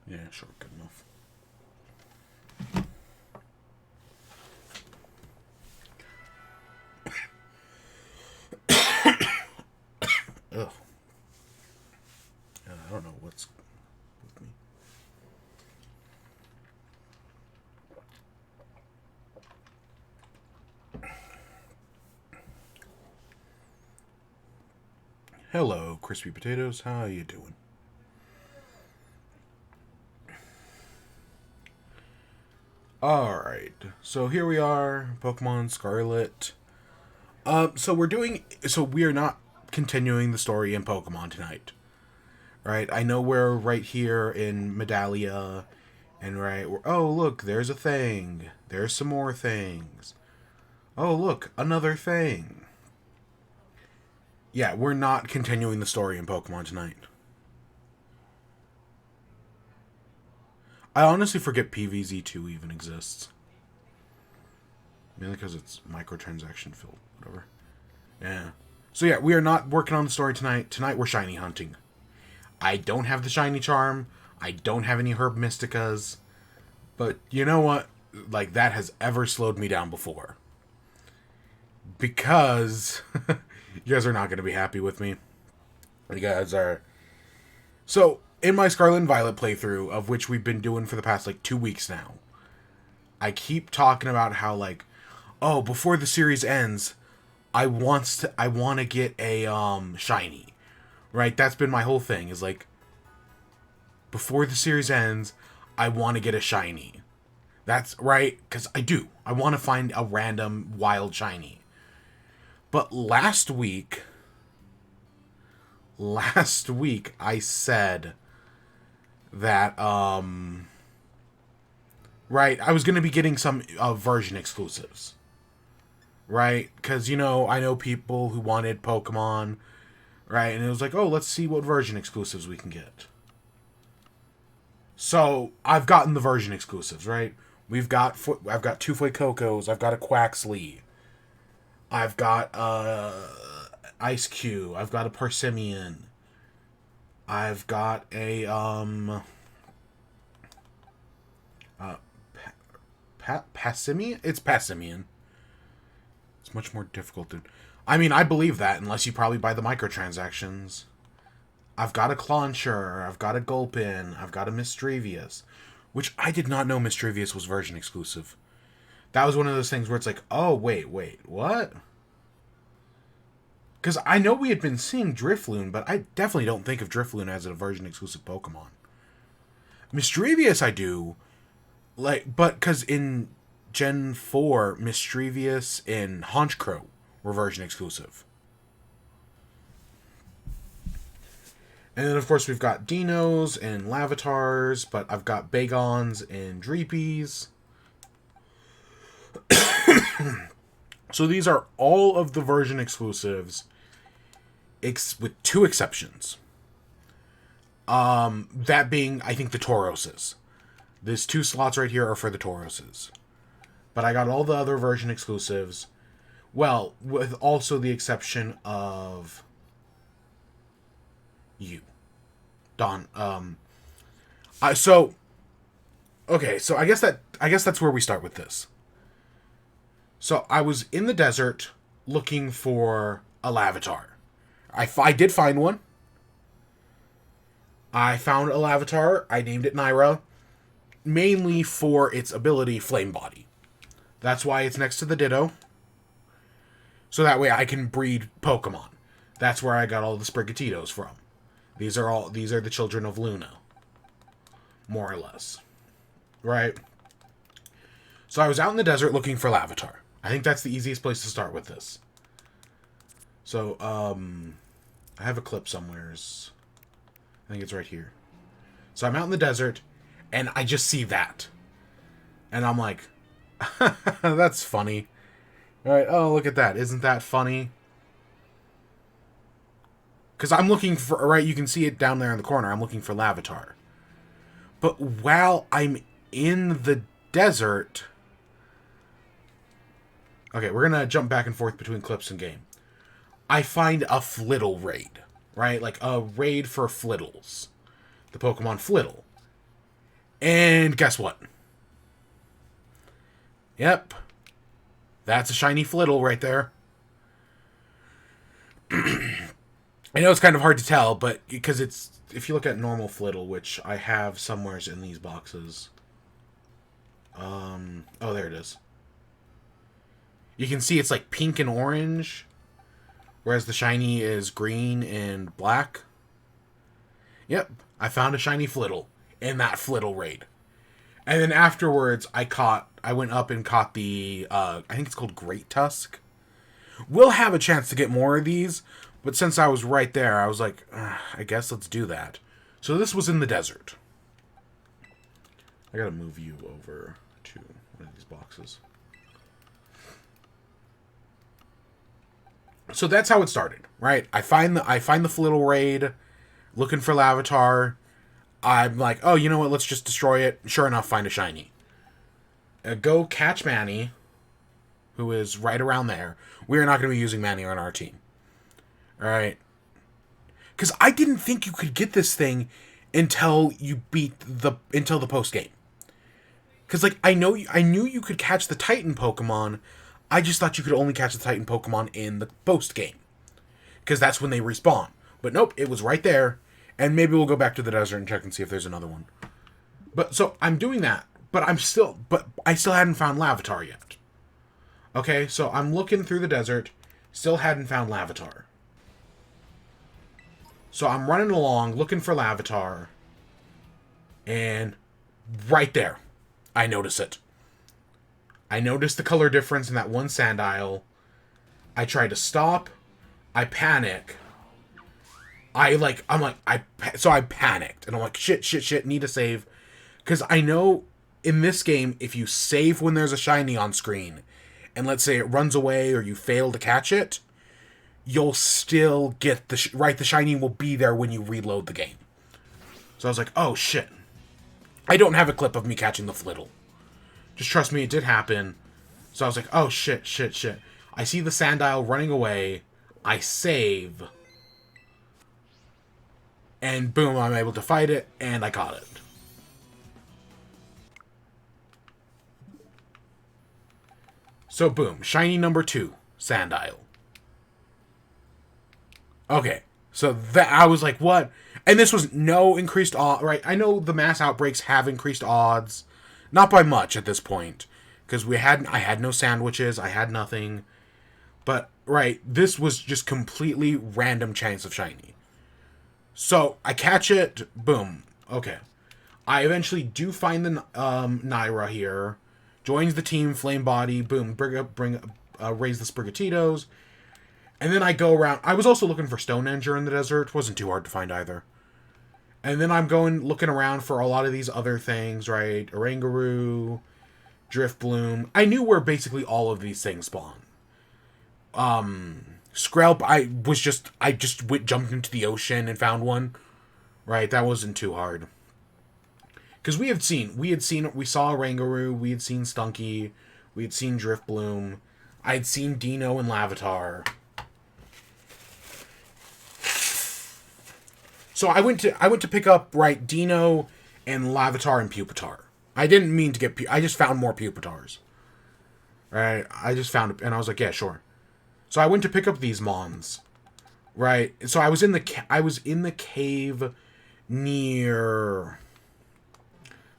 Yeah, sure, good enough. Ugh. I don't know what's with me. Hello, crispy potatoes. How you doing? Alright, so here we are, Pokemon Scarlet. So we are not continuing the story in Pokemon tonight. Right? I know we're right here in Medalia, and oh look, there's a thing. There's some more things. Oh look, another thing. Yeah, we're not continuing the story in Pokemon tonight. I honestly forget PVZ2 even exists. Mainly because it's microtransaction filled, whatever. Yeah. So yeah, we are not working on the story tonight. Tonight we're shiny hunting. I don't have the shiny charm. I don't have any herb mysticas. But you know what? Like, that has ever slowed me down before. Because you guys are not going to be happy with me. You guys are... So, in my Scarlet and Violet playthrough, of which we've been doing for the past, 2 weeks now, I keep talking about how, oh, before the series ends, I want to get a, shiny. Right? That's been my whole thing, is, before the series ends, I want to get a shiny. That's right, because I do. I want to find a random wild shiny. But last week, I said that, right, I was going to be getting some version exclusives. Right? Because, I know people who wanted Pokemon, right? And it was like, oh, let's see what version exclusives we can get. So, I've gotten the version exclusives, right? I've got 2 Fuecocos, I've got a Quaxley, I've got Ice Cube, I've got a Persimmon, I've got a Passimian? It's Passimian. It's much more difficult to... I mean, I believe that, unless you probably buy the microtransactions. I've got a Clauncher, I've got a Gulpin, I've got a Misdrevious, which I did not know Misdrevious was version exclusive. That was one of those things where it's like, oh, wait, what? Because I know we had been seeing Drifloon, but I definitely don't think of Drifloon as a version exclusive Pokemon. Misdrevious I do, but because in Gen 4, Misdrevious and Honchkrow were version exclusive. And then, of course, we've got Dinos and Lavatars, but I've got Bagons and Dreepies. So these are all of the version exclusives, with 2 exceptions. That being, I think, the Tauroses. These 2 slots right here are for the Tauroses. But I got all the other version exclusives. Well, with also the exception of... you. Don. Okay, so I guess that's where we start with this. So I was in the desert looking for a Lavatar. I did find one. I found a Lavatar. I named it Naira, mainly for its ability Flame Body. That's why it's next to the Ditto. So that way I can breed Pokemon. That's where I got all the Sprigatitos from. These are the children of Luna. More or less. Right? So I was out in the desert looking for Lavatar. I think that's the easiest place to start with this. So, I have a clip somewheres. I think it's right here. So I'm out in the desert, and I just see that. And I'm like, that's funny. Alright, oh, look at that. Isn't that funny? Because I'm looking for... Right, you can see it down there in the corner. I'm looking for Lavatar. But while I'm in the desert... Okay, we're going to jump back and forth between clips and game. I find a Flittle raid. Right? Like a raid for Flittles. The Pokemon Flittle. And guess what? Yep. That's a shiny Flittle right there. I know it's kind of hard to tell, but because it's... If you look at normal Flittle, which I have somewheres in these boxes. Oh, there it is. You can see it's like pink and orange, whereas the shiny is green and black. Yep, I found a shiny Flittle in that Flittle raid. And then afterwards, I went up and caught the, I think it's called Great Tusk. We'll have a chance to get more of these, but since I was right there, I was like, I guess let's do that. So this was in the desert. I gotta move you over to one of these boxes. So that's how it started, right? I find the Flittle raid, looking for Lavatar. I'm like, oh, you know what? Let's just destroy it. Sure enough, find a shiny. Go catch Manny, who is right around there. We are not going to be using Manny on our team. All right. Because I didn't think you could get this thing until you beat the post game. Because like I knew you could catch the Titan Pokemon. I just thought you could only catch the Titan Pokemon in the post game, because that's when they respawn. But nope, it was right there. And maybe we'll go back to the desert and check and see if there's another one. But so I'm doing that, but I still hadn't found Lavatar yet. Okay, so I'm looking through the desert, still hadn't found Lavatar. So I'm running along looking for Lavatar, and right there, I notice it. I noticed the color difference in that one Sandile. I try to stop. I panic. I panicked. And I'm like, shit, need to save. Because I know in this game, if you save when there's a shiny on screen, and let's say it runs away or you fail to catch it, you'll still get the shiny will be there when you reload the game. So I was like, oh shit. I don't have a clip of me catching the Flittle. Just trust me, it did happen. So I was like, oh, shit. I see the Sandile running away. I save. And boom, I'm able to fight it, and I caught it. So boom, shiny number 2, Sandile. Okay, so that I was like, what? And this was no increased odds, right? I know the mass outbreaks have increased odds. Not by much at this point, because I had no sandwiches, I had nothing. But, right, this was just completely random chance of shiny. So, I catch it, boom, okay. I eventually do find the Naira here, joins the team, Flame Body, boom, raise the Sprigatitos, and then I go around. I was also looking for Stonehenge in the desert, wasn't too hard to find either. And then I'm looking around for a lot of these other things, right? Oranguru, Driftbloom. I knew where basically all of these things spawn. Skrelp, I just jumped into the ocean and found one. Right, that wasn't too hard. Because we saw Oranguru, we had seen Stunky, we had seen Driftbloom, I had seen Dino and Lavatar. So I went to pick up, right, Dino and Lavatar and Pupitar. I didn't mean to get... I just found more Pupitars. Right? I just found it, and I was like, yeah, sure. So I went to pick up these Mons. Right? So I was in the cave near...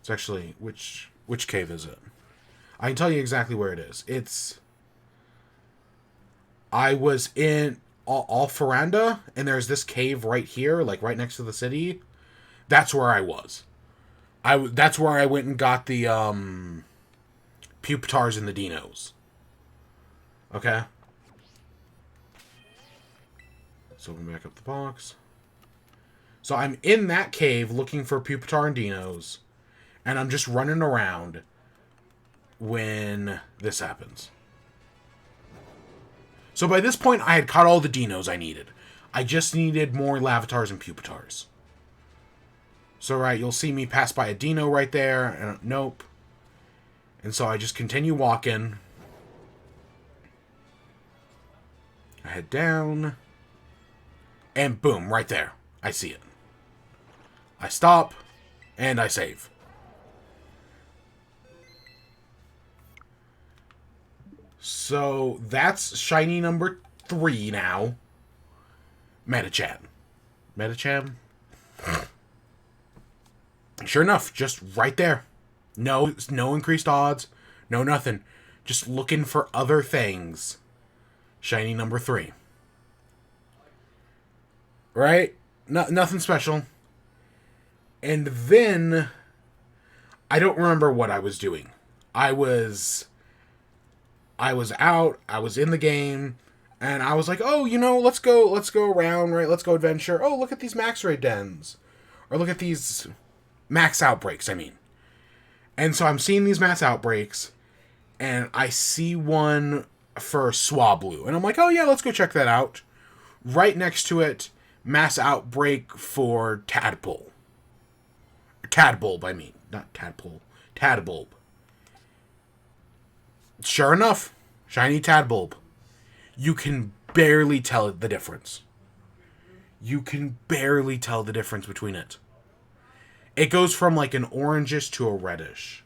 It's actually... Which cave is it? I can tell you exactly where it is. I was in... Alfaranda, and there's this cave right here, like right next to the city. That's where I was. That's where I went and got the Pupitars and the Dinos. Okay. So open back up the box. So I'm in that cave looking for Pupitar and Dinos, and I'm just running around when this happens. So by this point, I had caught all the Dinos I needed. I just needed more Lavatars and Pupitars. So, right, you'll see me pass by a Dino right there. And nope. And so I just continue walking. I head down. And boom, right there. I see it. I stop. And I save. So that's shiny number 3 now. Metachan. Metacham? Sure enough, just right there. No increased odds. No nothing. Just looking for other things. Shiny number 3. Right? Nothing special. And then I don't remember what I was doing. I was out, I was in the game, and I was like, oh, let's go around, right? Let's go adventure. Oh, look at these max raid dens. Or look at these max outbreaks, I mean. And so I'm seeing these mass outbreaks, and I see one for Swablu. And I'm like, oh yeah, let's go check that out. Right next to it, mass outbreak for Tadpole. Tadbulb, I mean. Not Tadpole. Tadbulb. Sure enough, shiny Tadbulb. You can barely tell the difference. You can barely tell the difference between it. It goes from like an orangish to a reddish.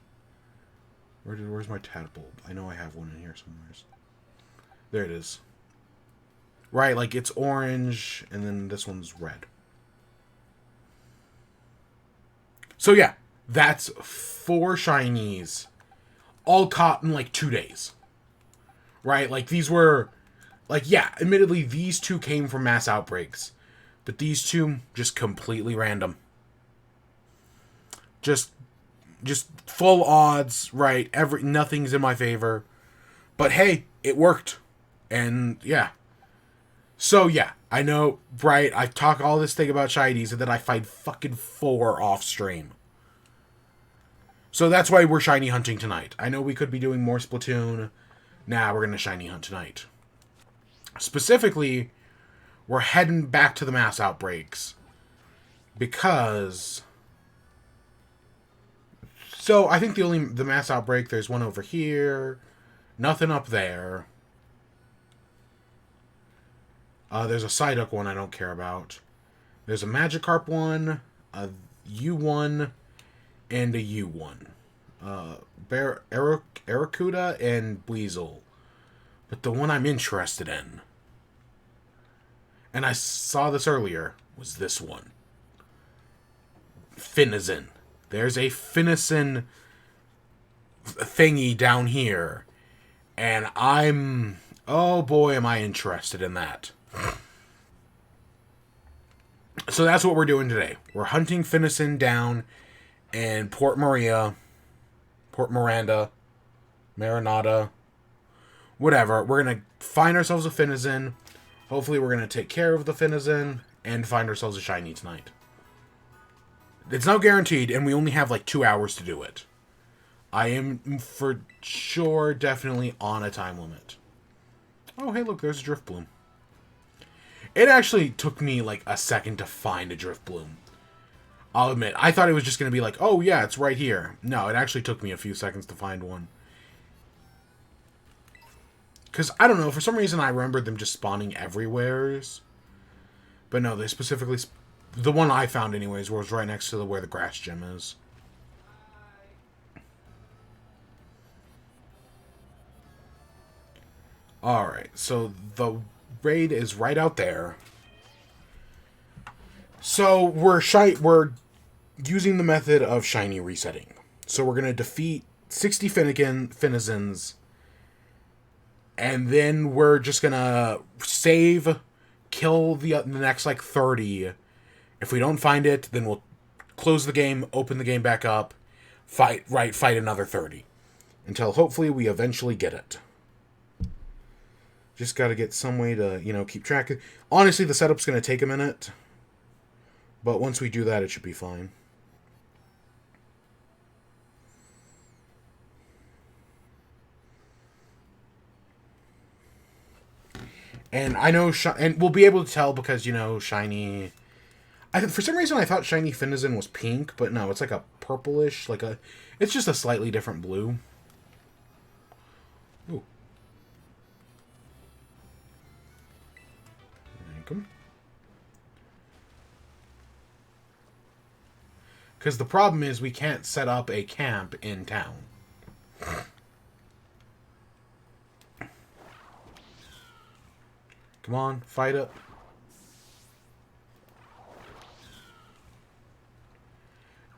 Where's my Tadbulb? I know I have one in here somewhere. There it is. Right, like it's orange, and then this one's red. So yeah, that's 4 shinies, all caught in like 2 days. Right, like these were, like yeah, admittedly these 2 came from mass outbreaks, but these 2 just completely random. Just full odds, right? Nothing's in my favor. But hey, it worked. And yeah. So yeah, I know, right? I talk all this thing about shinies and then I find fucking 4 off stream. So that's why we're shiny hunting tonight. I know we could be doing more Splatoon. Nah, we're gonna shiny hunt tonight. Specifically, we're heading back to the mass outbreaks. Because so I think the mass outbreak, there's one over here. Nothing up there. There's a Psyduck one I don't care about. There's a Magikarp one, a U1, and a U1. Aracuda and Weasel. But the one I'm interested in, and I saw this earlier, was this one. Finizen. There's a Finizen thingy down here. And oh boy, am I interested in that. So that's what we're doing today. We're hunting Finizen down in Port Miranda, Marinata, whatever. We're going to find ourselves a Finizen. Hopefully we're going to take care of the Finizen and find ourselves a shiny tonight. It's not guaranteed, and we only have like 2 hours to do it. I am for sure definitely on a time limit. Oh, hey, look, there's a Driftbloom. It actually took me like a second to find a Driftbloom. I'll admit, I thought it was just going to be like, oh yeah, it's right here. No, it actually took me a few seconds to find one. Because, I don't know, for some reason I remembered them just spawning everywheres. But no, they specifically... The one I found anyways was right next to where the grass gym is. Alright, so the raid is right out there. So we're using the method of shiny resetting. So we're going to defeat 60 Finizens. And then we're just going to save, kill the next like 30. If we don't find it, then we'll close the game, open the game back up, fight another 30. Until hopefully we eventually get it. Just got to get some way to, keep track. Honestly, the setup's going to take a minute. But once we do that, it should be fine. And I know, and we'll be able to tell because, shiny... for some reason, I thought shiny Finizen was pink, but no, it's like a purplish, it's just a slightly different blue. Ooh. Because the problem is we can't set up a camp in town. Come on, fight it.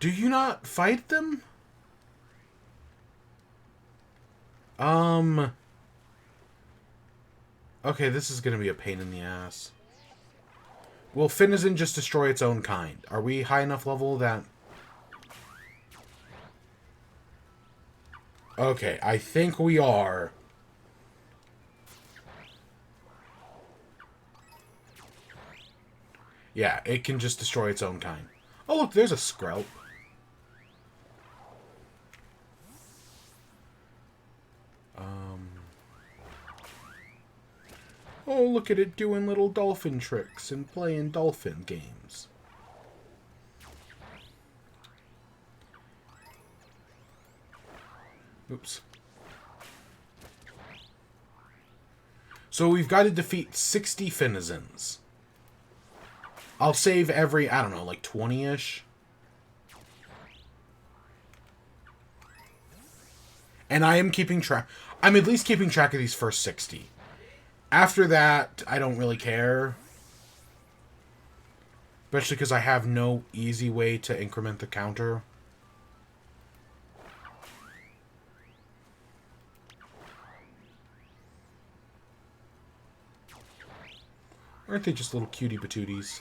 Do you not fight them? Okay, this is gonna be a pain in the ass. Will Finizen just destroy its own kind? Are we high enough level that... Okay, I think we are. Yeah, it can just destroy its own kind. Oh, look, there's a Scarlet. Oh, look at it doing little dolphin tricks and playing dolphin games. Oops. So we've got to defeat 60 Finizens. I'll save every, I don't know, like 20-ish. And I am keeping track. I'm at least keeping track of these first 60. After that, I don't really care. Especially because I have no easy way to increment the counter. Aren't they just little cutie patooties?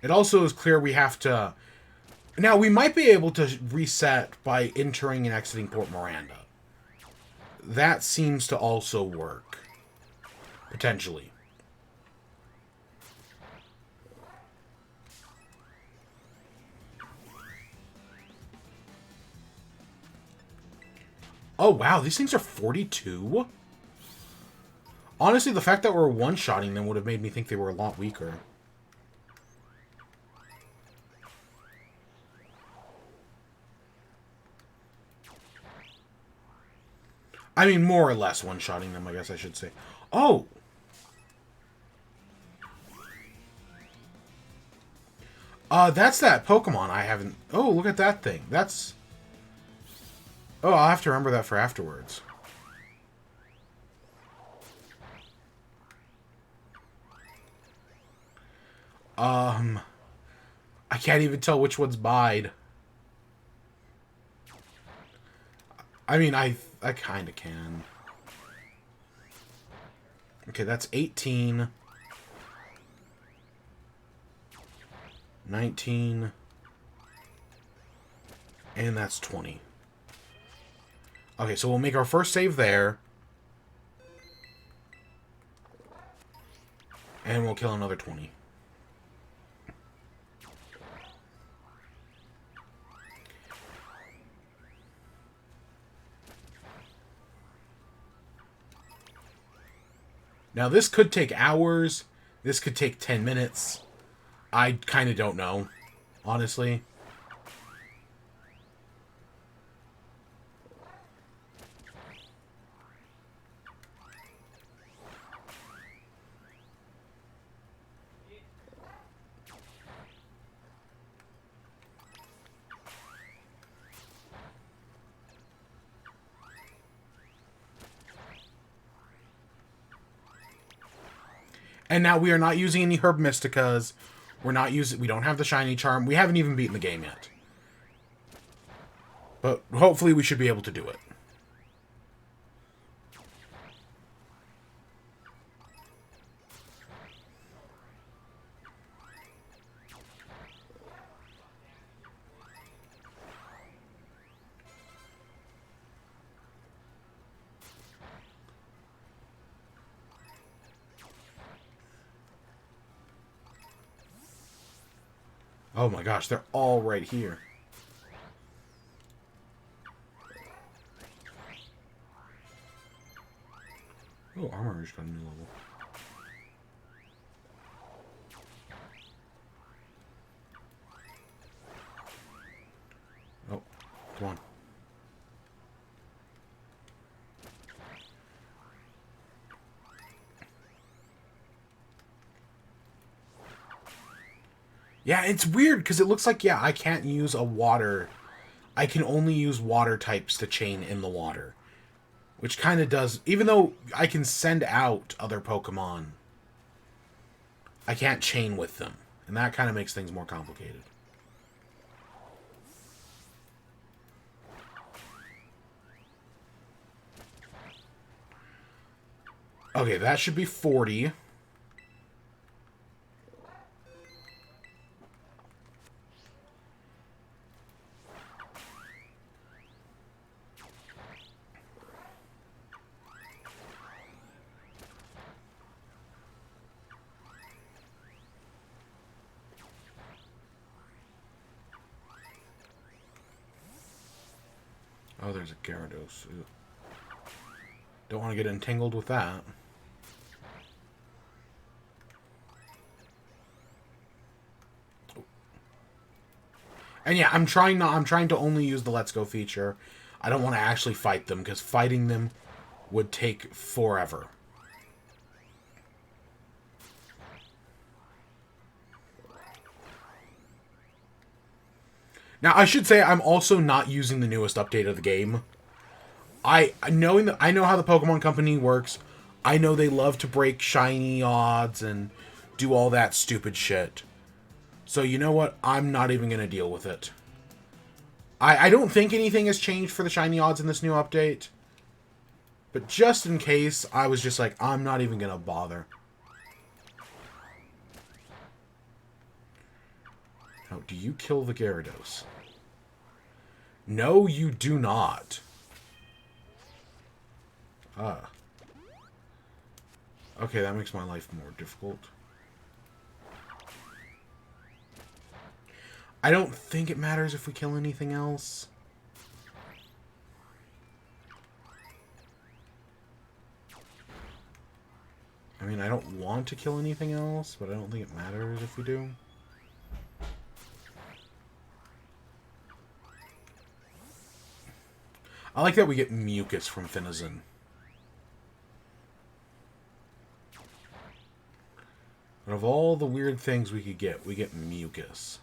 It also is clear we have to... Now, we might be able to reset by entering and exiting Port Miranda. That seems to also work. Potentially. Oh, wow. These things are 42? Honestly, the fact that we're one-shotting them would have made me think they were a lot weaker. I mean, more or less one-shotting them, I guess I should say. Oh! That's that Pokemon I haven't... Oh, look at that thing. That's... Oh, I'll have to remember that for afterwards. I can't even tell which one's Bide. I mean, I kind of can. Okay, that's 18. 19. And that's 20. Okay, so we'll make our first save there. And we'll kill another 20. Now, this could take hours. This could take 10 minutes. I kind of don't know, honestly. And now we are not using any Herb Mysticas. We don't have the Shiny Charm. We haven't even beaten the game yet. But hopefully we should be able to do it. Oh my gosh, they're all right here. Oh, armor just got a new level. Oh, come on. Yeah, it's weird, because it looks like, yeah, I can't use a water... I can only use water types to chain in the water. Which kind of does... Even though I can send out other Pokemon, I can't chain with them. And that kind of makes things more complicated. Okay, that should be 40. Oh, there's a Gyarados. Ew. Don't want to get entangled with that. And yeah, I'm trying to only use the Let's Go feature. I don't want to actually fight them, because fighting them would take forever. Now, I should say I'm also not using the newest update of the game. Knowing that I know how the Pokemon Company works, I know they love to break shiny odds and do all that stupid shit. So you know what? I'm not even going to deal with it. I don't think anything has changed for the shiny odds in this new update. But just in case, I was just like, I'm not even going to bother. Now, do you kill the Gyarados? No, you do not. Ah. Okay, that makes my life more difficult. I don't think it matters if we kill anything else. I mean, I don't want to kill anything else, but I don't think it matters if we do. I like that we get mucus from Finizen. Out of all the weird things we could get, we get mucus.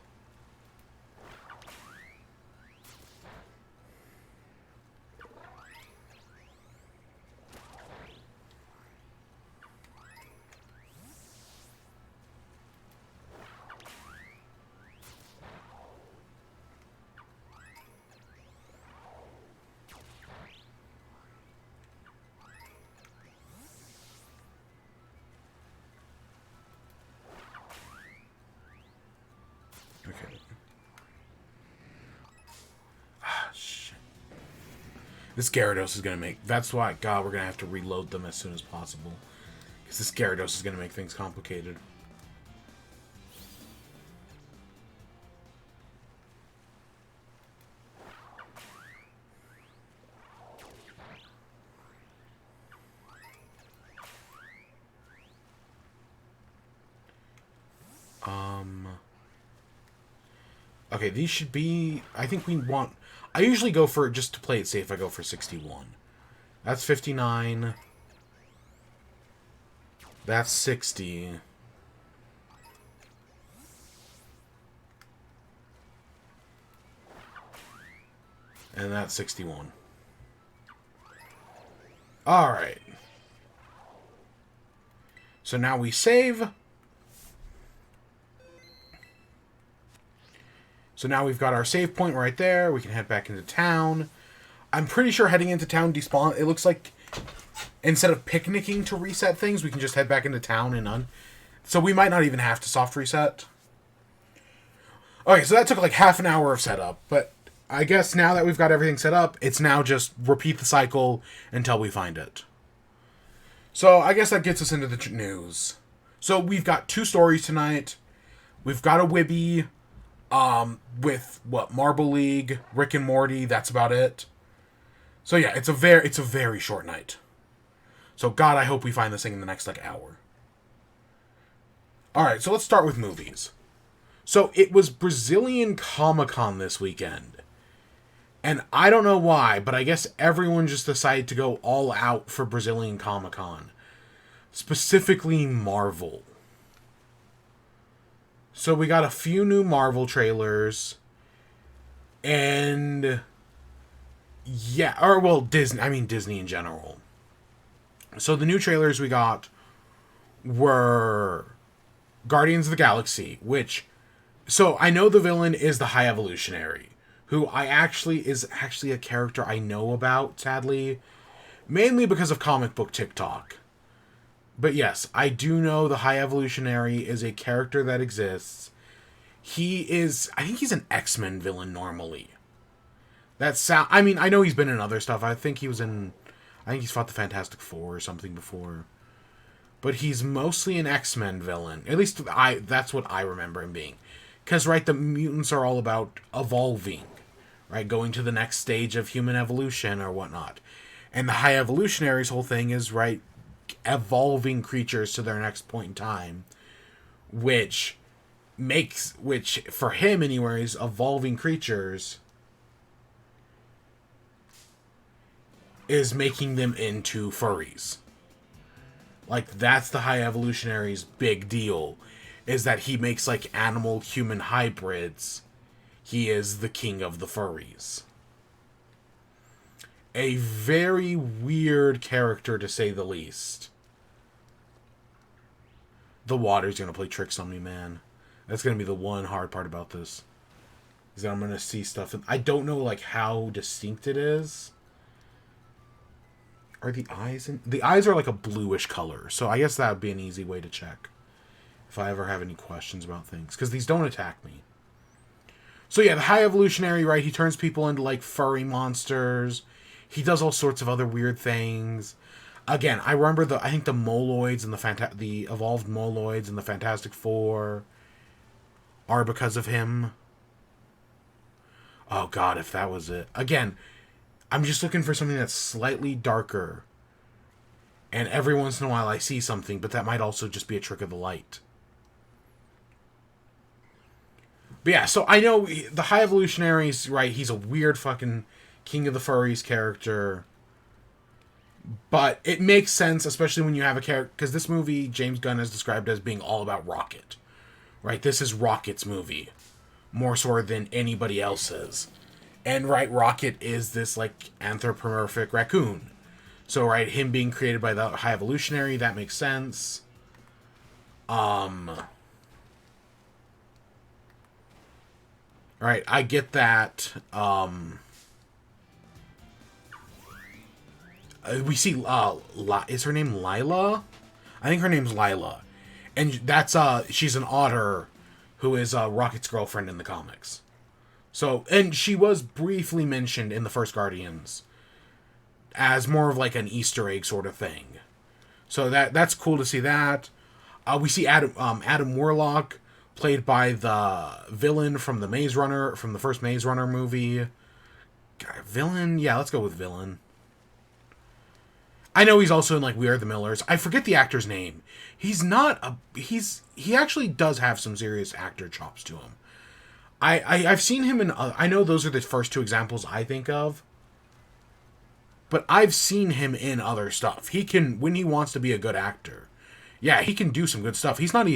Okay. Ah, shit. This Gyarados is going to make... That's why, God, we're going to have to reload them as soon as possible. Because this Gyarados is going to make things complicated. Okay, these should be... I think we want... I usually go for... Just to play it safe, I go for 61. That's 59. That's 60. And that's 61. Alright. So now we save... So now we've got our save point right there. We can head back into town. I'm pretty sure heading into town despawn... It looks like instead of picnicking to reset things, we can just head back into town and So we might not even have to soft reset. Okay, so that took like half an hour of setup. But I guess now that we've got everything set up, it's now just repeat the cycle until we find it. So I guess that gets us into the news. So we've got 2 stories tonight. We've got a WIBE... with what, Marble League, Rick and Morty, that's about it. So yeah, it's a very short night. So God, I hope we find this thing in the next like hour. Alright, so let's start with movies. So it was Brazilian Comic-Con this weekend. And I don't know why, but I guess everyone just decided to go all out for Brazilian Comic-Con. Specifically Marvel. So we got a few new Marvel trailers, and Yeah, or well, Disney. I mean Disney in general. So the new trailers we got were Guardians of the Galaxy, which so I know the villain is the High Evolutionary, who is actually a character I know about, sadly, mainly because of comic book TikTok. But yes, I do know the High Evolutionary is a character that exists. I think he's an X-Men villain normally. I mean, I know he's been in other stuff. I think he's fought the Fantastic Four or something before. But he's mostly an X-Men villain. At least that's what I remember him being. Because, right, the mutants are all about evolving, right? Going to the next stage of human evolution or whatnot. And the High Evolutionary's whole thing is, right, evolving creatures to their next point in time. Which, for him anyways, evolving creatures is making them into furries. Like, that's the High Evolutionary's big deal, is that he makes, like, animal-human hybrids. He is the king of the furries. A very weird character, to say the least. The water's gonna play tricks on me, man. That's gonna be the one hard part about this. Is that I'm gonna see stuff, and I don't know, like, how distinct it is. Are the eyes the eyes are like a bluish color, so I guess that would be an easy way to check if I ever have any questions about things, because these don't attack me. So yeah, the High Evolutionary, right, he turns people into like furry monsters. He does all sorts of other weird things. Again, I remember I think the Moloids and the evolved Moloids and the Fantastic Four are because of him. Oh god, if that was it. Again, I'm just looking for something that's slightly darker. And every once in a while I see something, but that might also just be a trick of the light. But yeah, so I know the High Evolutionary's, right, he's a weird fucking King of the Furries character. But it makes sense, especially when you have a character, because this movie, James Gunn has described as being all about Rocket. Right, this is Rocket's movie. More so than anybody else's. And, right, Rocket is this, like, anthropomorphic raccoon. So, right, him being created by the High Evolutionary, that makes sense. Right, I get that. We see, is her name Lila? I think her name's Lila. And that's, she's an otter who is, Rocket's girlfriend in the comics. So, and she was briefly mentioned in the first Guardians as more of like an Easter egg sort of thing. So that's cool to see that. We see Adam Warlock, played by the villain from the first Maze Runner movie. Villain? Yeah, let's go with villain. I know he's also in like We Are the Millers. I forget the actor's name. He actually does have some serious actor chops to him. I've seen him in... I know those are the first two examples I think of. But I've seen him in other stuff. He can... When he wants to be a good actor. Yeah, he can do some good stuff. He's not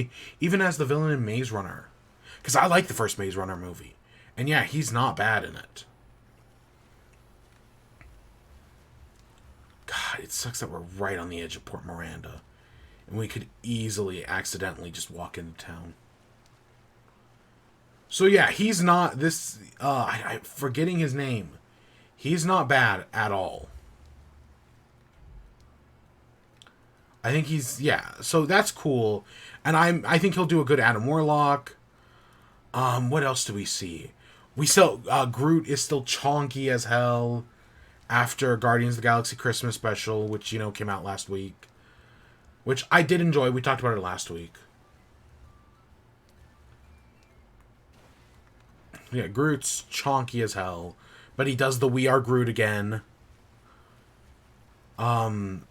even as the villain in Maze Runner. Because I like the first Maze Runner movie. And yeah, he's not bad in it. God, it sucks that we're right on the edge of Port Miranda. And we could easily accidentally just walk into town. So yeah, he's not this... I'm forgetting his name. He's not bad at all. I think he's... Yeah, so that's cool. And I think he'll do a good Adam Warlock. What else do we see? We still... Groot is still chonky as hell after Guardians of the Galaxy Christmas special, which, came out last week. Which I did enjoy. We talked about it last week. Yeah, Groot's chonky as hell. But he does the We Are Groot again. The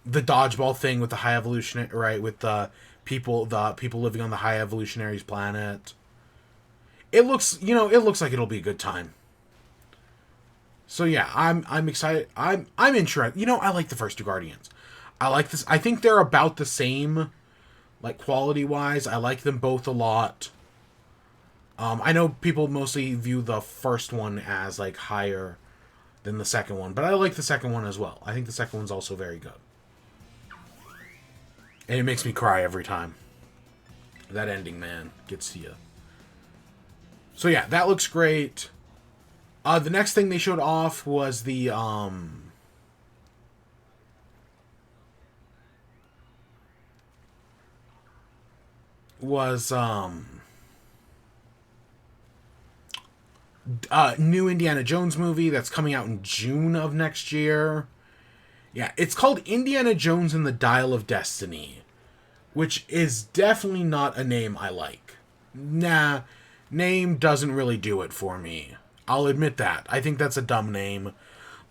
dodgeball thing with the High Evolutionary, right, with the people living on the High Evolutionary's planet. It looks like it'll be a good time. So yeah, I'm excited. I'm interested. I like the first two Guardians. I like this. I think they're about the same, like, quality-wise. I like them both a lot. I know people mostly view the first one as, like, higher than the second one. But I like the second one as well. I think the second one's also very good. And it makes me cry every time. That ending, man, gets to you. So yeah, that looks great. The next thing they showed off was the new Indiana Jones movie that's coming out in June of next year. Yeah, it's called Indiana Jones and the Dial of Destiny, which is definitely not a name I like. Nah, name doesn't really do it for me. I'll admit that. I think that's a dumb name.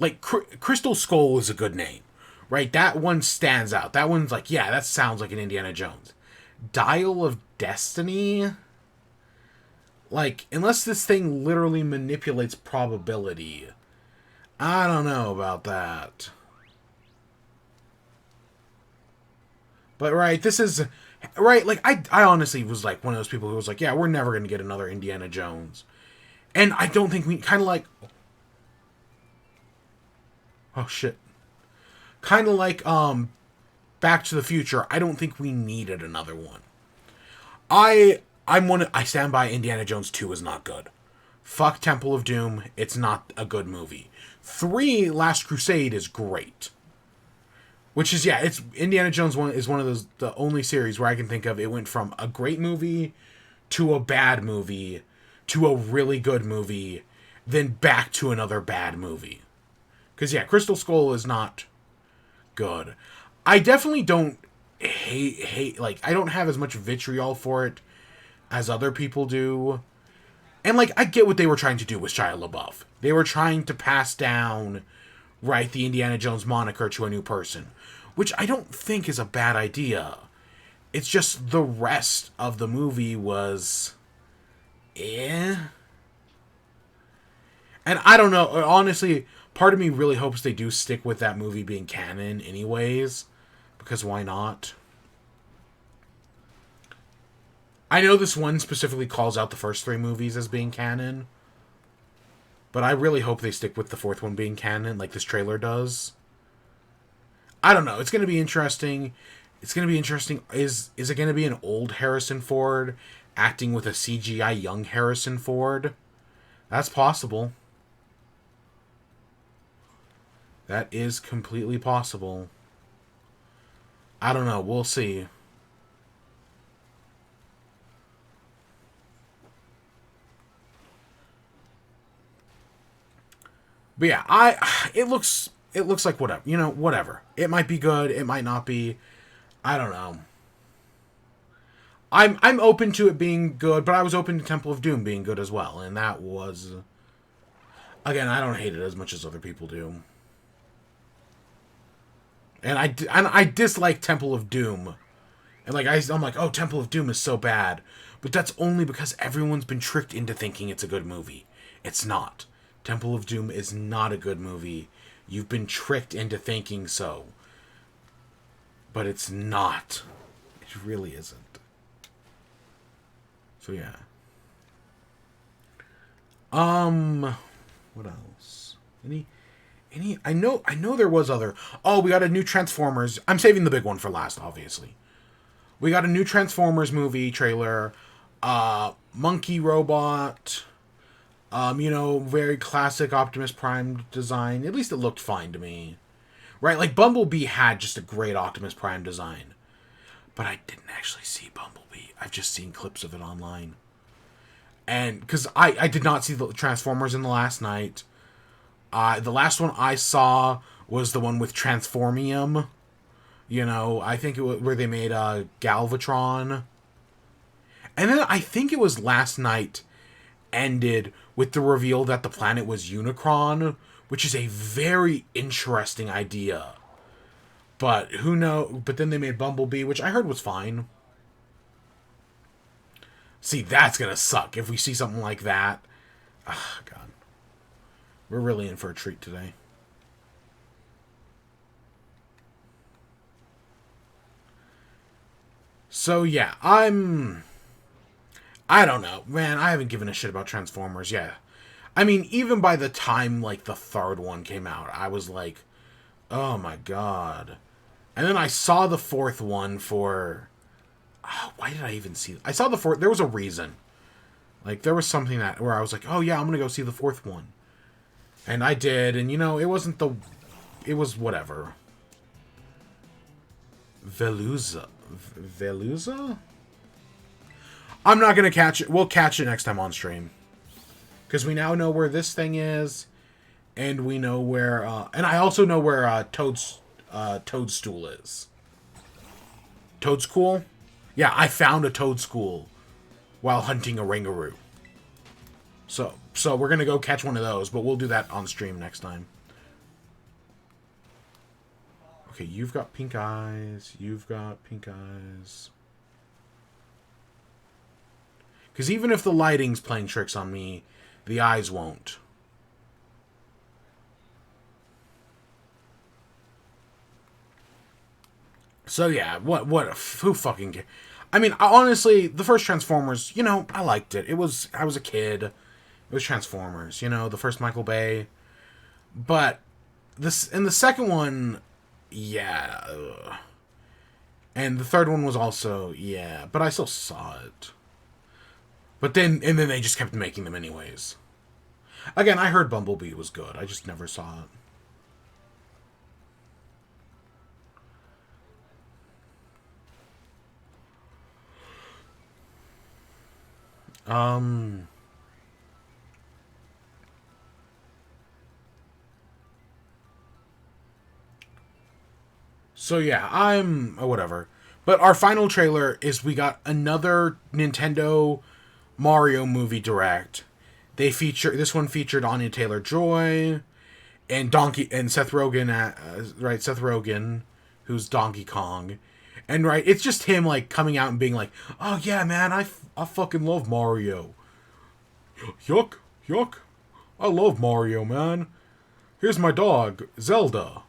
Like, Crystal Skull is a good name, right? That one stands out. That one's like, yeah, that sounds like an Indiana Jones. Dial of Destiny? Like, unless this thing literally manipulates probability, I don't know about that. But, right, this is... Right, like, I honestly was, like, one of those people who was like, yeah, we're never going to get another Indiana Jones. And I don't think we... Kind of like... Oh, shit. Kind of like, Back to the Future. I don't think we needed another one. I stand by Indiana Jones 2 is not good. Fuck Temple of Doom. It's not a good movie. 3, Last Crusade, is great. Which is, yeah, it's Indiana Jones is one of those, the only series where I can think of it went from a great movie to a bad movie to a really good movie, then back to another bad movie. Because, yeah, Crystal Skull is not good. I definitely don't hate, like, I don't have as much vitriol for it as other people do. And, like, I get what they were trying to do with Shia LaBeouf. They were trying to pass down, right, the Indiana Jones moniker to a new person, which I don't think is a bad idea. It's just the rest of the movie was... And I don't know, honestly, part of me really hopes they do stick with that movie being canon anyways, because why not? I know this one specifically calls out the first 3 movies as being canon, but I really hope they stick with the 4th one being canon, like this trailer does. I don't know. It's going to be interesting. It's going to be interesting. Is it going to be an old Harrison Ford acting with a CGI young Harrison Ford? That's possible. That is completely possible. I don't know. We'll see. But yeah, it looks like whatever. You know, whatever. It might be good, it might not be. I don't know. I'm open to it being good, but I was open to Temple of Doom being good as well, and that was, again, I don't hate it as much as other people do. And I dislike Temple of Doom. And like I'm like, "Oh, Temple of Doom is so bad." But that's only because everyone's been tricked into thinking it's a good movie. It's not. Temple of Doom is not a good movie. You've been tricked into thinking so. But it's not. It really isn't. So yeah. What else? Any I know there was other. Oh, we got a new Transformers. I'm saving the big one for last, obviously. We got a new Transformers movie trailer. Monkey robot. Very classic Optimus Prime design. At least it looked fine to me. Right? Like, Bumblebee had just a great Optimus Prime design. But I didn't actually see Bumblebee. I've just seen clips of it online. And, because I did not see the Transformers in the last night. The last one I saw was the one with Transformium. I think it was where they made Galvatron. And then I think it was last night ended with the reveal that the planet was Unicron, which is a very interesting idea. But who knows? But then they made Bumblebee, which I heard was fine. See, that's gonna suck if we see something like that. Ah, God. We're really in for a treat today. So, yeah, I don't know. Man, I haven't given a shit about Transformers, yeah. I mean, even by the time, like, the third one came out, I was like, oh my god. And then I saw the fourth one for... Oh, why did I even see it? I saw the fourth... There was a reason. Like, there was something that... Where I was like, oh yeah, I'm gonna go see the fourth one. And I did, and you know, it wasn't the... It was whatever. Veluza? Veluza? I'm not gonna catch it. We'll catch it next time on stream. Because we now know where this thing is. And we know where... and I also know where Toadstool is. Toadstool? Yeah, I found a Toadstool while hunting a Rangaroo. So we're gonna go catch one of those, but we'll do that on stream next time. Okay, you've got pink eyes. You've got pink eyes. Because even if the lighting's playing tricks on me, the eyes won't. So yeah, who fucking cares? I mean, honestly, the first Transformers, you know, I liked it. I was a kid. It was Transformers, you know, the first Michael Bay. But in the second one, yeah. And the third one was also, yeah, but I still saw it. But then they just kept making them anyways. Again, I heard Bumblebee was good. I just never saw it. So yeah, whatever. But our final trailer is we got another Nintendo Mario movie direct. This one featured Anya Taylor-Joy and Seth Rogen, right? Seth Rogen, who's Donkey Kong, and right, it's just him like coming out and being like, "Oh yeah, man, I fucking love Mario. Yuck, yuck, I love Mario, man. Here's my dog, Zelda."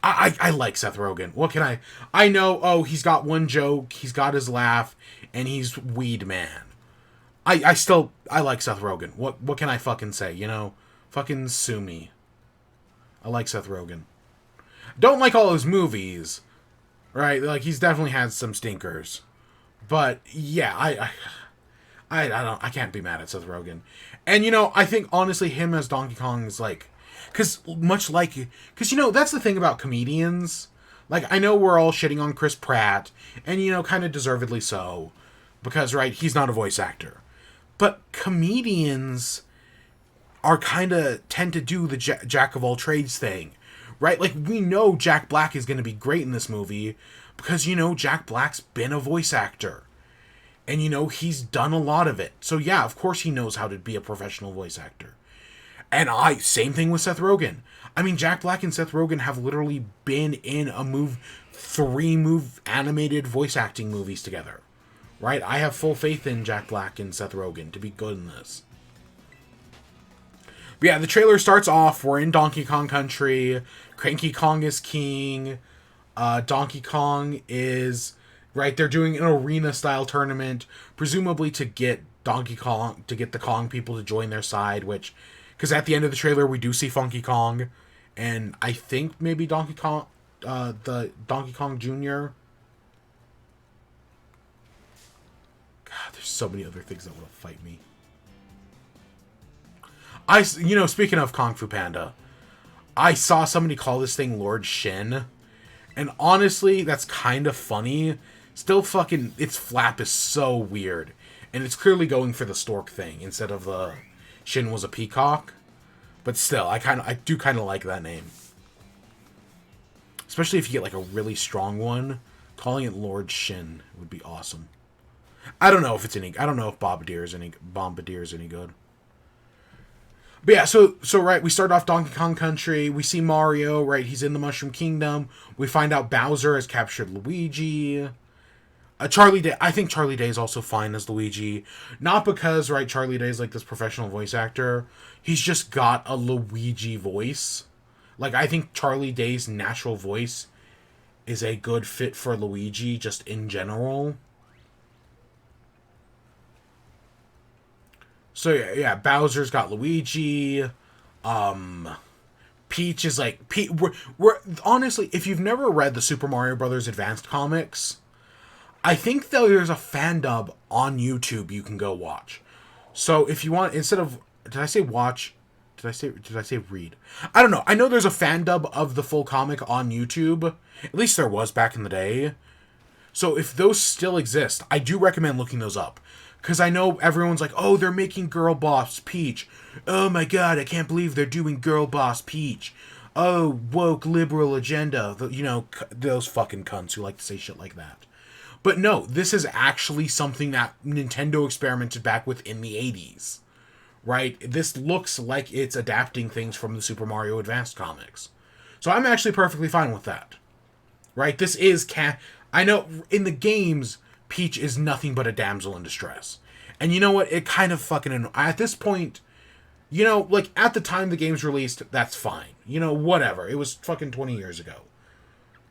I like Seth Rogen. What can I know, oh, he's got one joke, he's got his laugh, and he's Weed Man. I like Seth Rogen. What can I fucking say, you know? Fucking sue me. I like Seth Rogen. Don't like all his movies, right? Like, he's definitely had some stinkers. But, yeah, I can't be mad at Seth Rogen. And, you know, I think, honestly, him as Donkey Kong is, like... Because, you know, that's the thing about comedians. Like, I know we're all shitting on Chris Pratt, and, you know, kind of deservedly so. Because, right, he's not a voice actor. But comedians tend to do the jack of all trades thing. Right? Like, we know Jack Black is going to be great in this movie because, you know, Jack Black's been a voice actor. And, you know, he's done a lot of it. So, yeah, of course he knows how to be a professional voice actor. And same thing with Seth Rogen. I mean, Jack Black and Seth Rogen have literally been in three animated voice acting movies together. Right? I have full faith in Jack Black and Seth Rogen to be good in this. But yeah, the trailer starts off, we're in Donkey Kong Country, Cranky Kong is king, Donkey Kong is... Right, they're doing an arena-style tournament, presumably to get the Kong people to join their side, which... Because at the end of the trailer, we do see Funky Kong, and I think maybe Donkey Kong, the Donkey Kong Jr. God, there's so many other things that want to fight me. You know, speaking of Kung Fu Panda, I saw somebody call this thing Lord Shin, and honestly, that's kind of funny. Still fucking, its flap is so weird, and it's clearly going for the stork thing instead of the... Shin was a peacock, but still, I do kind of like that name. Especially if you get like a really strong one, calling it Lord Shin would be awesome. I don't know if Bombardier is any good. But yeah, so right, we start off Donkey Kong Country, we see Mario, right, he's in the Mushroom Kingdom, we find out Bowser has captured Luigi. I think Charlie Day is also fine as Luigi. Not because, right, Charlie Day is like this professional voice actor. He's just got a Luigi voice. Like, I think Charlie Day's natural voice is a good fit for Luigi, just in general. So yeah, Bowser's got Luigi. Peach is like we're honestly, if you've never read the Super Mario Brothers Advanced comics, I think there's a fan dub on YouTube you can go watch. So if you want, instead of, did I say watch? Did I say read? I don't know. I know there's a fan dub of the full comic on YouTube. At least there was back in the day. So if those still exist, I do recommend looking those up. Because I know everyone's like, oh, they're making Girl Boss Peach. Oh my god, I can't believe they're doing Girl Boss Peach. Oh, woke liberal agenda. You know, those fucking cunts who like to say shit like that. But no, this is actually something that Nintendo experimented back with in the 80s. Right? This looks like it's adapting things from the Super Mario Advanced comics. So I'm actually perfectly fine with that. Right? This is I know in the games, Peach is nothing but a damsel in distress. And you know what? It kind of fucking at this point, you know, like at the time the game's released, that's fine. You know, whatever. It was fucking 20 years ago.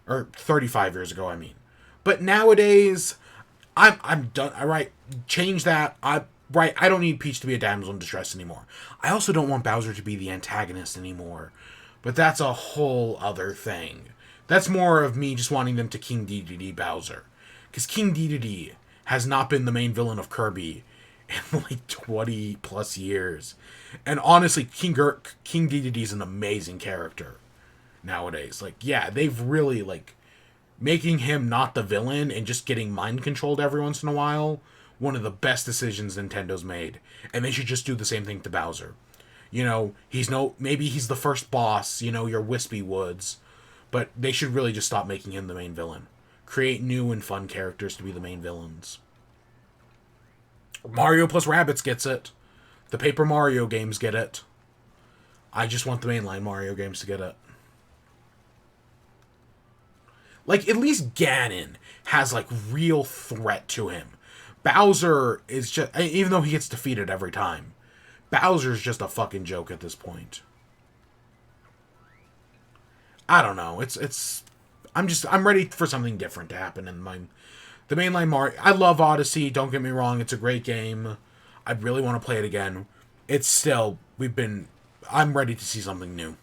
Or 35 years ago, I mean. But nowadays, I'm done. All right, change that. I don't need Peach to be a damsel in distress anymore. I also don't want Bowser to be the antagonist anymore. But that's a whole other thing. That's more of me just wanting them to King Dedede Bowser. Because King Dedede has not been the main villain of Kirby in like 20 plus years. And honestly, King Dedede is an amazing character nowadays. Like, yeah, they've really, like, making him not the villain and just getting mind controlled every once in a while, one of the best decisions Nintendo's made. And they should just do the same thing to Bowser. You know, maybe he's the first boss, you know, your Wispy Woods, but they should really just stop making him the main villain. Create new and fun characters to be the main villains. Mario plus Rabbids gets it. The Paper Mario games get it. I just want the mainline Mario games to get it. Like, at least Ganon has, like, real threat to him. Bowser is just, even though he gets defeated every time, Bowser's just a fucking joke at this point. I don't know. I'm ready for something different to happen in the mainline Mario. I love Odyssey, don't get me wrong, it's a great game. I really want to play it again. It's still, I'm ready to see something new.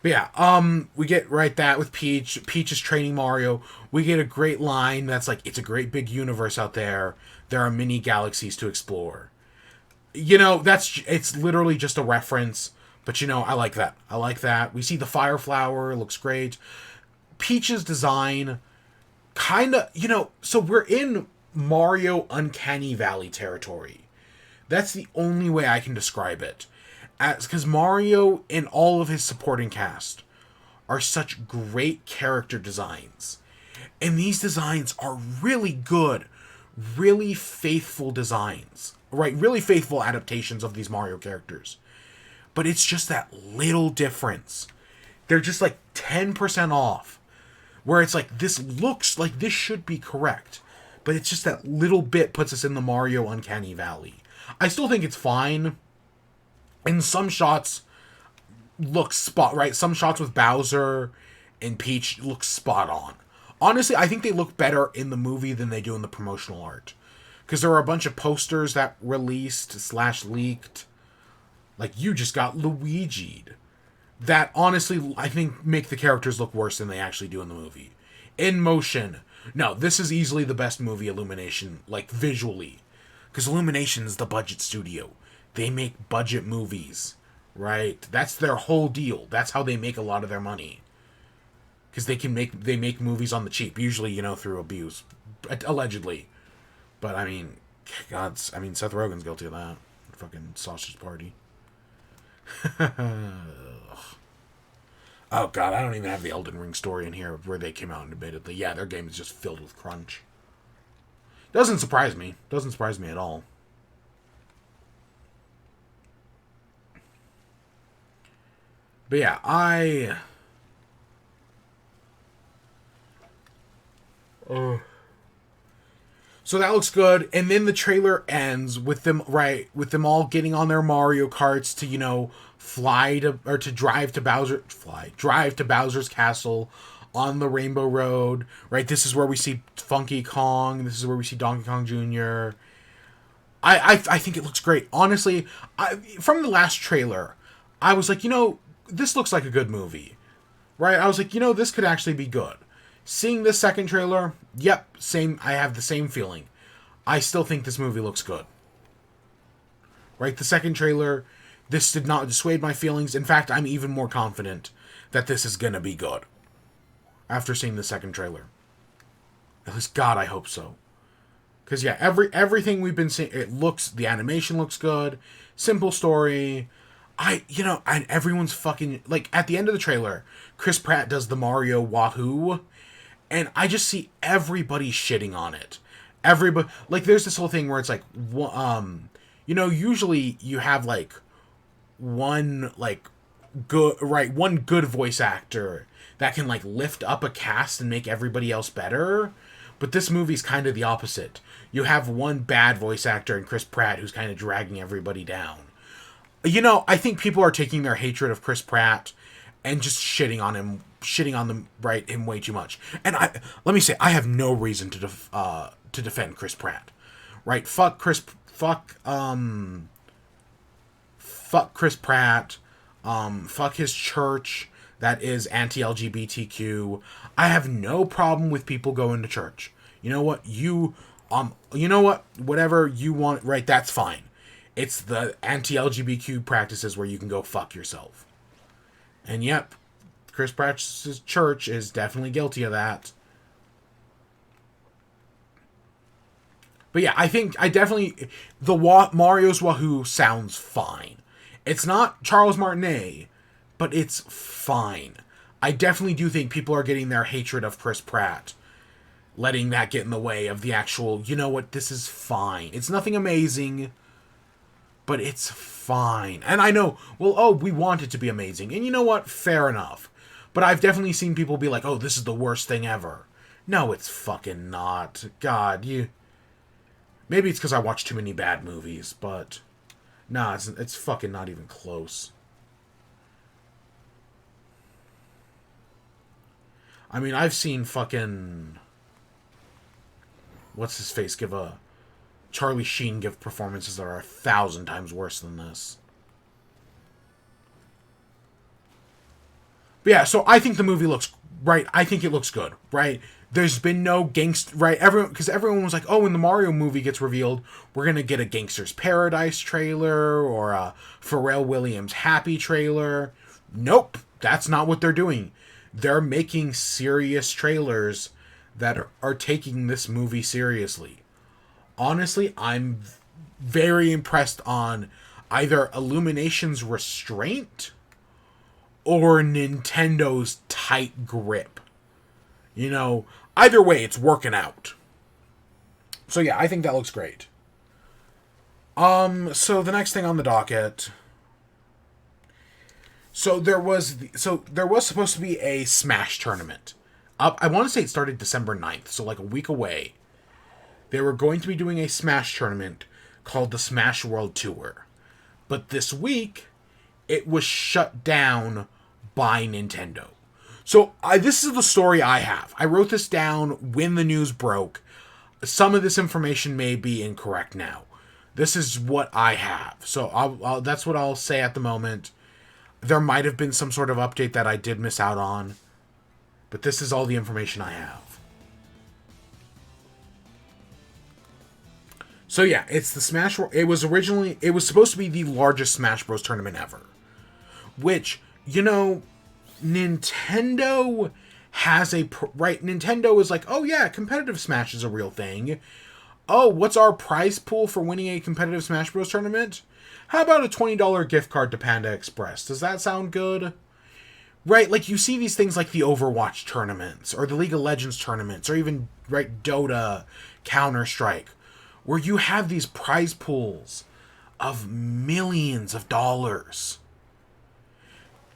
But yeah, we get that with Peach. Peach is training Mario. We get a great line that's like, it's a great big universe out there. There are many galaxies to explore. You know, it's literally just a reference. But you know, I like that. I like that. We see the Fire Flower. It looks great. Peach's design, kind of, you know, so we're in Mario Uncanny Valley territory. That's the only way I can describe it. Because Mario and all of his supporting cast are such great character designs. And these designs are really good, really faithful designs. Right? Really faithful adaptations of these Mario characters. But it's just that little difference. They're just like 10% off. Where it's like, this looks like this should be correct. But it's just that little bit puts us in the Mario Uncanny Valley. I still think it's fine. And some shots look right. Some shots with Bowser and Peach look spot on. Honestly, I think they look better in the movie than they do in the promotional art. Because there were a bunch of posters that released / leaked. Like, you just got Luigi'd. That, honestly, I think make the characters look worse than they actually do in the movie. In motion. No, this is easily the best movie Illumination, like, visually. Because Illumination is the budget studio. They make budget movies, right? That's their whole deal. That's how they make a lot of their money. Because they make movies on the cheap, usually, you know, through abuse, allegedly. But I mean, Seth Rogen's guilty of that. Fucking Sausage Party. Oh god, I don't even have the Elden Ring story in here where they came out and admitted that, yeah, their game is just filled with crunch. Doesn't surprise me. Doesn't surprise me at all. But yeah, so that looks good, and then the trailer ends with them all getting on their Mario Karts to, you know, drive to Bowser's castle on the Rainbow Road, right? This is where we see Funky Kong. This is where we see Donkey Kong Jr. I think it looks great. Honestly, from the last trailer, I was like, this looks like a good movie, right? I was like, this could actually be good. Seeing this second trailer, yep, same. I have the same feeling. I still think this movie looks good. Right? The second trailer, this did not dissuade my feelings. In fact, I'm even more confident that this is gonna be good. After seeing the second trailer. At least, God, I hope so. Because, yeah, everything we've been seeing, the animation looks good. Simple story. And everyone's fucking, like, at the end of the trailer, Chris Pratt does the Mario Wahoo, and I just see everybody shitting on it. Everybody, like, there's this whole thing where it's like, usually you have, like, one good voice actor that can, like, lift up a cast and make everybody else better. But this movie's kind of the opposite. You have one bad voice actor in Chris Pratt who's kind of dragging everybody down. I think people are taking their hatred of Chris Pratt and just shitting on them, right, him way too much. And let me say, I have no reason to defend Chris Pratt, right? Fuck Chris Pratt, fuck his church that is anti-LGBTQ. I have no problem with people going to church. You know what? Whatever you want, right, that's fine. It's the anti-LGBTQ practices where you can go fuck yourself. And yep, Chris Pratt's church is definitely guilty of that. But yeah, the Mario's Wahoo sounds fine. It's not Charles Martinet, but it's fine. I definitely do think people are getting their hatred of Chris Pratt, letting that get in the way of the actual, this is fine. It's nothing amazing, but it's fine. And I know, we want it to be amazing. And you know what? Fair enough. But I've definitely seen people be like, this is the worst thing ever. No, it's fucking not. God, maybe it's because I watch too many bad movies, but nah, it's fucking not even close. I mean, I've seen fucking... What's-his-face Charlie Sheen give performances that are 1,000 times worse than this. But yeah, so I think the movie looks... Right, I think it looks good, right? There's been no gangster... Right, because everyone was like, when the Mario movie gets revealed, we're going to get a Gangster's Paradise trailer or a Pharrell Williams Happy trailer. Nope, that's not what they're doing. They're making serious trailers that are taking this movie seriously. Honestly, I'm very impressed on either Illumination's restraint or Nintendo's tight grip. Either way, it's working out. So yeah, I think that looks great. So the next thing on the docket... So there was supposed to be a Smash tournament. I want to say it started December 9th, so like a week away. They were going to be doing a Smash tournament called the Smash World Tour. But this week, it was shut down by Nintendo. So this is the story I have. I wrote this down when the news broke. Some of this information may be incorrect now. This is what I have. So that's what I'll say at the moment. There might have been some sort of update that I did miss out on. But this is all the information I have. So yeah, it's the Smash... It was supposed to be the largest Smash Bros. Tournament ever. Which, Nintendo has a... Right, Nintendo is like, competitive Smash is a real thing. What's our prize pool for winning a competitive Smash Bros. Tournament? How about a $20 gift card to Panda Express? Does that sound good? Right, like you see these things like the Overwatch tournaments, or the League of Legends tournaments, or even, right, Dota, Counter-Strike, where you have these prize pools of millions of dollars.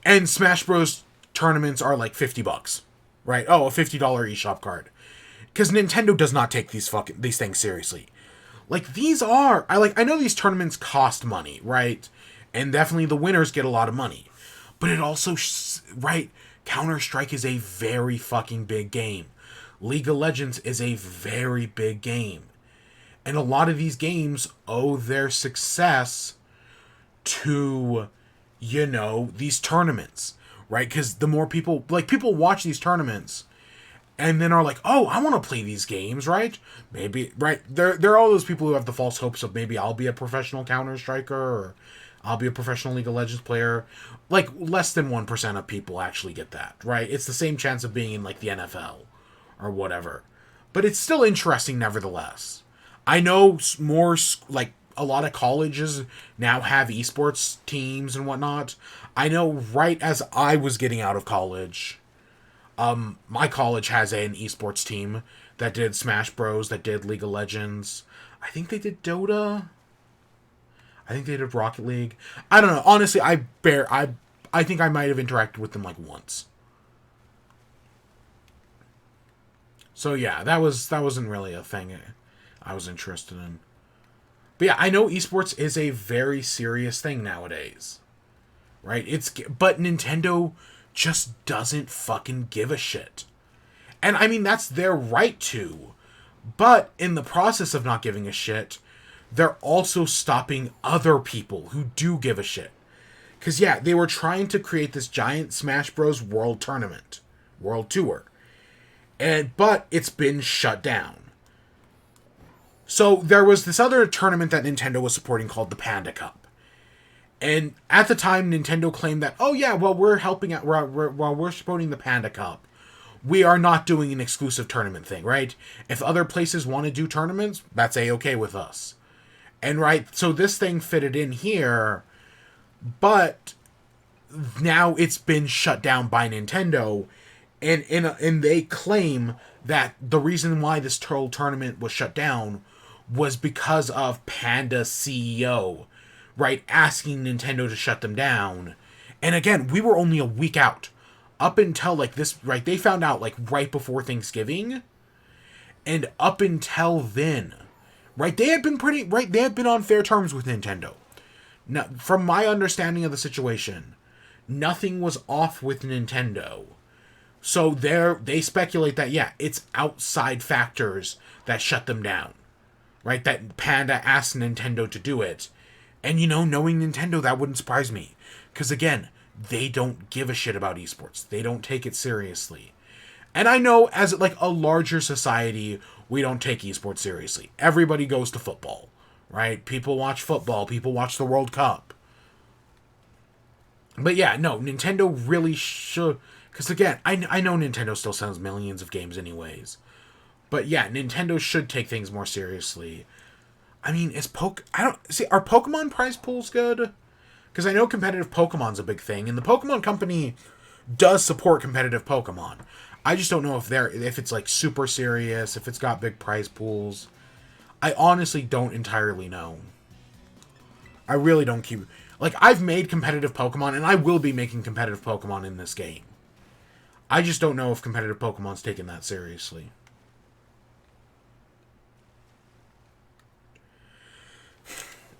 And Smash Bros. Tournaments are like $50, right? A $50 eShop card. Because Nintendo does not take these things seriously. Like, these are... I know these tournaments cost money, right? And definitely the winners get a lot of money. But it also... Right? Counter-Strike is a very fucking big game. League of Legends is a very big game. And a lot of these games owe their success to, these tournaments, right? Because the more people watch these tournaments and then are like, oh, I want to play these games, right? Maybe, right? There are all those people who have the false hopes of maybe I'll be a professional Counter-Striker or I'll be a professional League of Legends player. Like, less than 1% of people actually get that, right? It's the same chance of being in, like, the NFL or whatever. But it's still interesting nevertheless. I know more, like, a lot of colleges now have esports teams and whatnot. I know right as I was getting out of college, my college has an esports team that did Smash Bros, that did League of Legends. I think they did Dota. I think they did Rocket League. I don't know. Honestly, I think I might have interacted with them like once. So yeah, that wasn't really a thing I was interested in. But yeah, I know esports is a very serious thing nowadays. Right? But Nintendo just doesn't fucking give a shit. And I mean, that's their right to. But in the process of not giving a shit, they're also stopping other people who do give a shit. Because yeah, they were trying to create this giant Smash Bros. World Tour. But it's been shut down. So there was this other tournament that Nintendo was supporting called the Panda Cup. And at the time, Nintendo claimed that, oh yeah, well, we're helping out, while we're supporting the Panda Cup, we are not doing an exclusive tournament thing, right? If other places want to do tournaments, that's A-okay with us. And right, so this thing fitted in here, but now it's been shut down by Nintendo, and they claim that the reason why this whole tournament was shut down was because of Panda's CEO, right, asking Nintendo to shut them down. And again, we were only a week out. Up until, like, this, right, they found out, like, right before Thanksgiving. And up until then, right, they had been on fair terms with Nintendo. Now, from my understanding of the situation, nothing was off with Nintendo. So they speculate that, yeah, it's outside factors that shut them down. Right, that Panda asked Nintendo to do it. And, knowing Nintendo, that wouldn't surprise me. Because, again, they don't give a shit about esports. They don't take it seriously. And I know, as, like, a larger society, we don't take esports seriously. Everybody goes to football, right? People watch football. People watch the World Cup. But, yeah, no, Nintendo really should... Because, again, I know Nintendo still sells millions of games anyways. But yeah, Nintendo should take things more seriously. I mean, are Pokemon prize pools good? Because I know competitive Pokemon's a big thing, and the Pokemon Company does support competitive Pokemon. I just don't know if it's like super serious, if it's got big prize pools. I honestly don't entirely know. I really don't keep... Like, I've made competitive Pokemon, and I will be making competitive Pokemon in this game. I just don't know if competitive Pokemon's taken that seriously.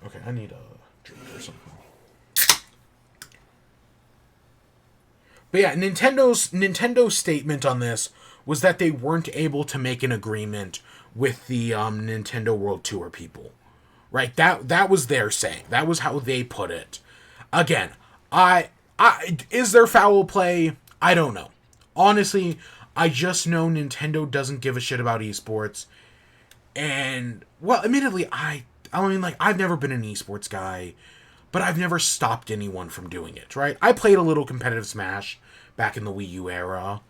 Okay, I need a drink or something. But yeah, Nintendo's statement on this was that they weren't able to make an agreement with the Nintendo World Tour people. Right? That was their saying. That was how they put it. Again, is there foul play? I don't know. Honestly, I just know Nintendo doesn't give a shit about esports. And, well, admittedly, I mean, like, I've never been an esports guy, but I've never stopped anyone from doing it, right? I played a little competitive Smash back in the Wii U era,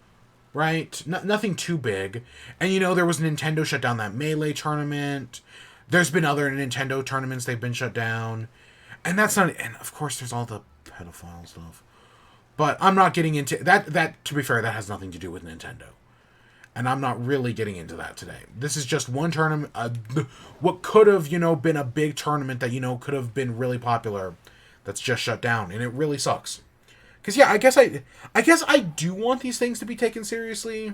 right? Nothing too big. And, there was Nintendo shut down that Melee tournament. There's been other Nintendo tournaments they've been shut down. And that's not... And, of course, there's all the pedophile stuff. But I'm not getting into... That, to be fair, that has nothing to do with Nintendo. And I'm not really getting into that today. This is just one tournament. What could have, been a big tournament that, could have been really popular. That's just shut down. And it really sucks. Because, yeah, I guess I do want these things to be taken seriously.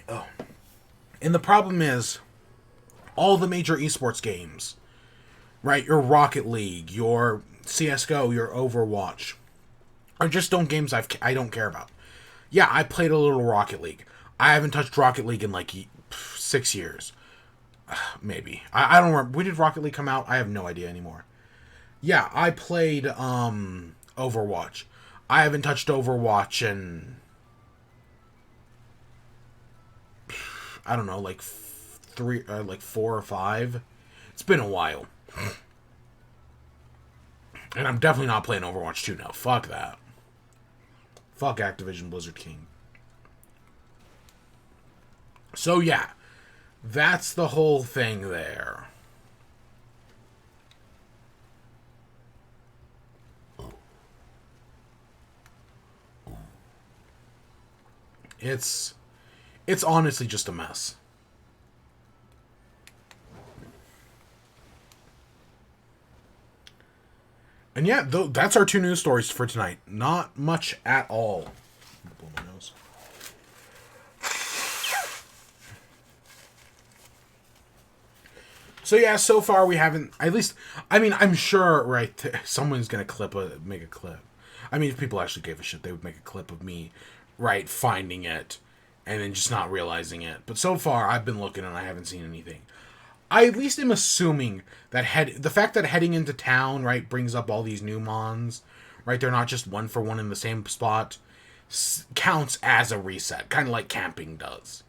Oh. And the problem is, all the major esports games, right? Your Rocket League, your CS:GO, your Overwatch, or just don't games I don't care about. Yeah, I played a little Rocket League. I haven't touched Rocket League in like 6 years. Maybe. I don't remember. When did Rocket League come out? I have no idea anymore. Yeah, I played Overwatch. I haven't touched Overwatch in, I don't know, like 4 or 5. It's been a while. And I'm definitely not playing Overwatch 2 now. Fuck that. Fuck Activision Blizzard King. So yeah, that's the whole thing there. It's honestly just a mess. And yeah, that's our 2 news stories for tonight. Not much at all. Blow my nose. So yeah, so far we haven't. At least, I mean, I'm sure, right? Someone's gonna make a clip. I mean, if people actually gave a shit, they would make a clip of me, right, finding it, and then just not realizing it. But so far, I've been looking and I haven't seen anything. I at least am assuming that the fact that heading into town, right, brings up all these new mons, right? They're not just 1 for 1 in the same spot. Counts as a reset, kind of like camping does,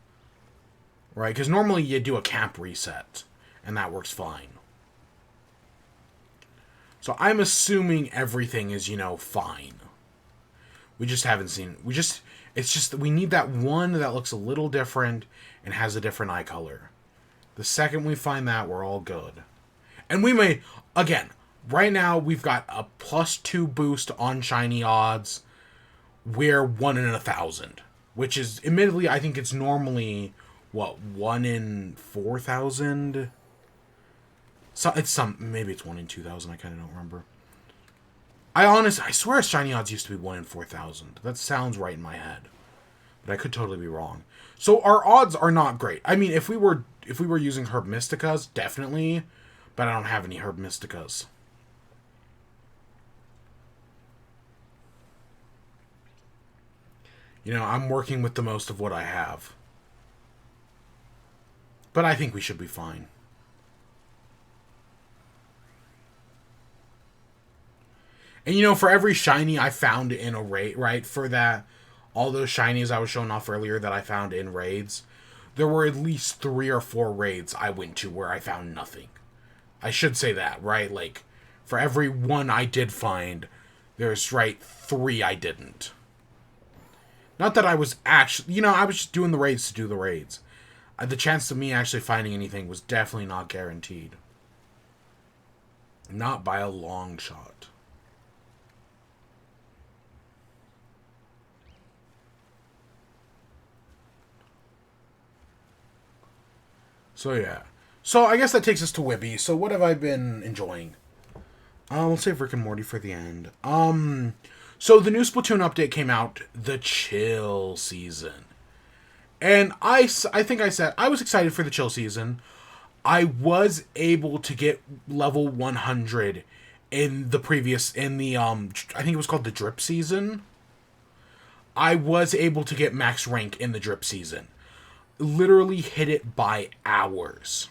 right? Because normally you do a camp reset, and that works fine. So I'm assuming everything is, fine. We just haven't seen. It's just that we need that one that looks a little different and has a different eye color. The second we find that, we're all good. And we may, again, right now we've got a +2 boost on shiny odds. We're 1 in 1,000. Which is, admittedly, I think it's normally, 1 in 4,000? So maybe it's 1 in 2,000, I kind of don't remember. I swear shiny odds used to be 1 in 4,000. That sounds right in my head. But I could totally be wrong. So our odds are not great. I mean, if we were using Herb Mysticas, definitely. But I don't have any Herb Mysticas. I'm working with the most of what I have. But I think we should be fine. And for every shiny I found in a raid, right, for that, all those shinies I was showing off earlier that I found in raids, there were at least 3 or 4 raids I went to where I found nothing. I should say that, right? Like, for every 1 I did find, there's, right, 3 I didn't. Not that I was actually, I was just doing the raids to do the raids. The chance of me actually finding anything was definitely not guaranteed. Not by a long shot. So yeah. So I guess that takes us to WIBE. So what have I been enjoying? We'll save Rick and Morty for the end. So the new Splatoon update came out, the chill season. And I think I said I was excited for the chill season. I was able to get level 100 in the I think it was called the drip season. I was able to get max rank in the drip season. Literally hit it by hours.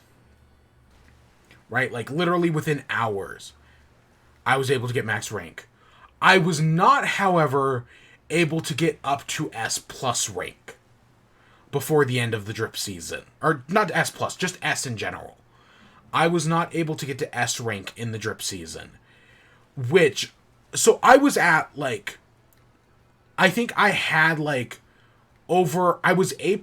Right? Like, literally within hours, I was able to get max rank. I was not, however, able to get up to S+ rank before the end of the drip season. Or, not S+, just S in general. I was not able to get to S rank in the drip season. So I was at, like, I think I had, like, I was A+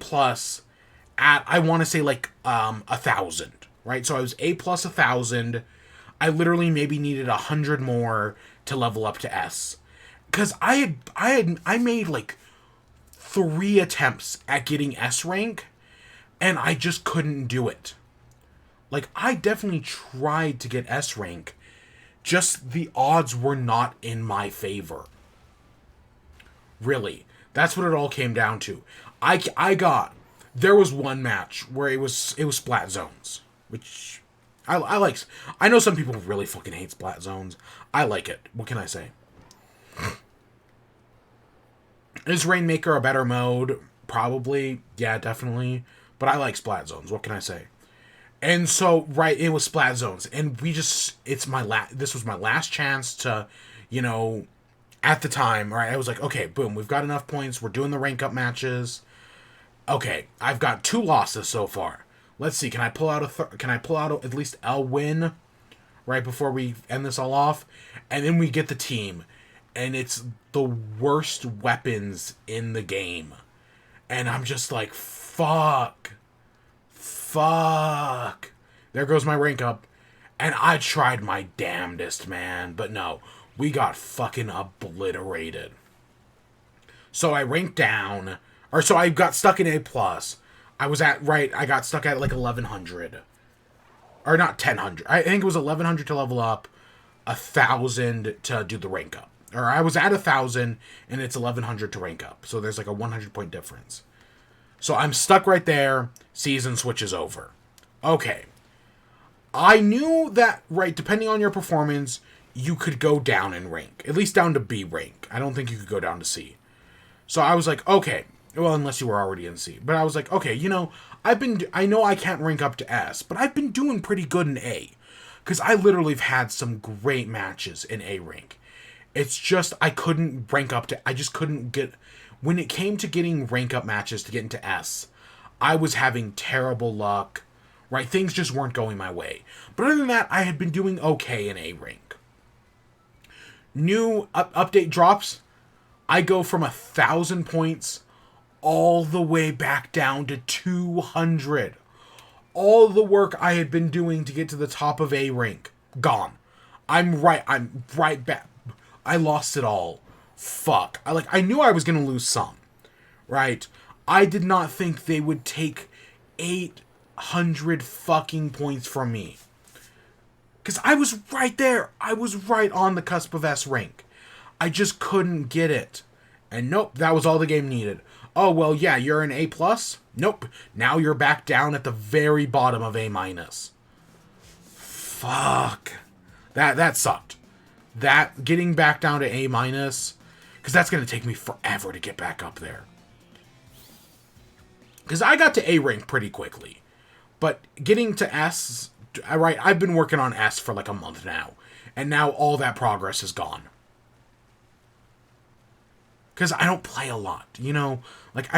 at, I want to say, like, 1,000, right? So I was A+ 1,000. I literally maybe needed 100 more to level up to S. Because I made, like, 3 attempts at getting S rank, and I just couldn't do it. Like, I definitely tried to get S rank, just the odds were not in my favor. Really. That's what it all came down to. There was one match where it was Splat Zones, which I like... I know some people really fucking hate Splat Zones. I like it. What can I say? Is Rainmaker a better mode? Probably. Yeah, definitely. But I like Splat Zones. What can I say? And so, right, it was Splat Zones. And we just... This was my last chance to, you know... At the time, right, I was like, okay, boom, we've got enough points. We're doing the rank up matches. Okay, I've got 2 losses so far. Let's see, can I pull out at least a win right before we end this all off? And then we get the team, and it's the worst weapons in the game. And I'm just like, fuck. There goes my rank up. And I tried my damnedest, man, but no. We got fucking obliterated. So I ranked down, so I got stuck in A+. I got stuck at like 1100. Or not 1000. I think it was 1100 to level up, 1000 to do the rank up. Or I was at 1000 and it's 1100 to rank up. So there's like a 100 point difference. So I'm stuck right there. Season switches over. Okay. I knew that, right, depending on your performance, you could go down in rank. At least down to B rank. I don't think you could go down to C. So I was like, okay. Well, unless you were already in C. But I was like, okay, you know, I know I can't rank up to S, but I've been doing pretty good in A. Because I literally have had some great matches in A rank. It's just, I couldn't rank up to, I just couldn't get, when it came to getting rank up matches to get into S, I was having terrible luck, right? Things just weren't going my way. But other than that, I had been doing okay in A rank. New update drops, I go from 1,000 points all the way back down to 200. All the work I had been doing to get to the top of A rank, gone. I'm right back. I lost it all. Fuck. I knew I was going to lose some, right? I did not think they would take 800 fucking points from me. Because I was right there. I was right on the cusp of S rank. I just couldn't get it. And nope, that was all the game needed. Oh, well, yeah, you're an A+? Nope. Now you're back down at the very bottom of A-. Fuck. That sucked. That, getting back down to A-, because that's going to take me forever to get back up there. Because I got to A rank pretty quickly. But getting to S... Right, I've been working on S for like a month now. And now all that progress is gone. Because I don't play a lot, you know? Like,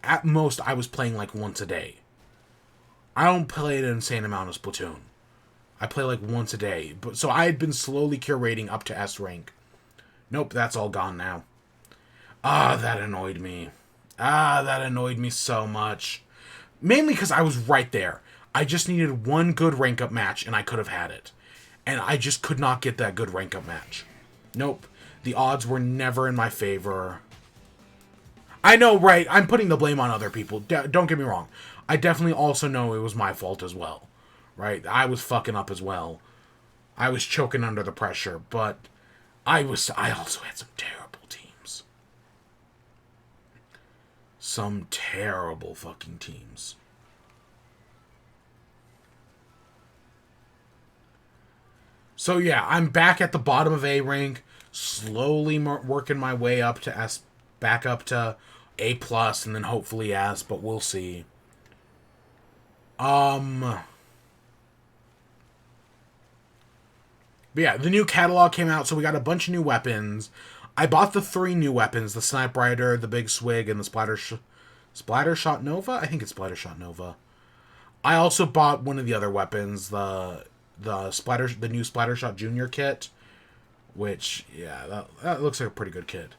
at most, I was playing like once a day. I don't play an insane amount of Splatoon. I play like once a day. So I had been slowly curating up to S rank. Nope, that's all gone now. That annoyed me. That annoyed me so much. Mainly because I was right there. I just needed one good rank up match and I could have had it. And I just could not get that good rank up match. Nope. The odds were never in my favor. I know, right? I'm putting the blame on other people. Don't get me wrong. I definitely also know it was my fault as well. Right? I was fucking up as well. I was choking under the pressure, but I also had some terrible teams. Some terrible fucking teams. So yeah, I'm back at the bottom of A rank, slowly working my way up to S, back up to A+, and then hopefully S, but we'll see. But yeah, the new catalog came out, so we got a bunch of new weapons. I bought the 3 new weapons, the Snipe Rider, the Big Swig, and the Splattershot Nova? I think it's Splattershot Nova. I also bought one of the other weapons, the new Splattershot Junior kit, which, yeah, that looks like a pretty good kit.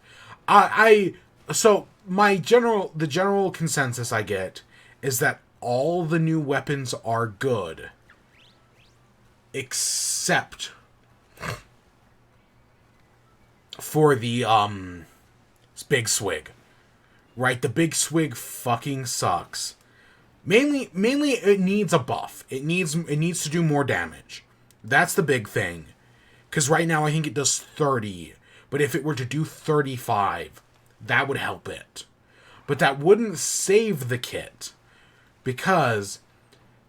So the general consensus I get is that all the new weapons are good, except for the Big Swig. Right, the Big Swig fucking sucks. Mainly it needs a buff. It needs to do more damage. That's the big thing. Because right now I think it does 30. But if it were to do 35, that would help it. But that wouldn't save the kit. Because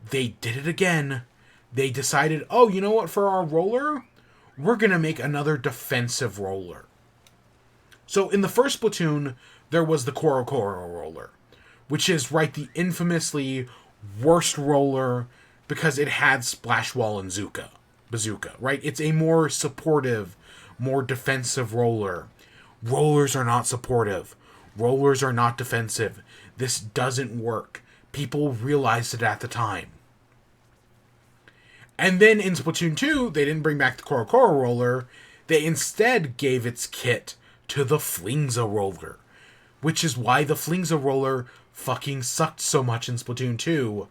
they did it again. they decided, oh, you know what, for our roller, we're going to make another defensive roller. So in the first Splatoon, there was the Koro Koro roller, which is, right, the infamously worst roller because it had Splash Wall and Bazooka, right? It's a more supportive, more defensive roller. Rollers are not supportive. Rollers are not defensive. This doesn't work. People realized it at the time. And then in Splatoon 2, they didn't bring back the Koro Koro roller. They instead gave its kit to the Flingza roller, which is why the Flingza roller fucking sucked so much in Splatoon 2.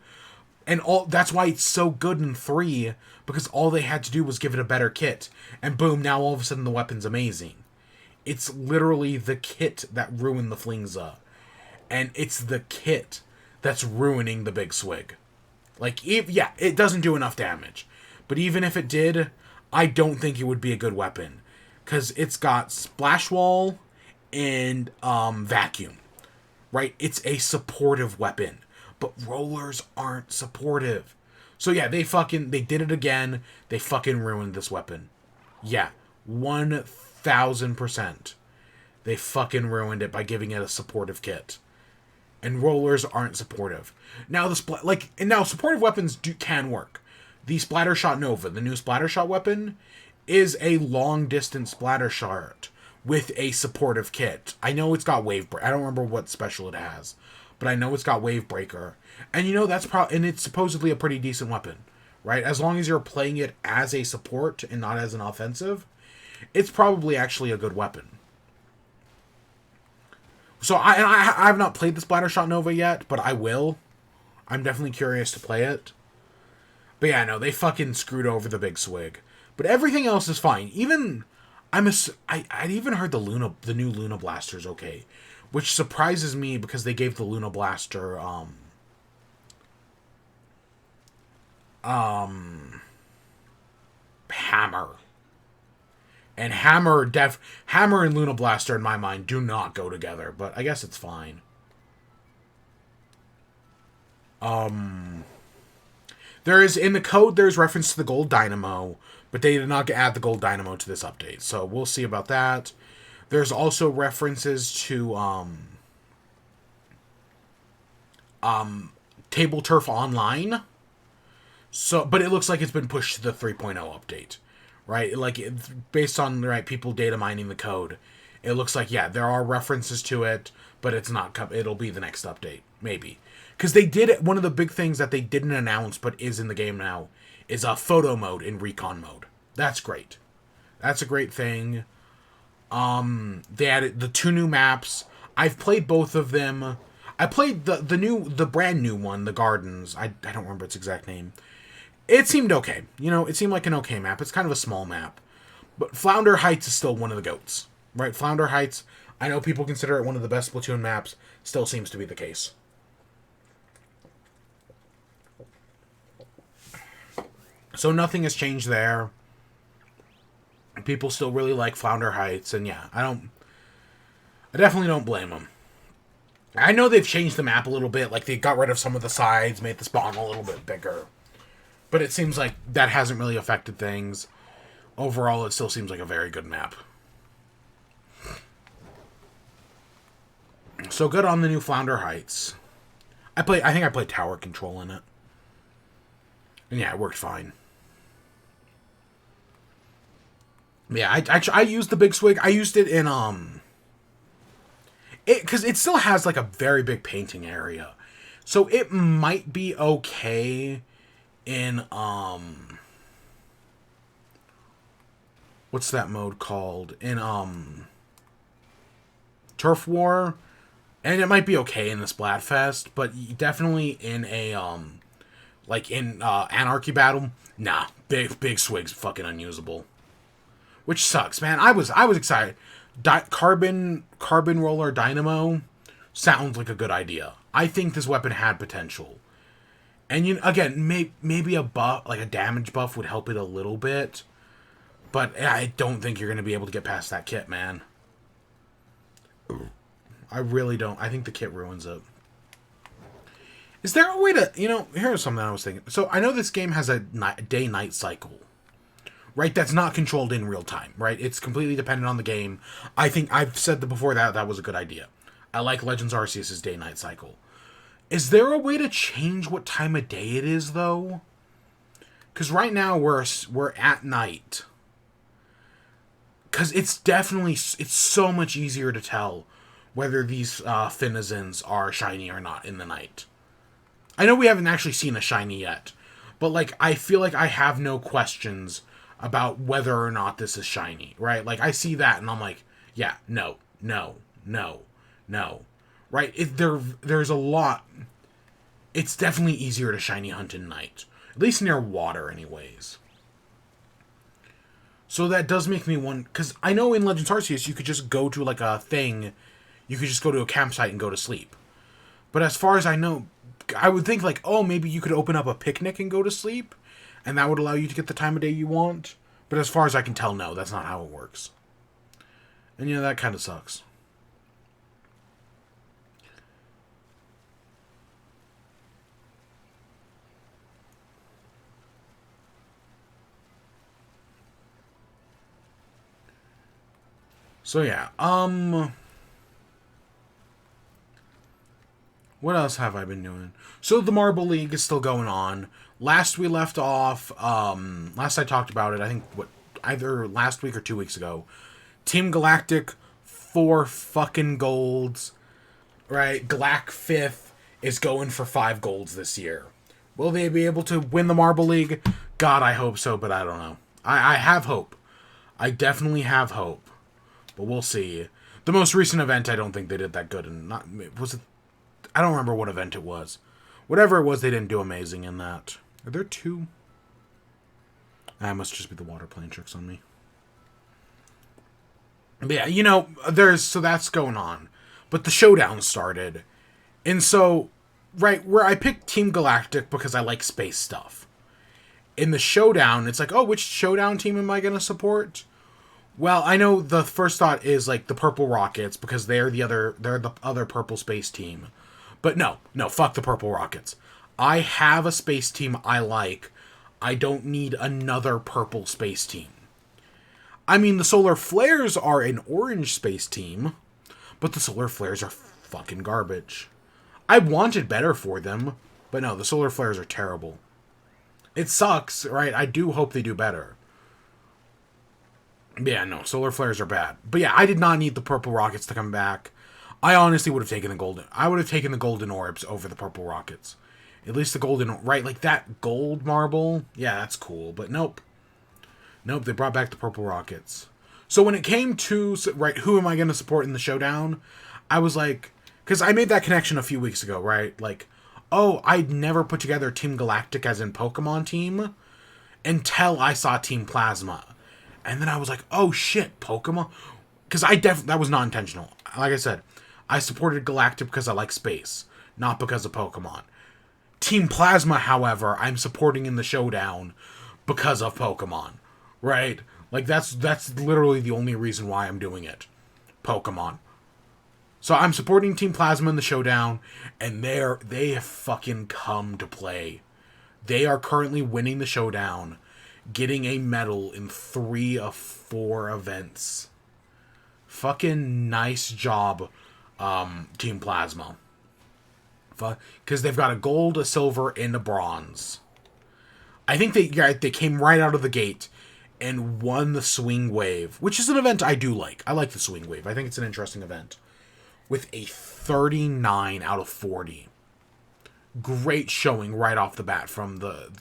And that's why it's so good in 3, because all they had to do was give it a better kit. And boom, now all of a sudden the weapon's amazing. It's literally the kit that ruined the Flingza. And it's the kit that's ruining the Big Swig. Like, yeah, it doesn't do enough damage. But even if it did, I don't think it would be a good weapon. Because it's got Splash Wall and Vacuum. Right? It's a supportive weapon. But rollers aren't supportive. So yeah, they did it again. They fucking ruined this weapon. Yeah, 1000%. They fucking ruined it by giving it a supportive kit. And rollers aren't supportive. Now supportive weapons can work. The Splattershot Nova, the new Splattershot weapon, is a long distance Splattershot with a supportive kit. I know it's got Wave Breaker. I don't remember what special it has, but I know it's got Wave Breaker. And and it's supposedly a pretty decent weapon, right? As long as you're playing it as a support and not as an offensive, it's probably actually a good weapon. So I have not played the Splattershot Nova yet, but I will. I'm definitely curious to play it. But yeah, no, they fucking screwed over the Big Swig. But everything else is fine. Even I'd even heard the new Luna Blaster's okay, which surprises me because they gave the Luna Blaster Hammer. And Hammer and Luna Blaster, in my mind, do not go together, but I guess it's fine. In the code, there's reference to the Gold Dynamo, but they did not add the Gold Dynamo to this update, so we'll see about that. There's also references to, Table Turf Online. So, but it looks like it's been pushed to the 3.0 update. Right, like based on people data mining the code, it looks like there are references to it, but it's not. It'll be the next update, maybe, because they did it. One of the big things that they didn't announce but is in the game now is a photo mode in recon mode. That's great. That's a great thing. They added the 2 new maps. I've played both of them. I played the brand new one, the Gardens. I don't remember its exact name. It seemed okay. It seemed like an okay map. It's kind of a small map. But Flounder Heights is still one of the GOATs. Right? Flounder Heights, I know people consider it one of the best Splatoon maps. Still seems to be the case. So nothing has changed there. People still really like Flounder Heights. And yeah, I definitely don't blame them. I know they've changed the map a little bit. Like, they got rid of some of the sides, made the spawn a little bit bigger. But it seems like that hasn't really affected things. Overall, it still seems like a very good map. So good on the new Flounder Heights. I think I played Tower Control in it. And yeah, it worked fine. Yeah, I used the Big Swig. I used it in, because it still has, like, a very big painting area. So it might be okay in, what's that mode called? In, Turf War. And it might be okay in the Splatfest, but definitely in a, like in, Anarchy Battle, nah, Big Swig's fucking unusable. Which sucks, man. I was excited. Carbon Roller Dynamo sounds like a good idea. I think this weapon had potential. And again, maybe a buff, like a damage buff, would help it a little bit. But I don't think you're going to be able to get past that kit, man. I really don't. I think the kit ruins it. Is there a way to, here's something I was thinking. So I know this game has a day-night cycle, right? That's not controlled in real time, right? It's completely dependent on the game. I think I've said that before that was a good idea. I like Legends Arceus' day-night cycle. Is there a way to change what time of day it is, though? Because right now we're at night. Because it's so much easier to tell whether these Finazons are shiny or not in the night. I know we haven't actually seen a shiny yet, but, like, I feel like I have no questions about whether or not this is shiny, right? Like, I see that, and I'm like, yeah, no. Right? There's a lot. It's definitely easier to shiny hunt in night. At least near water, anyways. So that does make me wonder, because I know in Legends Arceus you could just go to, like, a thing, you could just go to a campsite and go to sleep. But as far as I know, I would think, like, oh, maybe you could open up a picnic and go to sleep, and that would allow you to get the time of day you want. But as far as I can tell, no, that's not how it works. And, that kind of sucks. So, yeah, what else have I been doing? So the Marble League is still going on. Last we left off, last I talked about it, I think, either last week or 2 weeks ago, Team Galactic, 4 fucking golds, right? Galac 5th is going for 5 golds this year. Will they be able to win the Marble League? God, I hope so, but I don't know. I have hope. I definitely have hope. But we'll see. The most recent event, I don't think they did that good. And was it? I don't remember what event it was. Whatever it was, they didn't do amazing in that. Are there 2? That must just be the water playing tricks on me. But yeah, so that's going on. But the showdown started. And so, right, where I picked Team Galactic because I like space stuff. In the showdown, it's like, oh, which showdown team am I going to support? Well, I know the first thought is, like, the Purple Rockets, because they're the other purple space team. But no, fuck the Purple Rockets. I have a space team I like. I don't need another purple space team. I mean, the Solar Flares are an orange space team, but the Solar Flares are fucking garbage. I wanted better for them, but no, the Solar Flares are terrible. It sucks, right? I do hope they do better. Yeah, no, Solar Flares are bad. But yeah, I did not need the Purple Rockets to come back. I honestly would have taken the golden. I would have taken the Golden Orbs over the Purple Rockets. At least the golden, right? Like that gold marble. Yeah, that's cool. But nope. Nope, they brought back the Purple Rockets. So when it came to, right, who am I going to support in the showdown? I was like, because I made that connection a few weeks ago, right? Like, oh, I'd never put together Team Galactic as in Pokemon team until I saw Team Plasma. And then I was like, oh shit, Pokemon? Because that was not intentional. Like I said, I supported Galactic because I like space, not because of Pokemon. Team Plasma, however, I'm supporting in the showdown because of Pokemon, right? Like, that's literally the only reason why I'm doing it. Pokemon. So I'm supporting Team Plasma in the showdown, and they have fucking come to play. They are currently winning the showdown, getting a medal in 3 of 4 events. Fucking nice job, Team Plasma. Because they've got a gold, a silver, and a bronze. I think they came right out of the gate and won the Swing Wave, which is an event I do like. I like the Swing Wave. I think it's an interesting event. With a 39 out of 40. Great showing right off the bat from the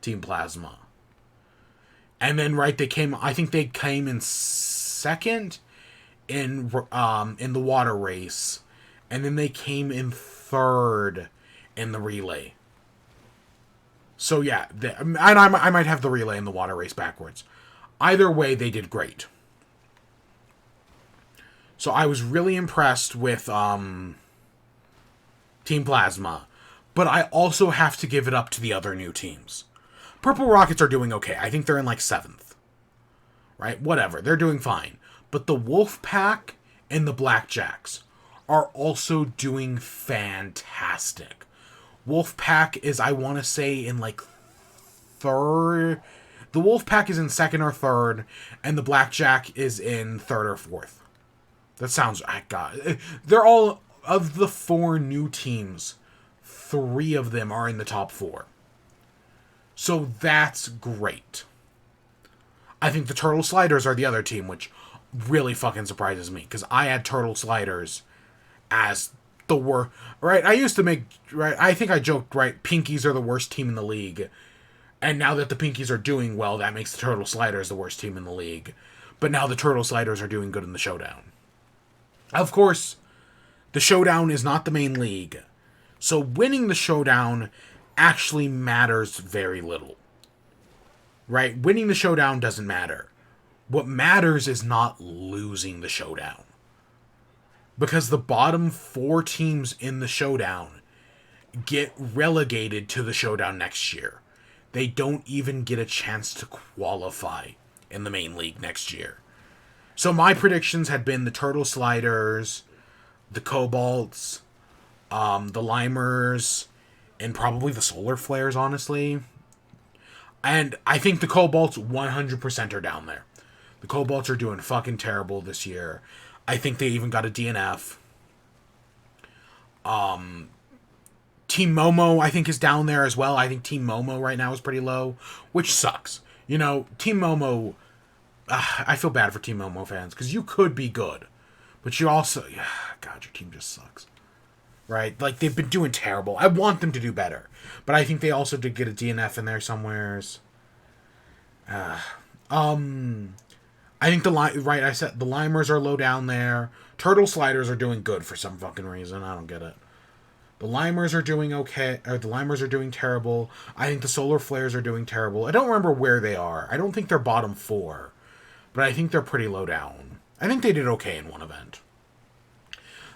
Team Plasma. And then, right, I think they came in second in the water race. And then they came in third in the relay. So, yeah, and I might have the relay and the water race backwards. Either way, they did great. So I was really impressed with Team Plasma. But I also have to give it up to the other new teams. Purple Rockets are doing okay. I think they're in like 7th. Right? Whatever. They're doing fine. But the Wolfpack and the Blackjacks are also doing fantastic. Wolfpack is, I want to say, in like third. The Wolfpack is in second or third, and the Blackjack is in third or fourth. That sounds... God. They're all... Of the 4 new teams, 3 of them are in the top 4. So that's great. I think the Turtle Sliders are the other team, which really fucking surprises me, because I had Turtle Sliders as the worst. Right? I used to make... Right? I think I joked, right? Pinkies are the worst team in the league. And now that the Pinkies are doing well, that makes the Turtle Sliders the worst team in the league. But now the Turtle Sliders are doing good in the Showdown. Of course, the Showdown is not the main league. So winning the Showdown actually matters very little. Right? Winning the Showdown doesn't matter. What matters is not losing the Showdown. Because the bottom 4 teams in the Showdown get relegated to the Showdown next year. They don't even get a chance to qualify in the main league next year. So my predictions had been the Turtle Sliders, the Cobalts, the Limers, and probably the Solar Flares, honestly. And I think the Cobalts 100% are down there. The Cobalts are doing fucking terrible this year. I think they even got a DNF. Team Momo, I think, is down there as well. I think Team Momo right now is pretty low, which sucks. You know, Team Momo... I feel bad for Team Momo fans, because you could be good. But you also... God, your team just sucks. Right? Like, they've been doing terrible. I want them to do better. But I think they also did get a DNF in there somewheres. I think I said the Limers are low down there. Turtle Sliders are doing good for some fucking reason. I don't get it. The Limers are doing okay, or the Limers are doing terrible. I think the Solar Flares are doing terrible. I don't remember where they are. I don't think they're bottom 4. But I think they're pretty low down. I think they did okay in one event.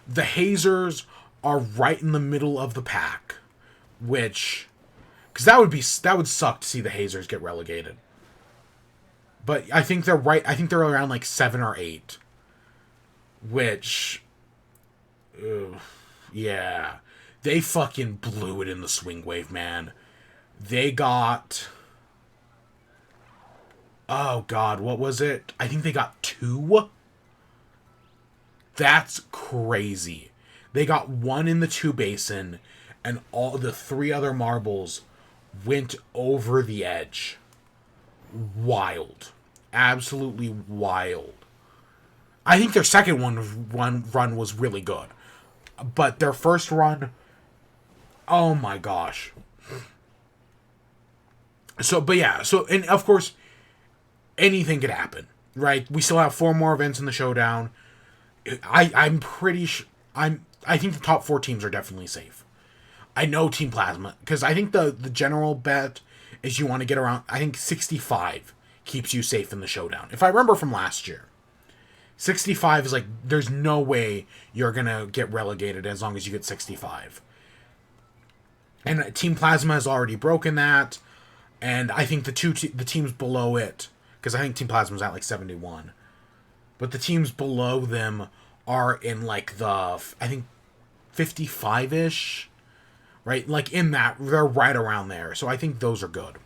The Hazers are right in the middle of the pack, which... Because that would suck to see the Hazers get relegated. But I think they're right. I think they're around like 7 or 8. Which... yeah. They fucking blew it in the Swing Wave, man. They got... Oh, God, what was it? I think they got 2? That's crazy. They got 1 in the 2 basin, and all the 3 other marbles went over the edge. Wild. Absolutely wild. I think their second run was really good. But their first run... Oh, my gosh. So, but yeah. So, and of course... Anything could happen, right? We still have 4 more events in the Showdown. I'm pretty sure... I think the top 4 teams are definitely safe. I know Team Plasma, because I think the general bet is you want to get around... I think 65 keeps you safe in the Showdown. If I remember from last year, 65 is like... There's no way you're going to get relegated as long as you get 65. And Team Plasma has already broken that. And I think the teams below it... Because I think Team Plasma's at like 71. But the teams below them are in like the, I think, 55-ish. Right? Like in that, they're right around there. So I think those are good.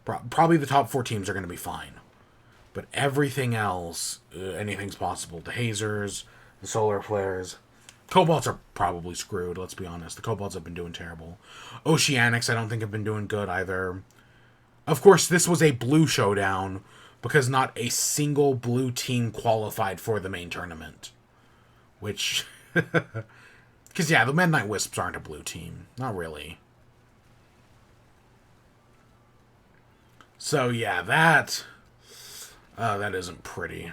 Probably the top 4 teams are going to be fine. But everything else, anything's possible. The Hazers, the Solar Flares. Cobalts are probably screwed, let's be honest. The Cobalts have been doing terrible. Oceanics, I don't think have been doing good either. Of course, this was a blue Showdown, because not a single blue team qualified for the main tournament. Which... Because, yeah, the Midnight Wisps aren't a blue team. Not really. So, yeah, that... that isn't pretty.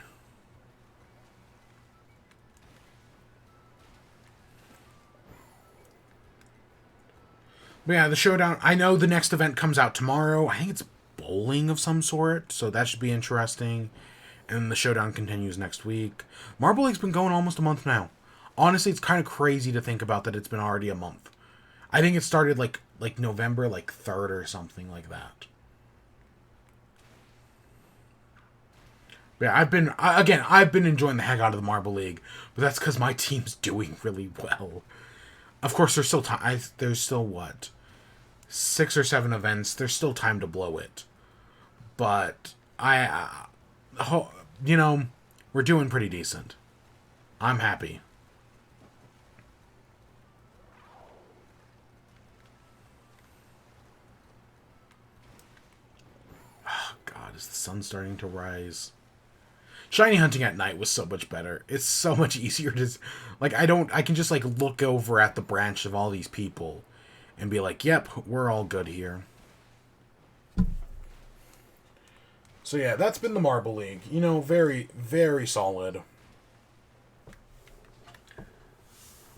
But yeah, the Showdown, I know the next event comes out tomorrow. I think it's bowling of some sort, so that should be interesting. And the Showdown continues next week. Marble League's been going almost a month now. Honestly, it's kind of crazy to think about that it's been already a month. I think it started like November, like 3rd or something like that. But yeah, I've been enjoying the heck out of the Marble League, but that's because my team's doing really well. Of course, there's still time. There's still what, 6 or 7 events. There's still time to blow it. But you know, we're doing pretty decent. I'm happy. Oh, God, is the sun starting to rise? Shiny hunting at night was so much better. It's so much easier to... Like, I can just, like, look over at the branch of all these people and be like, yep, we're all good here. So, yeah, that's been the Marble League. You know, very, very solid.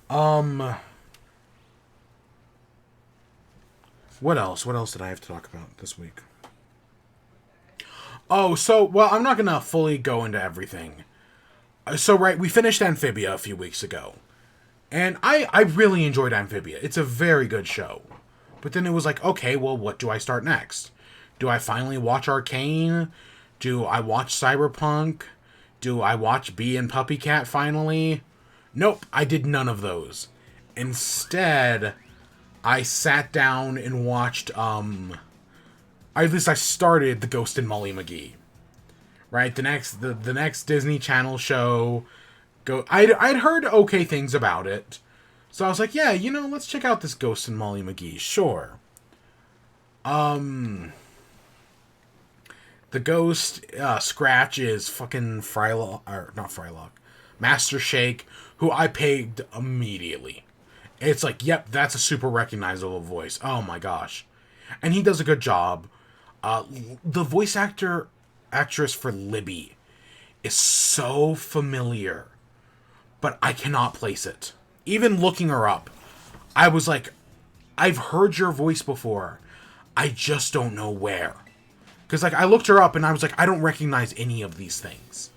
What else? What else did I have to talk about this week? Oh, so, well, I'm not going to fully go into everything. So, right, we finished Amphibia a few weeks ago. And I really enjoyed Amphibia. It's a very good show. But then it was like, okay, well, what do I start next? Do I finally watch Arcane? Do I watch Cyberpunk? Do I watch Bee and Puppy Cat finally? Nope, I did none of those. Instead, I sat down and watched, at least I started The Ghost and Molly McGee. Right, the next Disney Channel show. I'd heard okay things about it. So I was like, yeah, you know, let's check out this Ghost and Molly McGee, sure. The Ghost, Scratch is fucking Frylock, or not Frylock, Master Shake, who I pegged immediately. It's like, yep, that's a super recognizable voice. Oh my gosh. And he does a good job. The voice actress for Libby is so familiar, but I cannot place it. Even looking her up, I was like, I've heard your voice before. I just don't know where. Because, like, I looked her up and I was like, I don't recognize any of these things.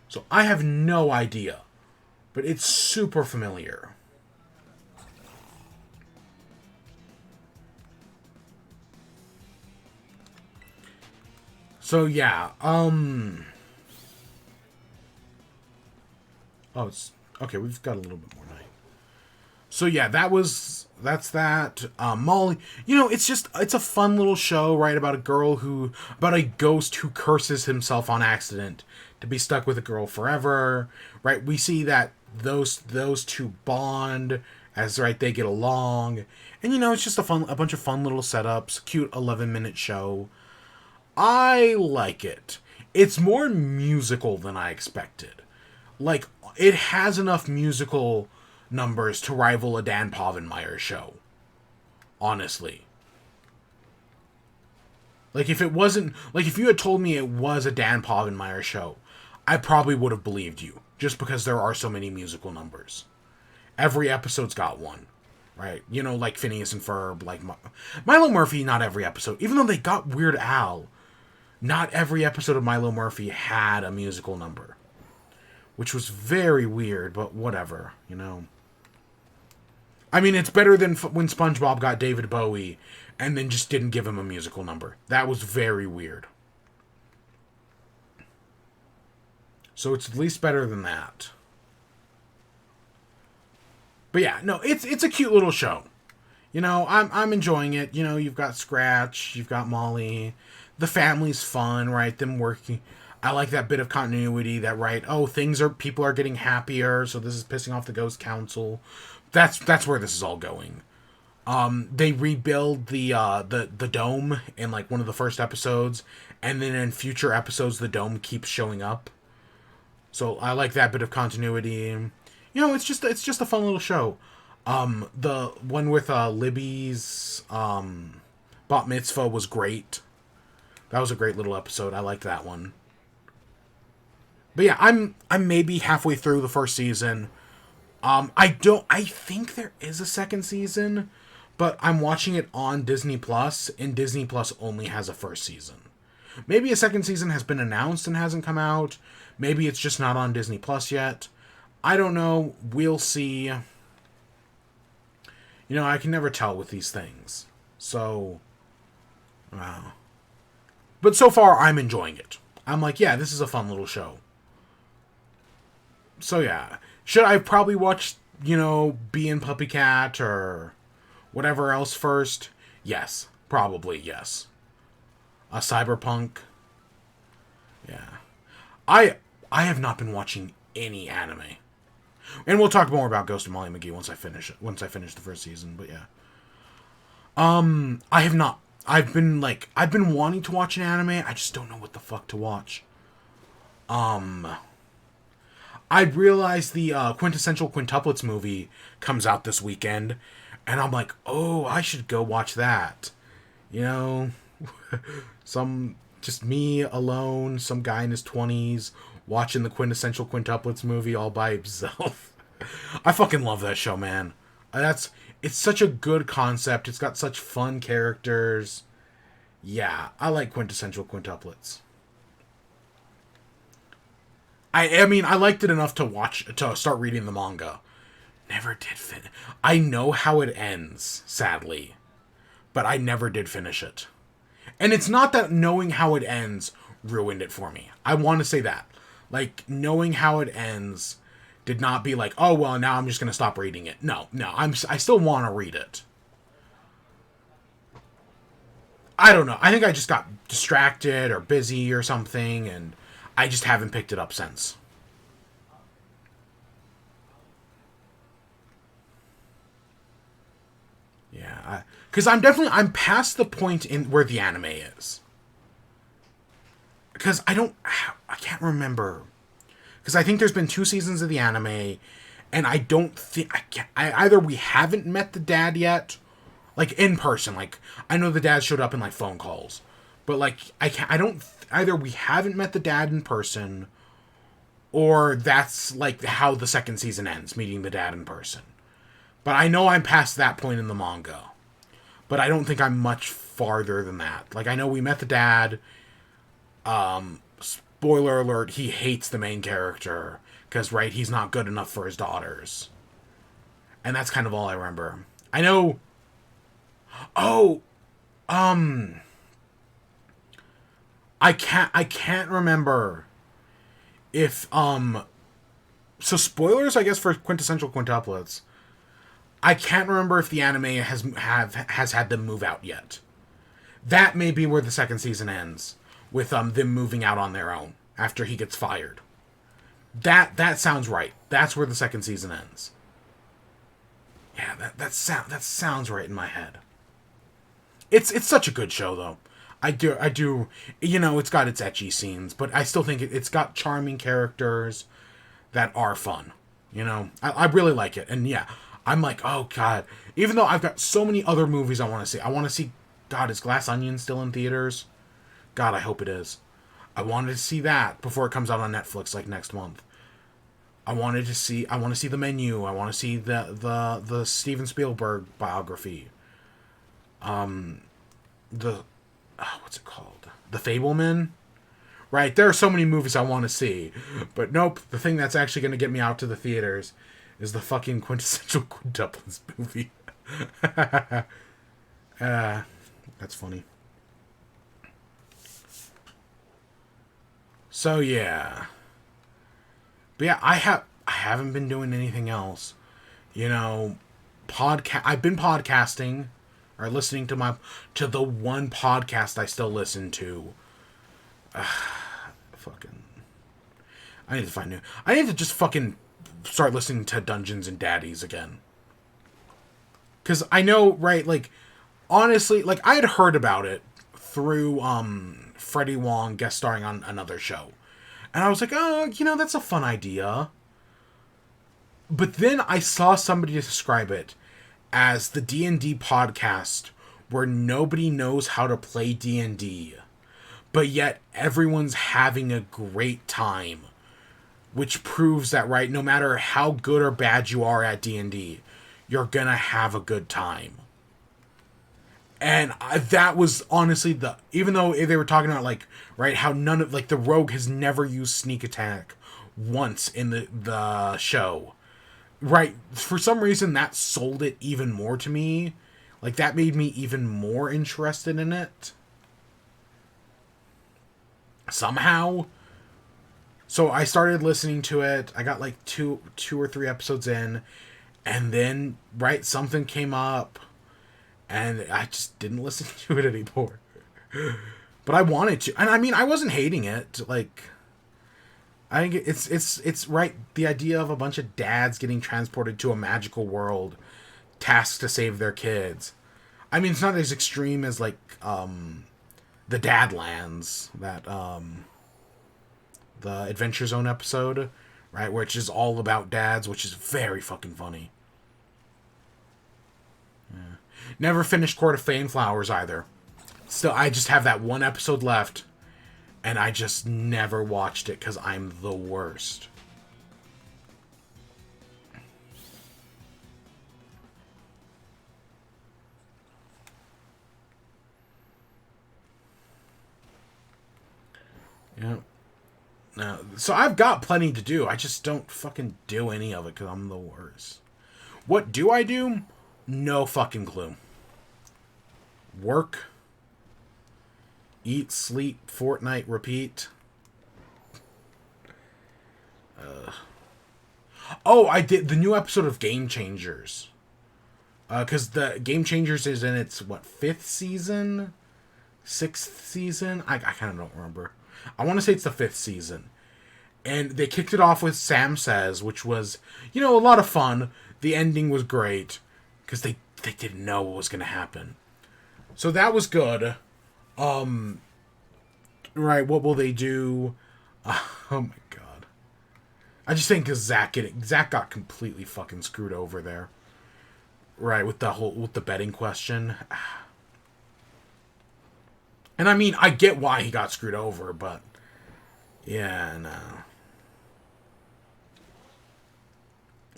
So I have no idea. But it's super familiar. So, yeah. Oh, it's... Okay, we've got a little bit more night. So, yeah, that's that. Molly, you know, it's a fun little show, right, about a ghost who curses himself on accident to be stuck with a girl forever, right? We see that those two bond as, right, they get along, and, you know, it's just a bunch of fun little setups, cute 11-minute show. I like it. It's more musical than I expected. Like, it has enough musical numbers to rival a Dan Povenmire show. Honestly. Like, if you had told me it was a Dan Povenmire show, I probably would have believed you. Just because there are so many musical numbers. Every episode's got one. Right? You know, like Phineas and Ferb, like Milo Murphy, not every episode. Even though they got Weird Al, not every episode of Milo Murphy had a musical number. Which was very weird, but whatever, you know. I mean, it's better than when SpongeBob got David Bowie and then just didn't give him a musical number. That was very weird. So it's at least better than that. But yeah, no, it's a cute little show. You know, I'm enjoying it. You know, you've got Scratch, you've got Molly. The family's fun, right? Them working. I like that bit of continuity that, right, oh, people are getting happier, so this is pissing off the Ghost Council. That's where this is all going. They rebuild the dome in, like, one of the first episodes, and then in future episodes, the dome keeps showing up. So I like that bit of continuity. You know, it's just a fun little show. The one with Libby's bat mitzvah was great. That was a great little episode. I liked that one. But yeah, I'm maybe halfway through the first season. I think there is a second season, but I'm watching it on Disney Plus, and Disney Plus only has a first season. Maybe a second season has been announced and hasn't come out. Maybe it's just not on Disney Plus yet. I don't know. We'll see. You know, I can never tell with these things. So, but so far, I'm enjoying it. I'm like, yeah, this is a fun little show. So yeah, should I probably watch be in Puppy Cat or whatever else first? Yes. Probably, yes. A Cyberpunk. Yeah. I have not been watching any anime. And we'll talk more about Ghost of Molly McGee once I finish the first season, but yeah. I have not. I've been wanting to watch an anime, I just don't know what the fuck to watch. I realized the Quintessential Quintuplets movie comes out this weekend, and I'm like, oh, I should go watch that. Just me alone, some guy in his 20s, watching the Quintessential Quintuplets movie all by himself. I fucking love that show, man. It's such a good concept. It's got such fun characters. Yeah, I like Quintessential Quintuplets. I liked it enough to start reading the manga. Never did finish. I know how it ends, sadly, but I never did finish it. And it's not that knowing how it ends ruined it for me. I want to say that. Like, knowing how it ends did not be like, oh, well, now I'm just going to stop reading it. No, I still want to read it. I don't know. I think I just got distracted or busy or something, and I just haven't picked it up since. Yeah, because I'm past the point in where the anime is. Because I can't remember. Because I think there's been 2 seasons of the anime, and I don't think, either we haven't met the dad yet, like, in person, like, I know the dad showed up in, like, phone calls, but, like, either we haven't met the dad in person, or that's, like, how the second season ends, meeting the dad in person. But I know I'm past that point in the manga. But I don't think I'm much farther than that. Like, I know we met the dad. Spoiler alert, he hates the main character. Because, right, he's not good enough for his daughters. And that's kind of all I remember. I know... Oh! I can't remember if, So spoilers, I guess, for Quintessential Quintuplets. I can't remember if the anime has had them move out yet. That may be where the second season ends, with them moving out on their own after he gets fired. That sounds right. That's where the second season ends. Yeah, that sounds right in my head. It's such a good show though. I do. It's got its ecchi scenes, but I still think it's got charming characters that are fun. I really like it, and yeah. I'm like, oh, God. Even though I've got so many other movies I want to see. I want to see, God, is Glass Onion still in theaters? God, I hope it is. I wanted to see that before it comes out on Netflix, like, next month. I want to see The Menu. I want to see the Steven Spielberg biography. What's it called? The Fableman? Right, there are so many movies I want to see. But nope, the thing that's actually going to get me out to the theaters is the fucking Quintessential Quintuplets movie. That's funny. So yeah. But yeah, I haven't been doing anything else. I've been podcasting or listening to the one podcast I still listen to. I need to just fucking start listening to Dungeons and Daddies again. Because I know, right, like, honestly, like, I had heard about it through Freddie Wong guest starring on another show. And I was like, oh, that's a fun idea. But then I saw somebody describe it as the D&D podcast where nobody knows how to play D&D. But yet everyone's having a great time. Which proves that, right, no matter how good or bad you are at D&D, you're gonna have a good time. And that was honestly even though they were talking about, like, right, how the rogue has never used sneak attack once in the show. Right, for some reason that sold it even more to me. Like, that made me even more interested in it. Somehow. So I started listening to it. I got like two or three episodes in, And then, right, something came up, and I just didn't listen to it anymore. But I wanted to, and I mean, I wasn't hating it. Like, I think it's right. The idea of a bunch of dads getting transported to a magical world, tasked to save their kids. I mean, it's not as extreme as like the Dadlands, that the Adventure Zone episode, right, which is all about dads, which is very fucking funny. Yeah. Never finished Court of Fame Flowers either. Still, I just have that one episode left, and I just never watched it because I'm the worst. Yeah. No, so I've got plenty to do. I just don't fucking do any of it because I'm the worst. What do I do? No fucking clue. Work. Eat, sleep, Fortnite, repeat. Oh, I did the new episode of Game Changers. Because the Game Changers is in its, what, 5th season? 6th season? I kind of don't remember. I want to say it's the 5th season. And they kicked it off with Sam Says, which was, a lot of fun. The ending was great. Because they didn't know what was going to happen. So that was good. Right, what will they do? Oh my god. I just think because Zach got completely fucking screwed over there. Right, with the betting question. And I mean, I get why he got screwed over, but yeah, no.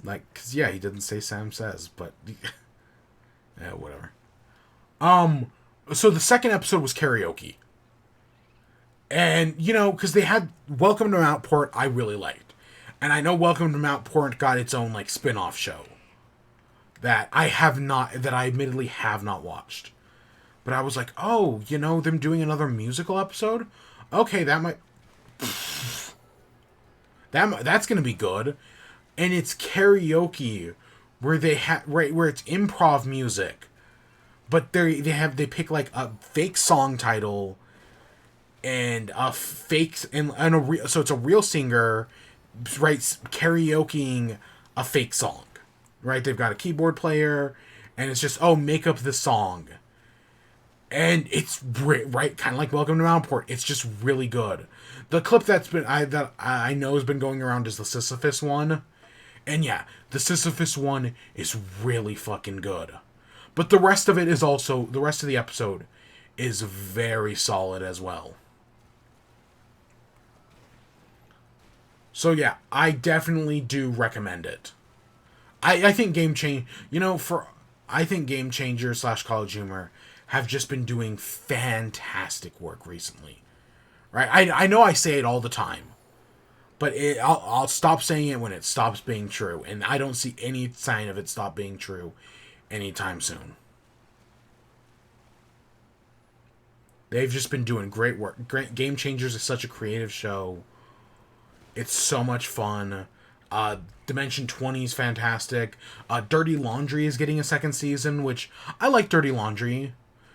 Like, cause yeah, he didn't say Sam Says, but yeah, whatever. So the second episode was karaoke. And, because they had Welcome to Mountport, I really liked. And I know Welcome to Mountport got its own, like, spin-off show. That I admittedly have not watched. But I was like, oh, them doing another musical episode? Okay, that's gonna be good. And it's karaoke, where where it's improv music. But they pick, like, a fake song title, and a fake so it's a real singer, right, karaokeing a fake song, right? They've got a keyboard player, and it's just make up this song, and it's right, kind of like Welcome to Mountport. It's just really good. The clip that I know has been going around is the Sisyphus one, and yeah, the Sisyphus one is really fucking good, but the rest of the episode is very solid as well. So yeah, I definitely do recommend it. I think I think Game Changer / College Humor have just been doing fantastic work recently. Right? I know I say it all the time, but I'll stop saying it when it stops being true, and I don't see any sign of it stop being true anytime soon. They've just been doing great work. Game Changers is such a creative show. It's so much fun. Dimension 20 is fantastic. Dirty Laundry is getting a second season, which I like Dirty Laundry.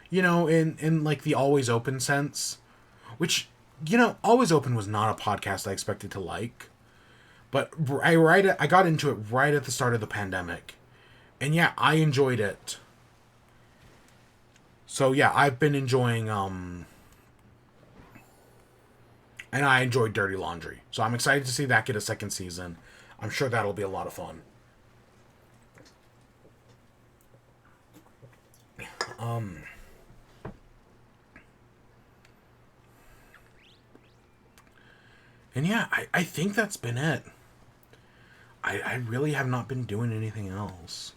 In like the Always Open sense. Which, Always Open was not a podcast I expected to like. But I got into it right at the start of the pandemic. And yeah, I enjoyed it. So yeah, I've been enjoying and I enjoyed Dirty Laundry. So I'm excited to see that get a second season. I'm sure that'll be a lot of fun. And yeah, I think that's been it. I really have not been doing anything else.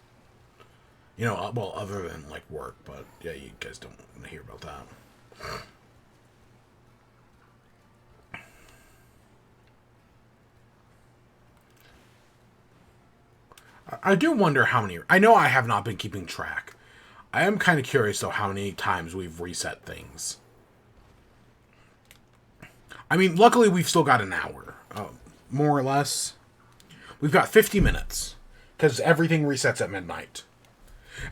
Well, other than, like, work, but yeah, you guys don't want to hear about that. I do wonder how many... I know I have not been keeping track. I am kind of curious, though, how many times we've reset things. I mean, luckily we've still got an hour. More or less. We've got 50 minutes. Because everything resets at midnight.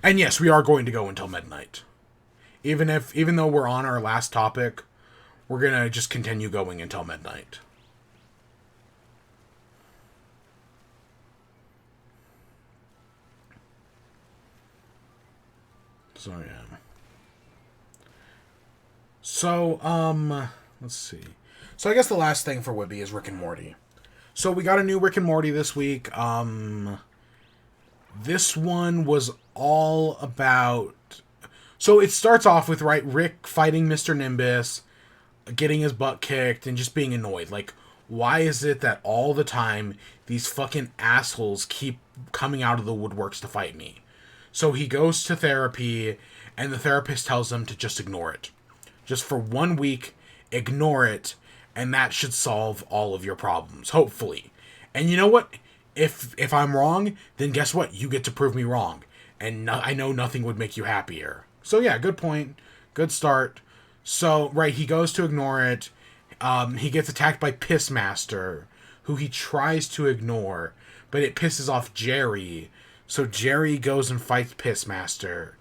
And yes, we are going to go until midnight. Even though we're on our last topic, we're going to just continue going until midnight. So, yeah. So, let's see. So, I guess the last thing for WIBE is Rick and Morty. So, we got a new Rick and Morty this week. This one was all about... So, it starts off with, right, Rick fighting Mr. Nimbus, getting his butt kicked, and just being annoyed. Like, why is it that all the time these fucking assholes keep coming out of the woodworks to fight me? So he goes to therapy, and the therapist tells him to just ignore it. Just for 1 week, ignore it, and that should solve all of your problems, hopefully. And you know what? If I'm wrong, then guess what? You get to prove me wrong. And I know nothing would make you happier. So yeah, good point. Good start. So, right, he goes to ignore it. He gets attacked by Pissmaster, who he tries to ignore, but it pisses off Jerry. So Jerry goes and fights Pissmaster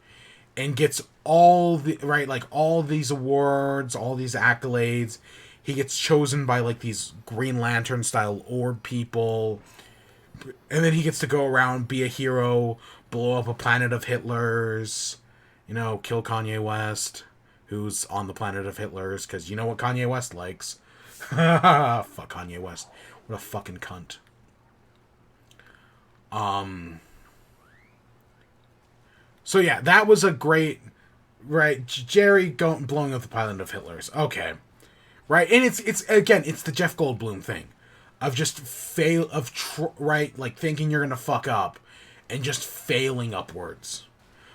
and gets all these awards, all these accolades. He gets chosen by like these Green Lantern style orb people. And then he gets to go around, be a hero, blow up a planet of Hitlers, kill Kanye West, who's on the planet of Hitlers, because you know what Kanye West likes. Fuck Kanye West. What a fucking cunt. So yeah, that was a great, right, Jerry blowing up the planet of Hitlers. Okay. Right, and it's the Jeff Goldblum thing. Of just thinking you're gonna fuck up, and just failing upwards.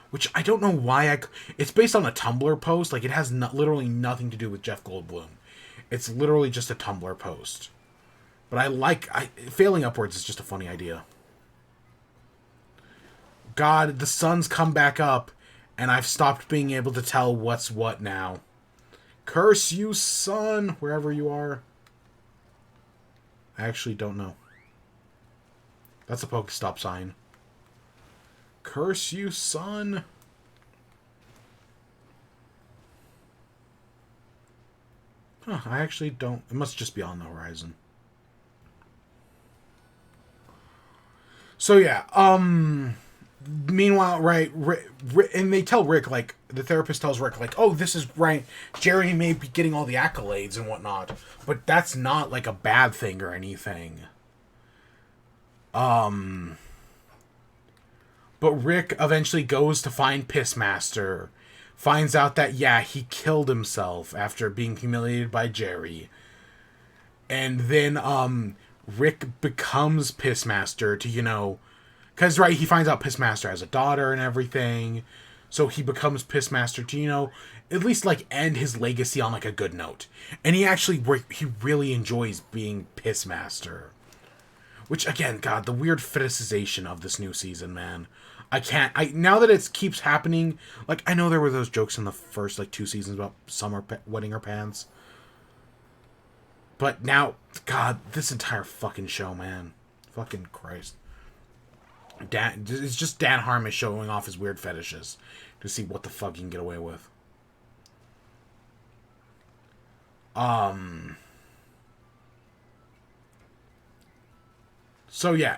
Which I don't know why it's based on a Tumblr post, like it has literally nothing to do with Jeff Goldblum. It's literally just a Tumblr post. But failing upwards is just a funny idea. God, the sun's come back up, and I've stopped being able to tell what's what now. Curse you, sun, wherever you are. I actually don't know. That's a Pokestop sign. Curse you, sun. Huh, I actually don't... It must just be on the horizon. So, yeah, meanwhile, right, and they tell Rick, like, the therapist tells Rick, like, oh, this is right, Jerry may be getting all the accolades and whatnot, but that's not, like, a bad thing or anything. But Rick eventually goes to find Pissmaster, finds out that, yeah, he killed himself after being humiliated by Jerry, and then, Rick becomes Pissmaster to, because, right, he finds out Pissmaster has a daughter and everything. So he becomes Pissmaster to, at least, like, end his legacy on, like, a good note. And he really enjoys being Pissmaster. Which, again, God, the weird fetishization of this new season, man. Now that it keeps happening, like, I know there were those jokes in the first, like, 2 seasons about Summer wetting her pants. But now, God, this entire fucking show, man. Fucking Christ. It's just Dan Harmon showing off his weird fetishes to see what the fuck he can get away with. So yeah,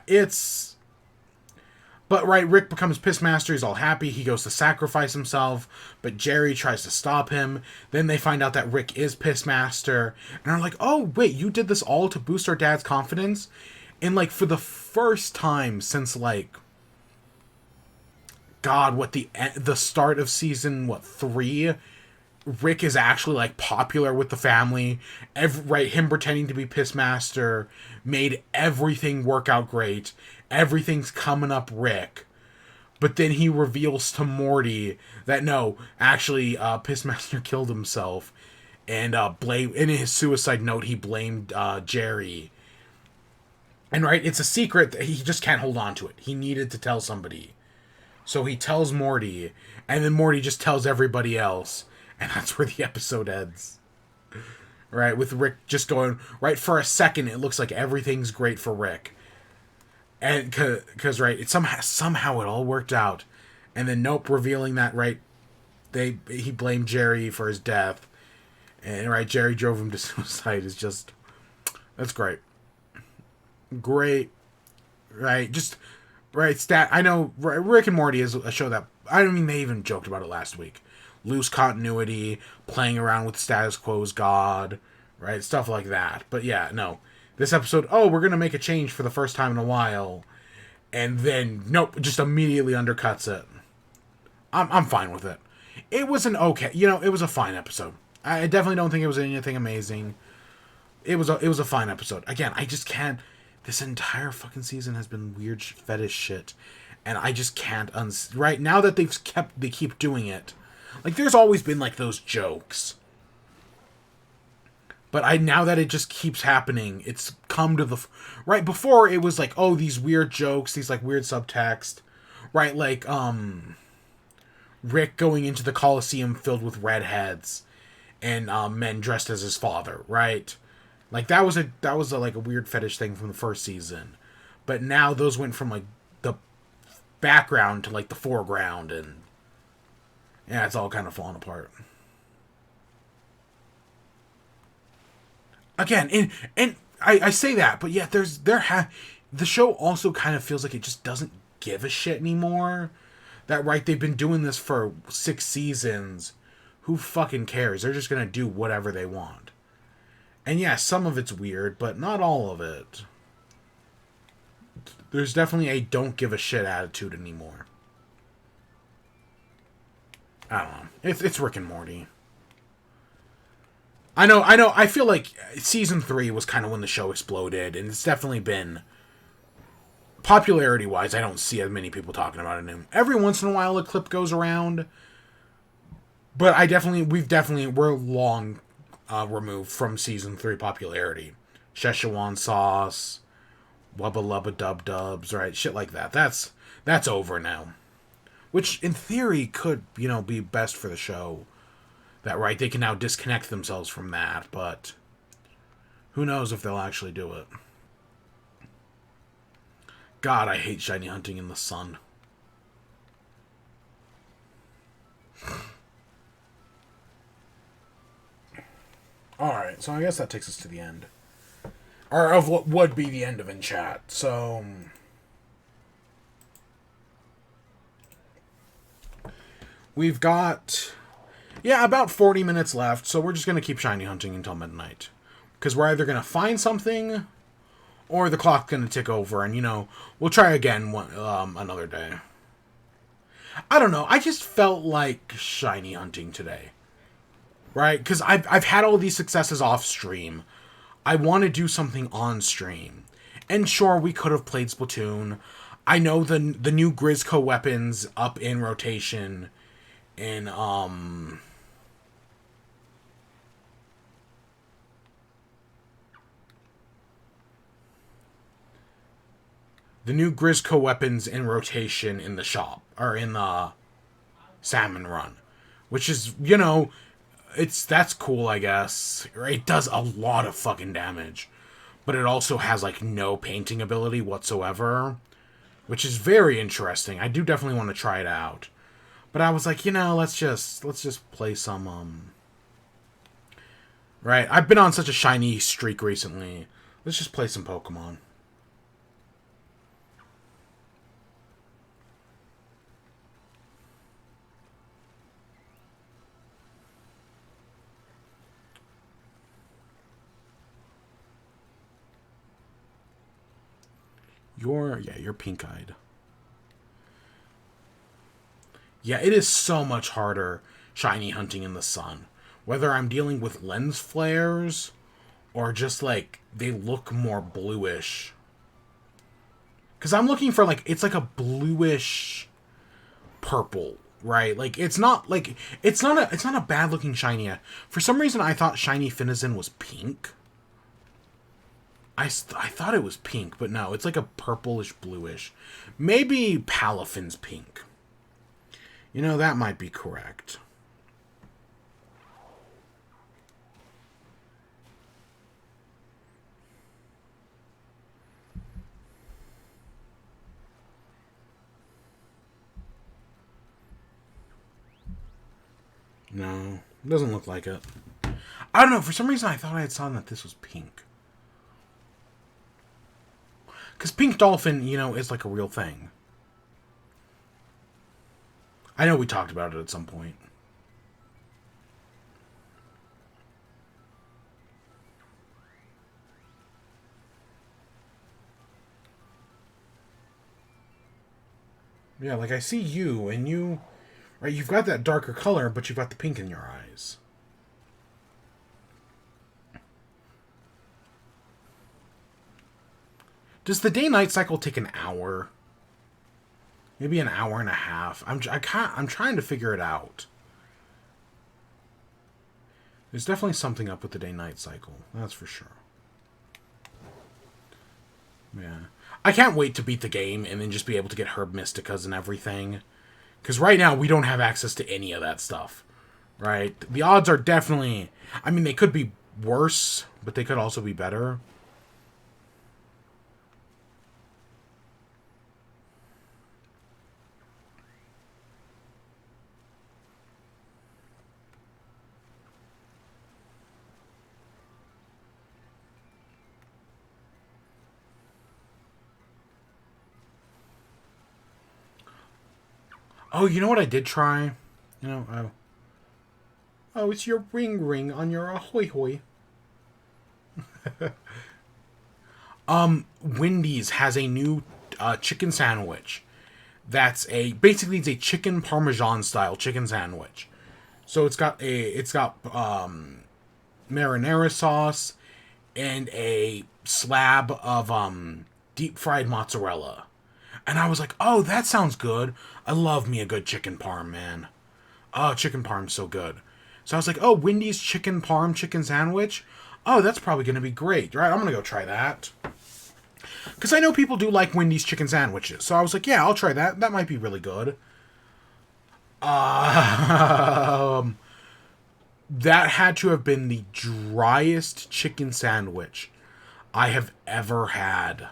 but right, Rick becomes Pissmaster, he's all happy, he goes to sacrifice himself, but Jerry tries to stop him. Then they find out that Rick is Pissmaster, and are like, oh wait, you did this all to boost our dad's confidence? And, like, for the first time since, like, God, the start of season, 3, Rick is actually, like, popular with the family. Him pretending to be Pissmaster made everything work out great. Everything's coming up Rick. But then he reveals to Morty that, no, actually, Pissmaster killed himself. And, in his suicide note, he blamed, Jerry. And, right, it's a secret that he just can't hold on to it. He needed to tell somebody. So he tells Morty, and then Morty just tells everybody else. And that's where the episode ends. Right, with Rick just going, right, for a second, it looks like everything's great for Rick. And because right, it somehow it all worked out, and then nope, revealing that right, he blamed Jerry for his death, and right, Jerry drove him to suicide is just that's great, great, right? Just right stat. I know Rick and Morty is a show that I mean they even joked about it last week. Loose continuity, playing around with status quo's God, right? Stuff like that. But yeah, no. This episode, oh, we're gonna make a change for the first time in a while, and then nope, just immediately undercuts it. I'm fine with it. It was an okay, it was a fine episode. I definitely don't think it was anything amazing. It was a fine episode. Again, I just can't. This entire fucking season has been weird fetish shit, and I just can't right now that they keep doing it. Like there's always been like those jokes. But now that it just keeps happening, it's come to the right before it was like, oh, these weird jokes, these like weird subtext, right? Like Rick going into the Coliseum filled with redheads and men dressed as his father, right? Like that was a like a weird fetish thing from the first season, but now those went from like the background to like the foreground, and yeah, it's all kind of falling apart. Again, and I say that, but yeah, the show also kind of feels like it just doesn't give a shit anymore. That right, they've been doing this for 6 seasons. Who fucking cares? They're just gonna do whatever they want. And yeah, some of it's weird, but not all of it. There's definitely a don't give a shit attitude anymore. I don't know. It's Rick and Morty. I know. I feel like season 3 was kind of when the show exploded, and it's definitely been popularity-wise. I don't see as many people talking about it now. Every once in a while, a clip goes around, but we're long removed from season 3 popularity. Szechuan sauce, wubba lubba dub dubs, right? Shit like that. That's over now. Which in theory could, be best for the show. That right, they can now disconnect themselves from that, but who knows if they'll actually do it. God, I hate shiny hunting in the sun. Alright, so I guess that takes us to the end. Or of what would be the end of In Chat. So we've got about 40 minutes left, so we're just going to keep shiny hunting until midnight. Because we're either going to find something, or the clock's going to tick over, and, we'll try again another day. I don't know, I just felt like shiny hunting today. Right? Because I've had all these successes off stream. I want to do something on stream. And sure, we could have played Splatoon. I know the new Grizzco weapons up in rotation in, the new Grizzco weapons in rotation in the shop, or in the Salmon Run. Which is, that's cool, I guess. It does a lot of fucking damage. But it also has, like, no painting ability whatsoever. Which is very interesting. I do definitely want to try it out. But I was like, let's just play some, right? I've been on such a shiny streak recently. Let's just play some Pokemon. You're pink-eyed. Yeah, it is so much harder shiny hunting in the sun. Whether I'm dealing with lens flares or just like they look more bluish. Cuz I'm looking for it's like a bluish purple, right? Like it's not a bad looking shiny. For some reason I thought shiny Finizen was pink. I thought it was pink, but no, it's like a purplish bluish. Maybe Palafin's pink. That might be correct. No, it doesn't look like it. I don't know. For some reason, I thought I had saw that this was pink. Because pink dolphin, you know, is like a real thing. I know we talked about it at some point. Yeah, like I see you, and you... Right, you've got that darker color, but you've got the pink in your eyes. Does the day-night cycle take an hour? Maybe an hour and a half. I'm trying to figure it out. There's definitely something up with the day-night cycle. That's for sure. Yeah. I can't wait to beat the game and then just be able to get Herb Mysticas and everything. Because right now, we don't have access to any of that stuff. Right? The odds are definitely... I mean, they could be worse, but they could also be better. Oh, you know what I did try? You know, oh, it's your ring on your ahoy hoy. Wendy's has a new chicken sandwich. Basically it's a chicken parmesan style chicken sandwich. So it's got marinara sauce and a slab of deep fried mozzarella. And I was like, oh, that sounds good. I love me a good chicken parm, man. Oh, chicken parm's so good. So I was like, oh, Wendy's chicken parm chicken sandwich? Oh, that's probably going to be great, right? I'm going to go try that. Because I know people do like Wendy's chicken sandwiches. So I was like, yeah, I'll try that. That might be really good. That had to have been the driest chicken sandwich I have ever had.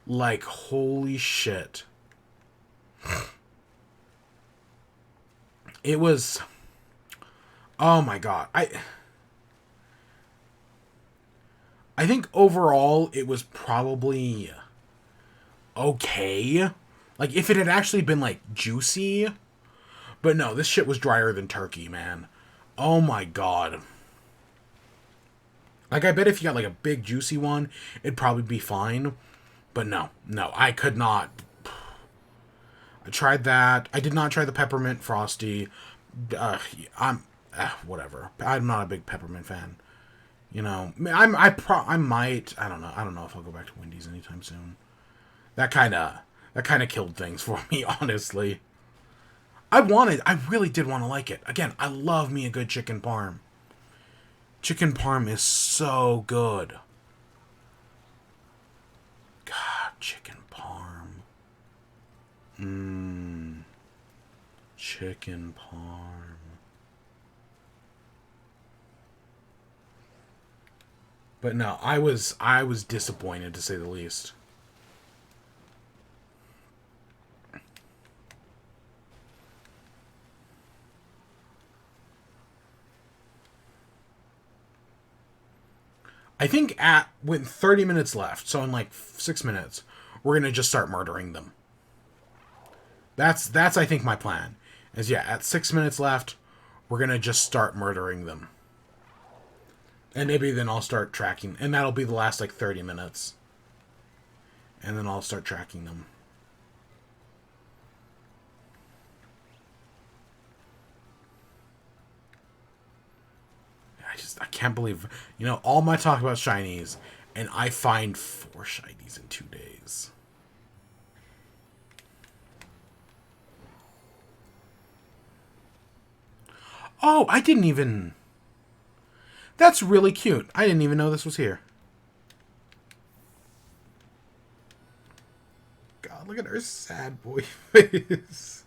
Like, holy shit. It was... Oh my god. I think overall it was probably okay. Like, if it had actually been, like, juicy. But no, this shit was drier than turkey, man. Oh my god. Like, I bet if you got, like, a big juicy one, it'd probably be fine. But no, I could not. I tried that. I did not try the peppermint frosty. Whatever. I'm not a big peppermint fan. You know, I might. I don't know. I don't know if I'll go back to Wendy's anytime soon. That kind of killed things for me, honestly. I really did want to like it. Again, I love me a good chicken parm. Chicken parm is so good. God, chicken parm. Chicken parm. But no, I was disappointed, to say the least. I think with 30 minutes left, so in like 6 minutes, we're gonna just start murdering them. That's I think my plan. Is yeah, at 6 minutes left, we're gonna just start murdering them. And maybe then I'll start tracking, and that'll be the last like 30 minutes. And then I'll start tracking them. I can't believe, you know, all my talk about shinies, and I find 4 shinies in 2 days. Oh, I didn't even... That's really cute. I didn't even know this was here. God, look at her sad boy face.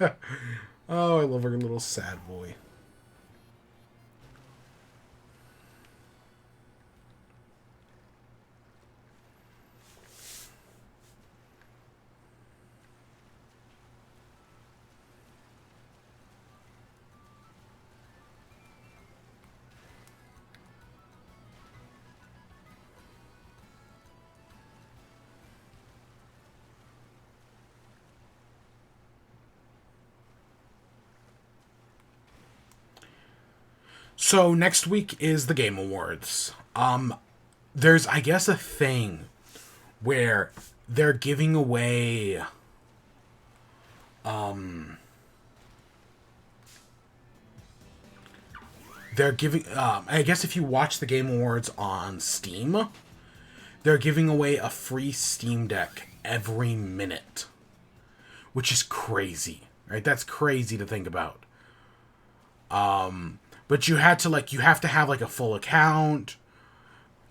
Oh, I love her little sad boy. So next week is the Game Awards. There's, I guess, a thing where they're giving away I guess if you watch the Game Awards on Steam, they're giving away a free Steam Deck every minute, which is crazy, right? That's crazy to think about. But you have to have like a full account.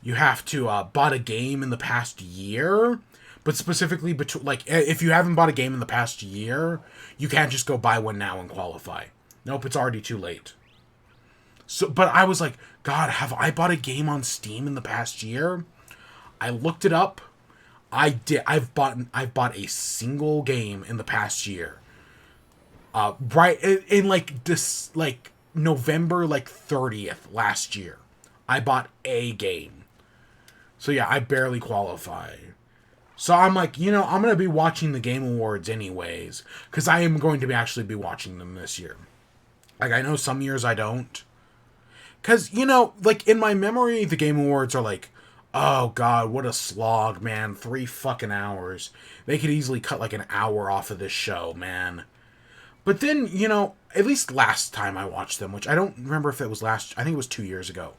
You have to bought a game in the past year, but specifically if you haven't bought a game in the past year, you can't just go buy one now and qualify. Nope, it's already too late. So, but I was like, God, have I bought a game on Steam in the past year? I looked it up. I did. I've bought a single game in the past year. Right in November 30th last year, I bought a game. So yeah, I barely qualify. So I'm like, I'm going to be watching the Game Awards anyways, because I am going to actually be watching them this year. Like, I know some years I don't. Because, in my memory, the Game Awards are like, oh god, what a slog, man. 3 fucking hours. They could easily cut like an hour off of this show, man. But then, at least last time I watched them, which I don't remember if it was I think it was 2 years ago.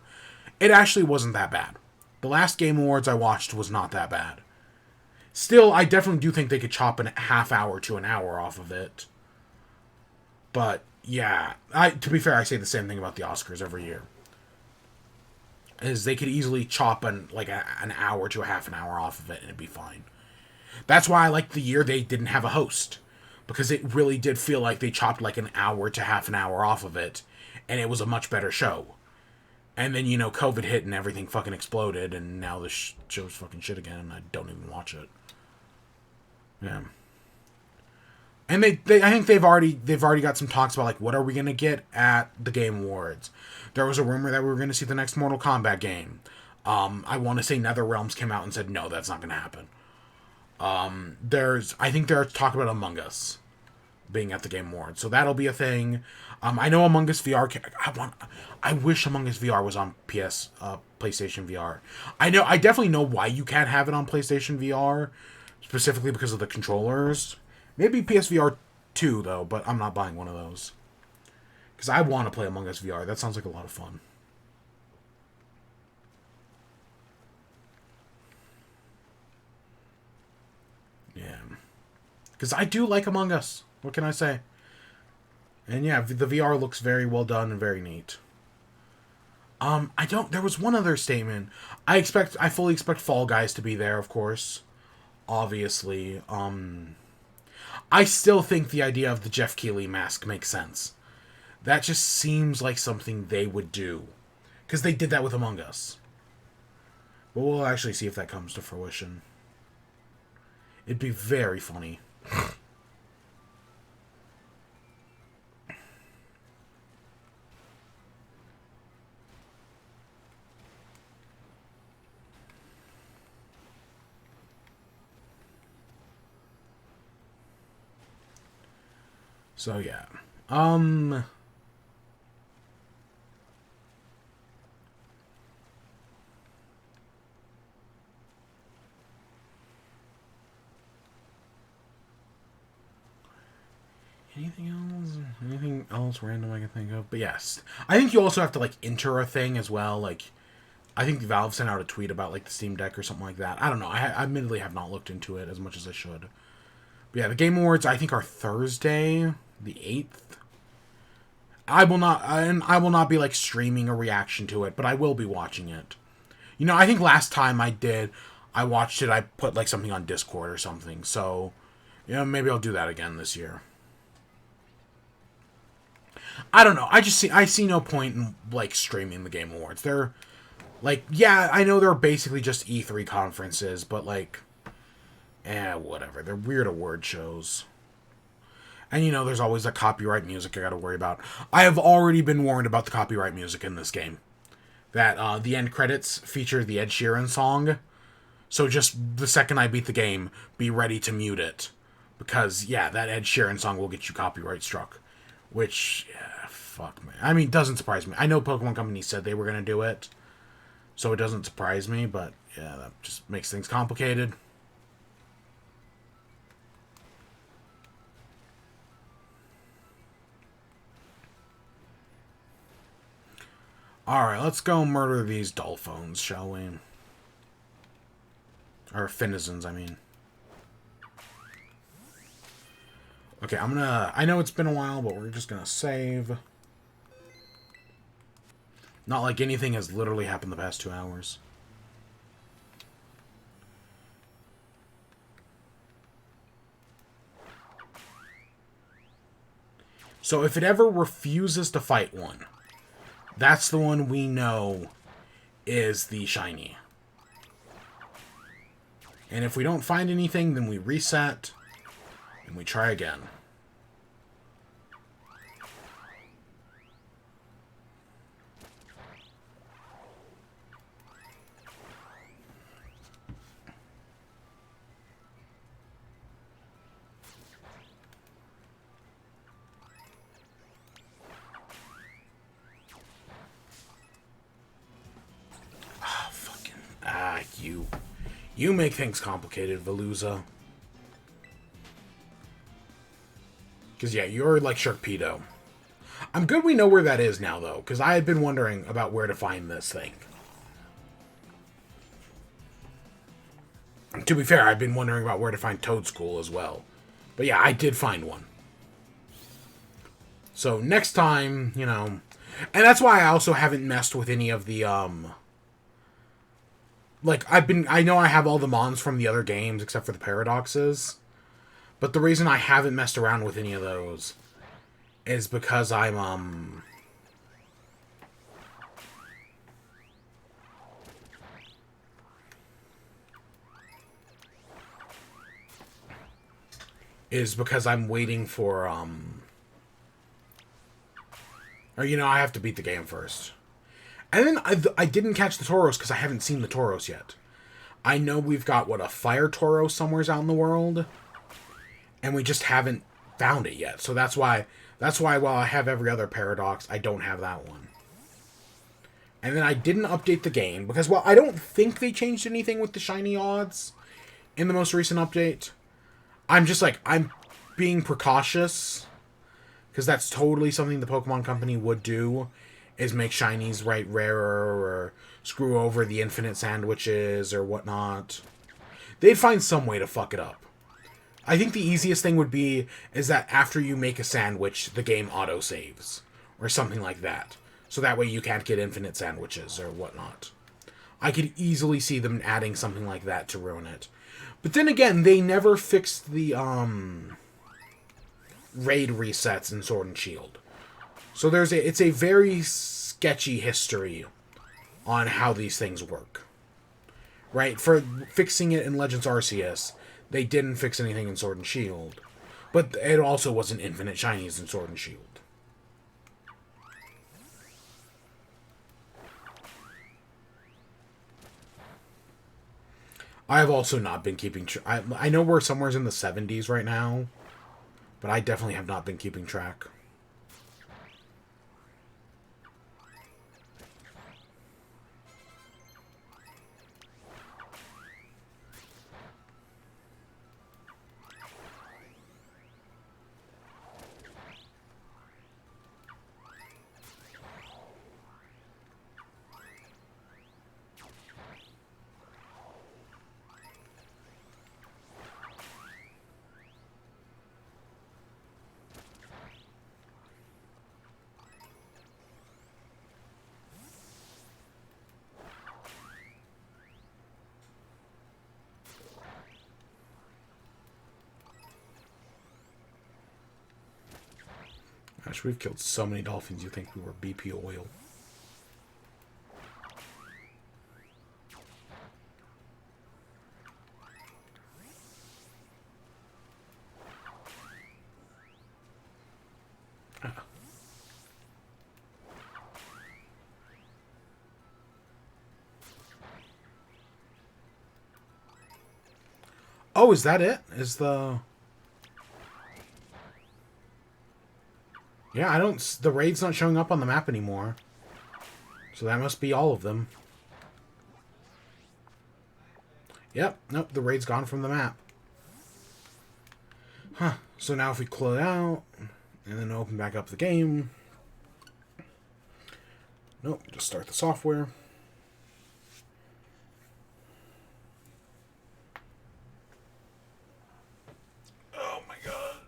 It actually wasn't that bad. The last Game Awards I watched was not that bad. Still, I definitely do think they could chop a half hour to an hour off of it. But, yeah. To be fair, I say the same thing about the Oscars every year. Is they could easily chop an hour to a half an hour off of it and it'd be fine. That's why I liked the year they didn't have a host. Because it really did feel like they chopped like an hour to half an hour off of it. And it was a much better show. And then, COVID hit and everything fucking exploded, and now the show's fucking shit again, and I don't even watch it. Yeah. And I think they've already got some talks about, like, what are we going to get at the Game Awards? There was a rumor that we were going to see the next Mortal Kombat game. I want to say NetherRealms came out and said, no, that's not going to happen. I think they're talking about Among Us being at the Game Awards, so that'll be a thing. I know Among Us VR. I wish Among Us VR was on PlayStation VR. I definitely know why you can't have it on PlayStation VR, specifically because of the controllers. Maybe PSVR 2 though, but I'm not buying one of those because I want to play Among Us VR. That sounds like a lot of fun. Yeah, because I do like Among Us. What can I say? And yeah, the VR looks very well done and very neat. There was one other statement. I fully expect Fall Guys to be there, of course. Obviously. I still think the idea of the Jeff Keighley mask makes sense. That just seems like something they would do. Because they did that with Among Us. But we'll actually see if that comes to fruition. It'd be very funny. So yeah. Anything else random I can think of? But yes. I think you also have to like enter a thing as well. Like I think Valve sent out a tweet about like the Steam Deck or something like that. I don't know. I admittedly have not looked into it as much as I should. But yeah, the Game Awards I think are Thursday, the 8th. I will not be like streaming a reaction to it, but I will be watching it. I think last time I watched it, I put like something on Discord or something. So, maybe I'll do that again this year. I don't know. I see no point in like streaming the Game Awards. They're like, yeah, I know they're basically just E3 conferences, but like, whatever. They're weird award shows. And there's always the copyright music I gotta worry about. I have already been warned about the copyright music in this game. That the end credits feature the Ed Sheeran song. So just the second I beat the game, be ready to mute it. Because, yeah, that Ed Sheeran song will get you copyright struck. Which, fuck, man. I mean, it doesn't surprise me. I know Pokemon Company said they were going to do it, so it doesn't surprise me, but yeah, that just makes things complicated. Alright, let's go murder these Dolphones, shall we? Or Finizons, I mean. Okay, I know it's been a while, but we're just gonna save. Not like anything has literally happened the past 2 hours. So if it ever refuses to fight one, that's the one we know is the shiny. And if we don't find anything, then we reset and we try again. You make things complicated, Veluza. Because, yeah, you're like Sharpedo. I'm good we know where that is now, though, because I had been wondering about where to find this thing. To be fair, I've been wondering about where to find Toad School as well. But yeah, I did find one. So next time, you know... And that's why I also haven't messed with any of the, like, I know I have all the mons from the other games, except for the Paradoxes. But the reason I haven't messed around with any of those is because I'm, waiting for, or, you know, I have to beat the game first. And then I didn't catch the Tauros because I haven't seen the Tauros yet. I know we've got, what, a Fire Tauros somewhere out in the world. And we just haven't found it yet. So that's why while I have every other Paradox, I don't have that one. And then I didn't update the game because, well, I don't think they changed anything with the shiny odds in the most recent update. I'm just like, I'm being precautious because that's totally something the Pokemon Company would do, is make shinies rarer or screw over the infinite sandwiches or whatnot. They'd find some way to fuck it up. I think the easiest thing would be is that after you make a sandwich, the game auto-saves. Or something like that. So that way you can't get infinite sandwiches or whatnot. I could easily see them adding something like that to ruin it. But then again, they never fixed the raid resets in Sword and Shield. So it's a very sketchy history on how these things work. Right? For fixing it in Legends Arceus, they didn't fix anything in Sword and Shield. But it also wasn't infinite shinies in Sword and Shield. I have also not been keeping... I know we're somewhere in the 70s right now, but I definitely have not been keeping track. Gosh, we've killed so many dolphins, you think we were BP oil. Oh, is that it? Is the... Yeah, I don't... The raid's not showing up on the map anymore. So that must be all of them. Yep, nope, the raid's gone from the map. Huh, so now if we close out, and then open back up the game... Nope, just start the software. Oh my god.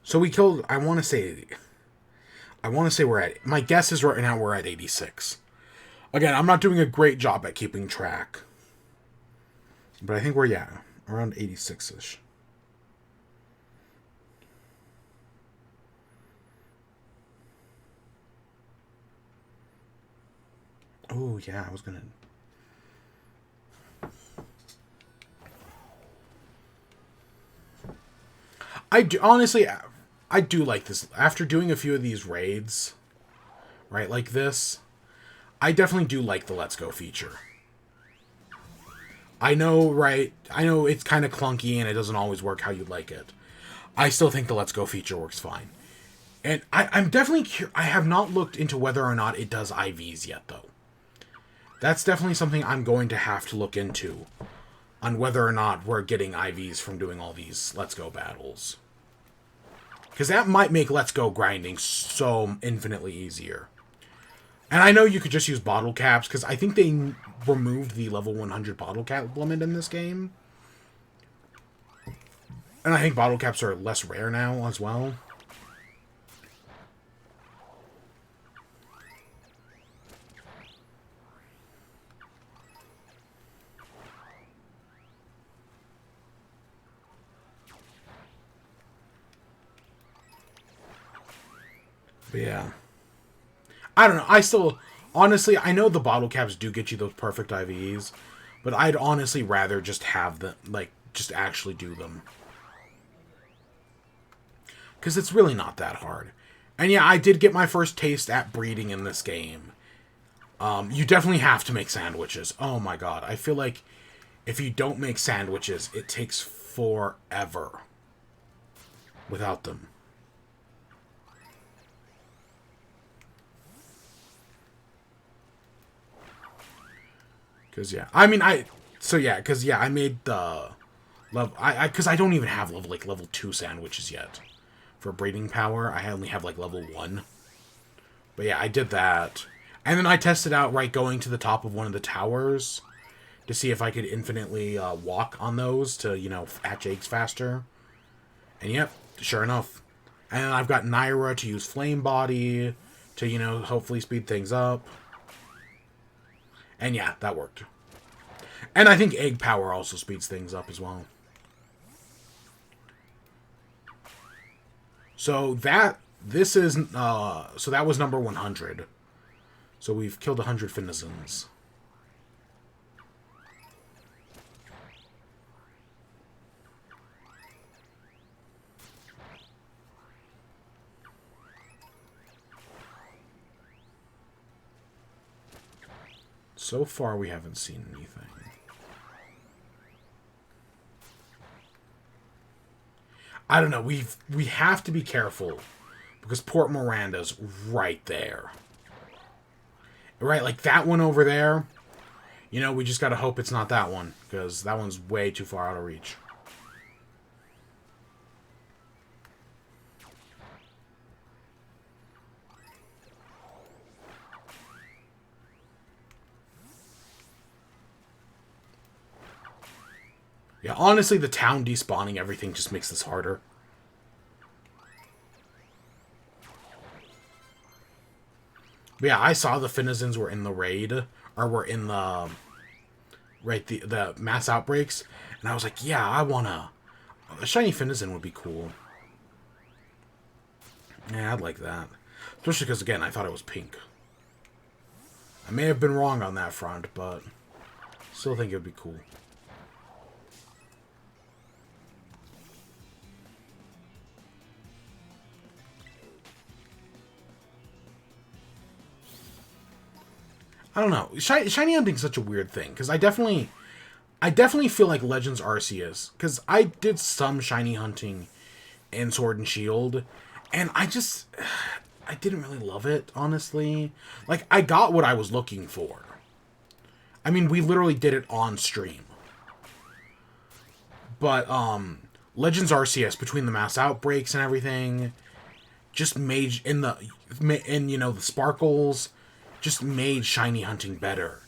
So we killed, I want to say we're at, my guess is right now we're at 86. Again, I'm not doing a great job at keeping track. But I think we're, yeah, around 86-ish. Oh, yeah, I was gonna... I do, honestly, I do like this. After doing a few of these raids, right, like this, I definitely do like the Let's Go feature. I know, right, I know it's kind of clunky and it doesn't always work how you'd like it. I still think the Let's Go feature works fine. And I'm definitely I have not looked into whether or not it does IVs yet, though. That's definitely something I'm going to have to look into, on whether or not we're getting IVs from doing all these Let's Go battles. Because that might make Let's Go grinding so infinitely easier. And I know you could just use bottle caps, because I think they removed the level 100 bottle cap limit in this game. And I think bottle caps are less rare now as well. But yeah. I don't know. I still... Honestly, I know the bottle caps do get you those perfect IVs. But I'd honestly rather just have them... Like, just actually do them. Because it's really not that hard. And yeah, I did get my first taste at breeding in this game. You definitely have to make sandwiches. Oh my god. I feel like if you don't make sandwiches, it takes forever without them. Because, yeah. I mean, So, yeah, because, yeah, I made the... Because I don't even have level 2 sandwiches yet. For breeding power, I only have, like, level 1. But, yeah, I did that. And then I tested out, right, going to the top of one of the towers to see if I could infinitely walk on those to, you know, hatch eggs faster. And, yep, sure enough. And then I've got Naira to use Flame Body to, you know, hopefully speed things up. And yeah, that worked. And I think egg power also speeds things up as well. So that was number 100. So we've killed 100 Finizons. So far, we haven't seen anything. I don't know. We have to be careful because Port Miranda's right there. Right, like that one over there. You know, we just gotta hope it's not that one because that one's way too far out of reach. Yeah, honestly, the town despawning everything just makes this harder. But yeah, I saw the Finizons were in the raid, or were in the, right, the mass outbreaks, and I was like, yeah, I wanna, a shiny Finizon would be cool. Yeah, I'd like that. Especially because, again, I thought it was pink. I may have been wrong on that front, but still think it would be cool. I don't know. Shiny hunting's such a weird thing, because I definitely... I definitely feel like Legends Arceus, because I did some shiny hunting in Sword and Shield, and I didn't really love it, honestly. Like, I got what I was looking for. I mean, we literally did it on stream. But, Legends Arceus, between the mass outbreaks and everything, just made, the sparkles, just made shiny hunting better.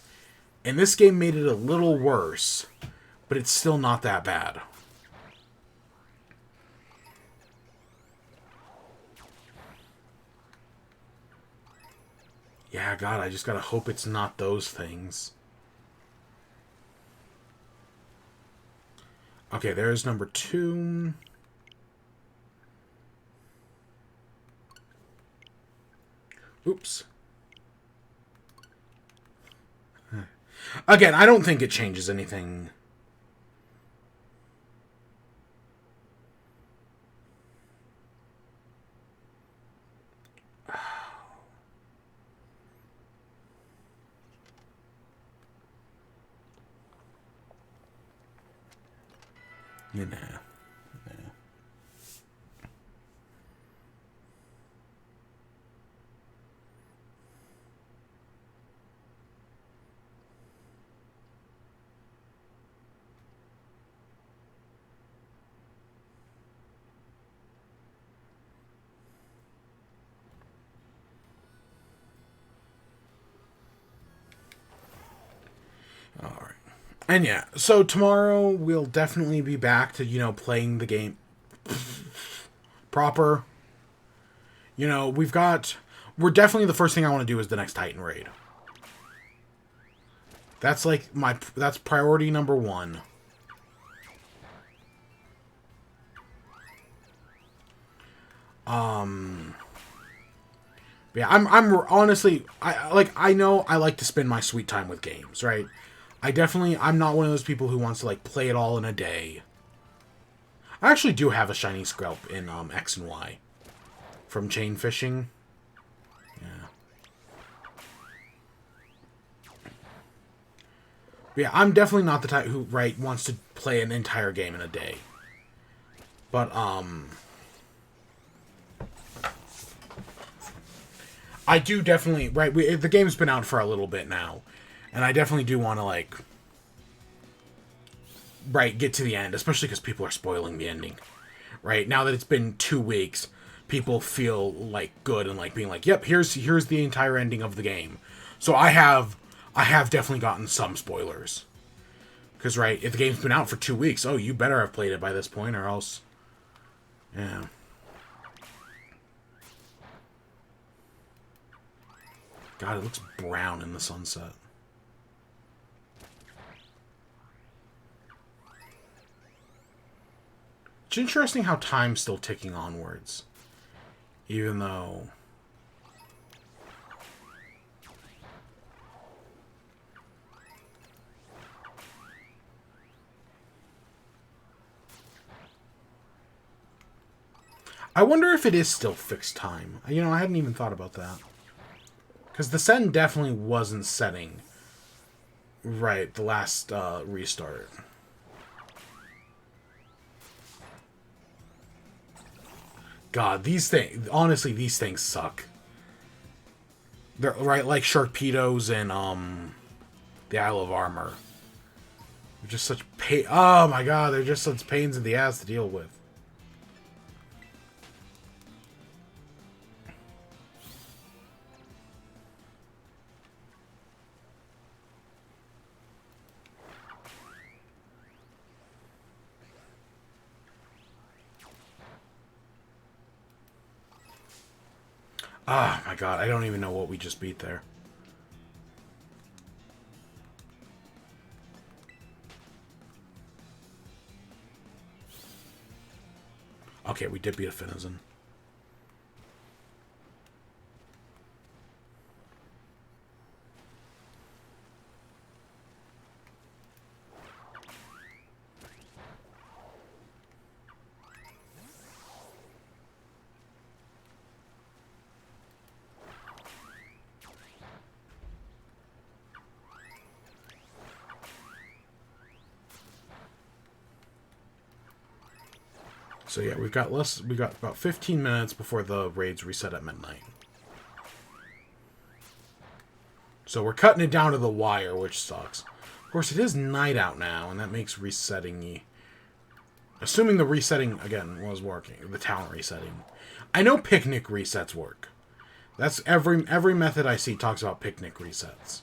And this game made it a little worse, but it's still not that bad. Yeah, God, I just gotta hope it's not those things. Okay, there's number 2. Oops. Again, I don't think it changes anything. Nah. Alright. And yeah, so tomorrow we'll definitely be back to, playing the game proper. We're definitely, the first thing I want to do is the next Titan raid. That's like that's priority number 1. Yeah, I'm honestly, I know I like to spend my sweet time with games, right? I'm not one of those people who wants to play it all in a day. I actually do have a shiny scalp in X and Y from chain fishing. Yeah. But yeah, I'm definitely not the type who wants to play an entire game in a day. But I do definitely the game's been out for a little bit now, and I definitely do want to get to the end, especially because people are spoiling the ending. Right now that it's been 2 weeks, people feel good and being yep, here's the entire ending of the game. So I have definitely gotten some spoilers, because if the game's been out for 2 weeks, oh, you better have played it by this point, or else, yeah. God, it looks brown in the sunset. It's interesting how time's still ticking onwards. Even though... I wonder if it is still fixed time. I hadn't even thought about that. Because the sun definitely wasn't setting the last restart. God, honestly, these things suck. They're like Sharpedos and the Isle of Armor. They're just such pain. Oh my God, they're just such pains in the ass to deal with. Oh my God, I don't even know what we just beat there. Okay, we did beat a Finizen. So yeah, we got about 15 minutes before the raids reset at midnight. So we're cutting it down to the wire, which sucks. Of course, it is night out now, and that makes resetting... Assuming the resetting, again, was working. The town resetting. I know picnic resets work. That's every method I see talks about picnic resets.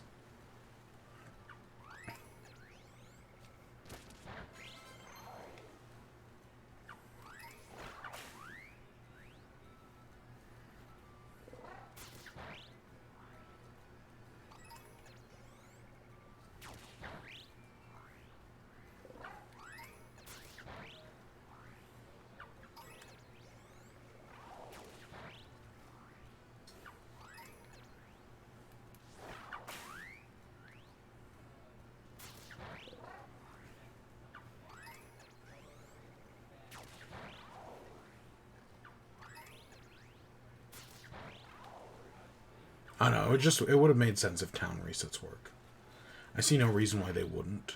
I know, it would have made sense if town resets work. I see no reason why they wouldn't.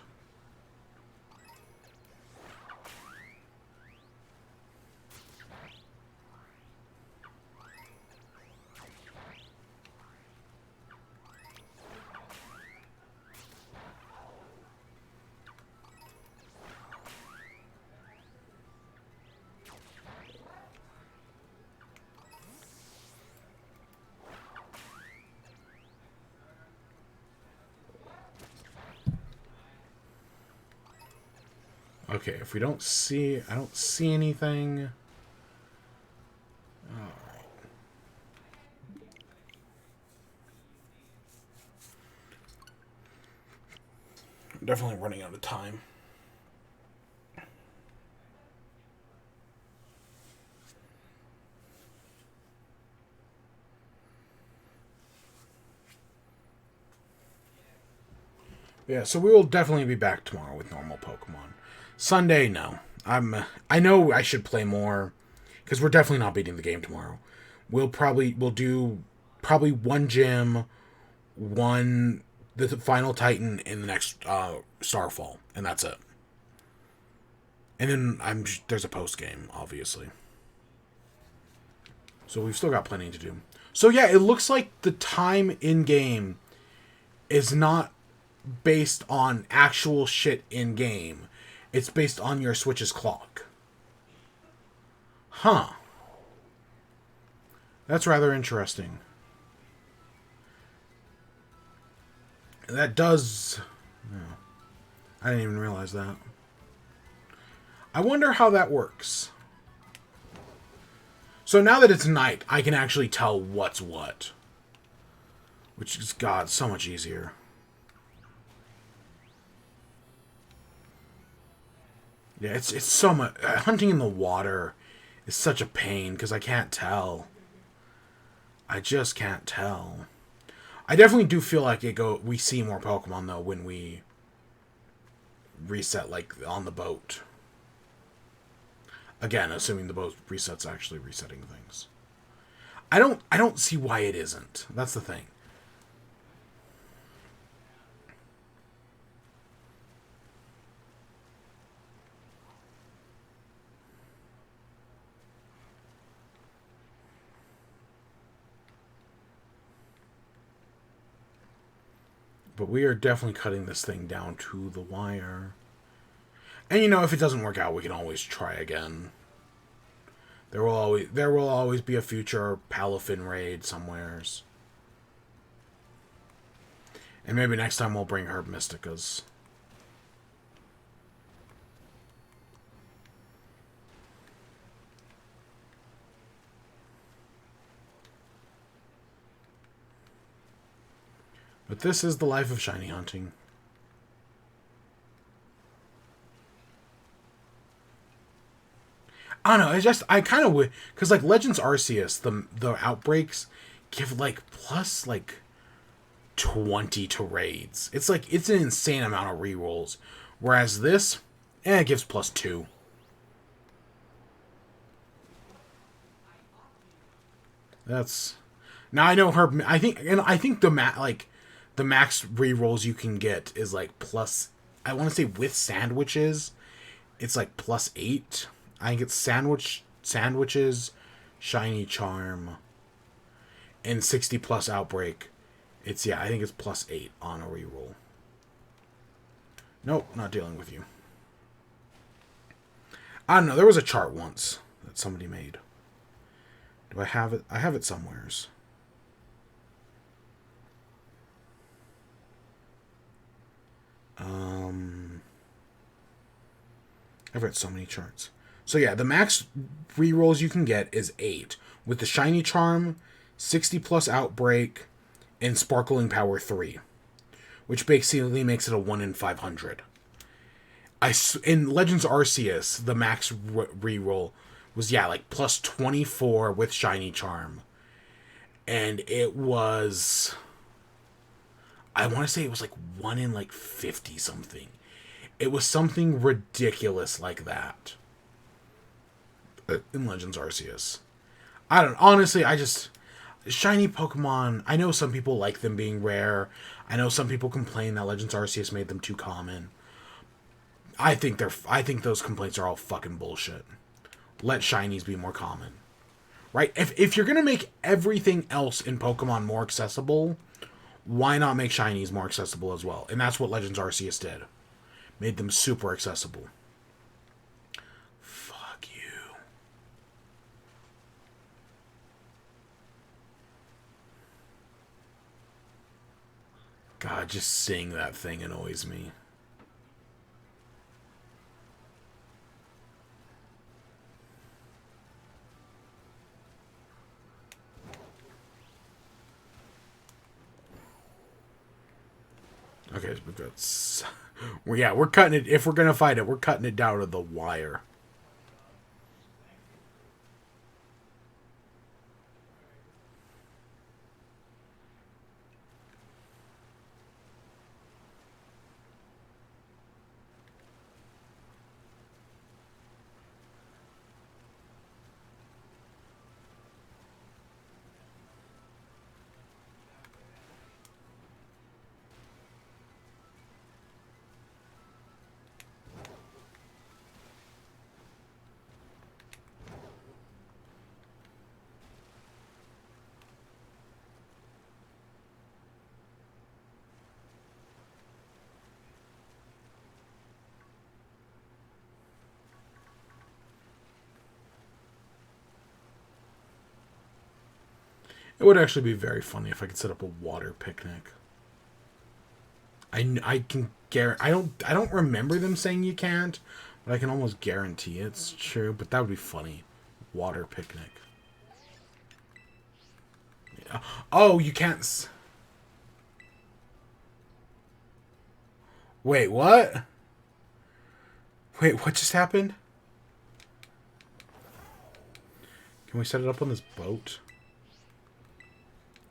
Okay, if we don't see... I don't see anything. Alright. I'm definitely running out of time. Yeah, so we will definitely be back tomorrow with normal Pokemon. Sunday, no. I know I should play more, because we're definitely not beating the game tomorrow. We'll do one gym, the final Titan in the next Starfall, and that's it. And then there's a post game, obviously. So we've still got plenty to do. So yeah, it looks like the time in game is not based on actual shit in game. It's based on your Switch's clock. Huh. That's rather interesting. That does... No, I didn't even realize that. I wonder how that works. So now that it's night, I can actually tell what's what. Which is, God, so much easier. Yeah, it's so much... hunting in the water is such a pain, because I can't tell. I just can't tell. I definitely do feel like we see more Pokemon, though, when we reset, like, on the boat. Again, assuming the boat reset's actually resetting things. I don't see why it isn't. That's the thing. But we are definitely cutting this thing down to the wire. And you know, if it doesn't work out, we can always try again. There will always be a future Palafin raid somewheres. And maybe next time we'll bring Herb Mysticas. But this is the life of shiny hunting. I don't know, I kind of would, because like Legends Arceus, the outbreaks give like plus like 20 to raids. It's like, it's an insane amount of rerolls. Whereas this, it gives plus 2. That's, now I know I think the max rerolls you can get is like plus, I want to say with sandwiches, it's like plus 8. I think it's sandwiches, shiny charm, and 60 plus outbreak. It's, yeah, I think it's +8 on a reroll. Nope, not dealing with you. I don't know, there was a chart once that somebody made. Do I have it? I have it somewheres. I've read so many charts. So yeah, the max rerolls you can get is 8. With the shiny charm, 60 plus outbreak, and sparkling power 3. Which basically makes it a 1 in 500. In Legends Arceus, the max reroll was, yeah, like +24 with shiny charm. And it was, I want to say it was like 1 in like 50 something. It was something ridiculous like that. In Legends Arceus. I don't, honestly, shiny Pokemon, I know some people like them being rare. I know some people complain that Legends Arceus made them too common. I think those complaints are all fucking bullshit. Let shinies be more common. Right? If you're gonna make everything else in Pokemon more accessible, why not make shinies more accessible as well? And that's what Legends Arceus did. Made them super accessible. Fuck you. God, just seeing that thing annoys me. Okay, we've got... yeah, we're cutting it. If we're going to fight it, we're cutting it down to the wire. It would actually be very funny if I could set up a water picnic. I can guarantee... I don't remember them saying you can't, but I can almost guarantee it's true. But that would be funny. Water picnic. Yeah. Oh, you can't... Wait, what? Wait, what just happened? Can we set it up on this boat?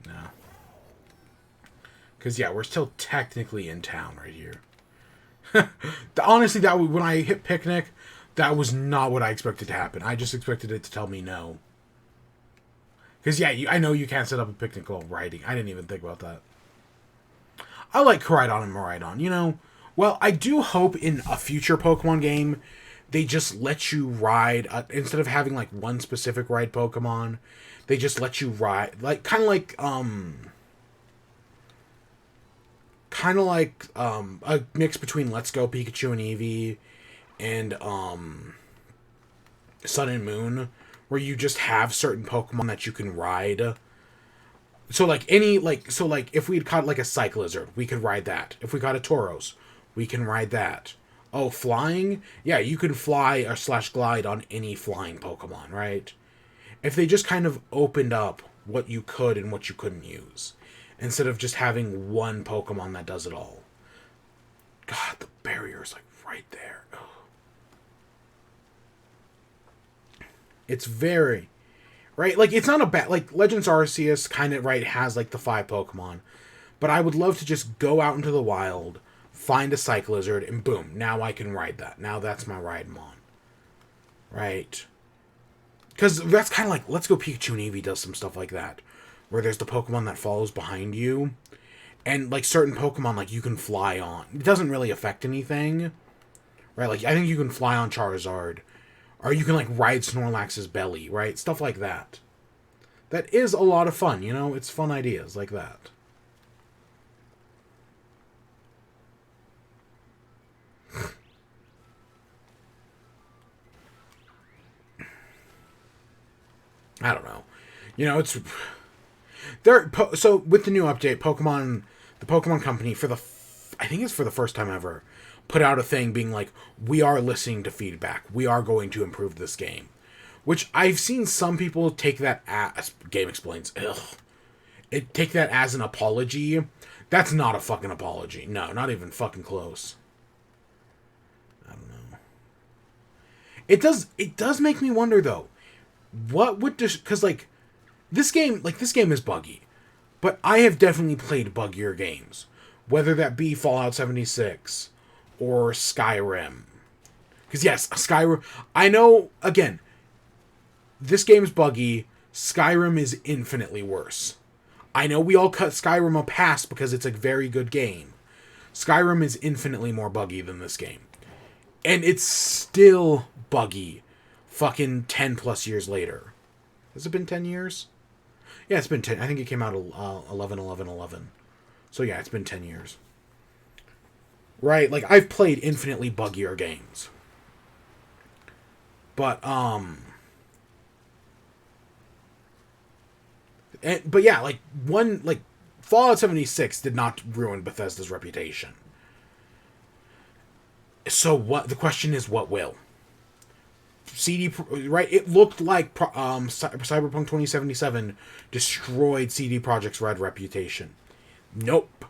No. Because, yeah, we're still technically in town right here. Honestly, when I hit picnic, that was not what I expected to happen. I just expected it to tell me no. Because, yeah, I know you can't set up a picnic while riding. I didn't even think about that. I like Koraidon and Miraidon, you know. Well, I do hope in a future Pokemon game, they just let you ride, instead of having, like, one specific ride Pokemon, they just let you ride, like, kind of like a mix between Let's Go Pikachu and Eevee and, Sun and Moon, where you just have certain Pokemon that you can ride. So, like, if we had caught, like, a Cyclizard, we could ride that. If we caught a Tauros, we can ride that. Oh, flying? Yeah, you can fly or /glide on any flying Pokemon, right? If they just kind of opened up what you could and what you couldn't use, instead of just having one Pokemon that does it all. God, the barrier's, like, right there. Ugh. It's very... Right? Like, it's not a bad... Like, Legends Arceus kind of, right, has, like, the 5 Pokemon. But I would love to just go out into the wild, find a Cyclizard, and boom, now I can ride that. Now that's my Ride-Mon. Right? Because that's kind of like, Let's Go Pikachu and Eevee does some stuff like that. Where there's the Pokemon that follows behind you. And, like, certain Pokemon, like, you can fly on. It doesn't really affect anything. Right? Like, I think you can fly on Charizard. Or you can, like, ride Snorlax's belly, right? Stuff like that. That is a lot of fun, you know? It's fun ideas like that. I don't know. You know, it's... So, with the new update, the Pokemon Company, I think it's for the first time ever, put out a thing being like, we are listening to feedback. We are going to improve this game. Which I've seen some people take that as... Game Explains. Ugh. Take that as an apology. That's not a fucking apology. No, not even fucking close. I don't know. It does make me wonder, though. What would... Because, like, this game is buggy. But I have definitely played buggier games. Whether that be Fallout 76 or Skyrim. Because, yes, Skyrim... I know, again, this game's buggy. Skyrim is infinitely worse. I know we all cut Skyrim a pass because it's a very good game. Skyrim is infinitely more buggy than this game. And it's still buggy fucking 10 plus years later. Has it been 10 years? Yeah, it's been 10. I think it came out 11/11/11. So yeah, it's been 10 years. Right, like, I've played infinitely buggier games. But yeah, like, Fallout 76 did not ruin Bethesda's reputation. So what? The question is, what will? Right? It looked like Cyberpunk 2077 destroyed CD Projekt's Red reputation. Nope.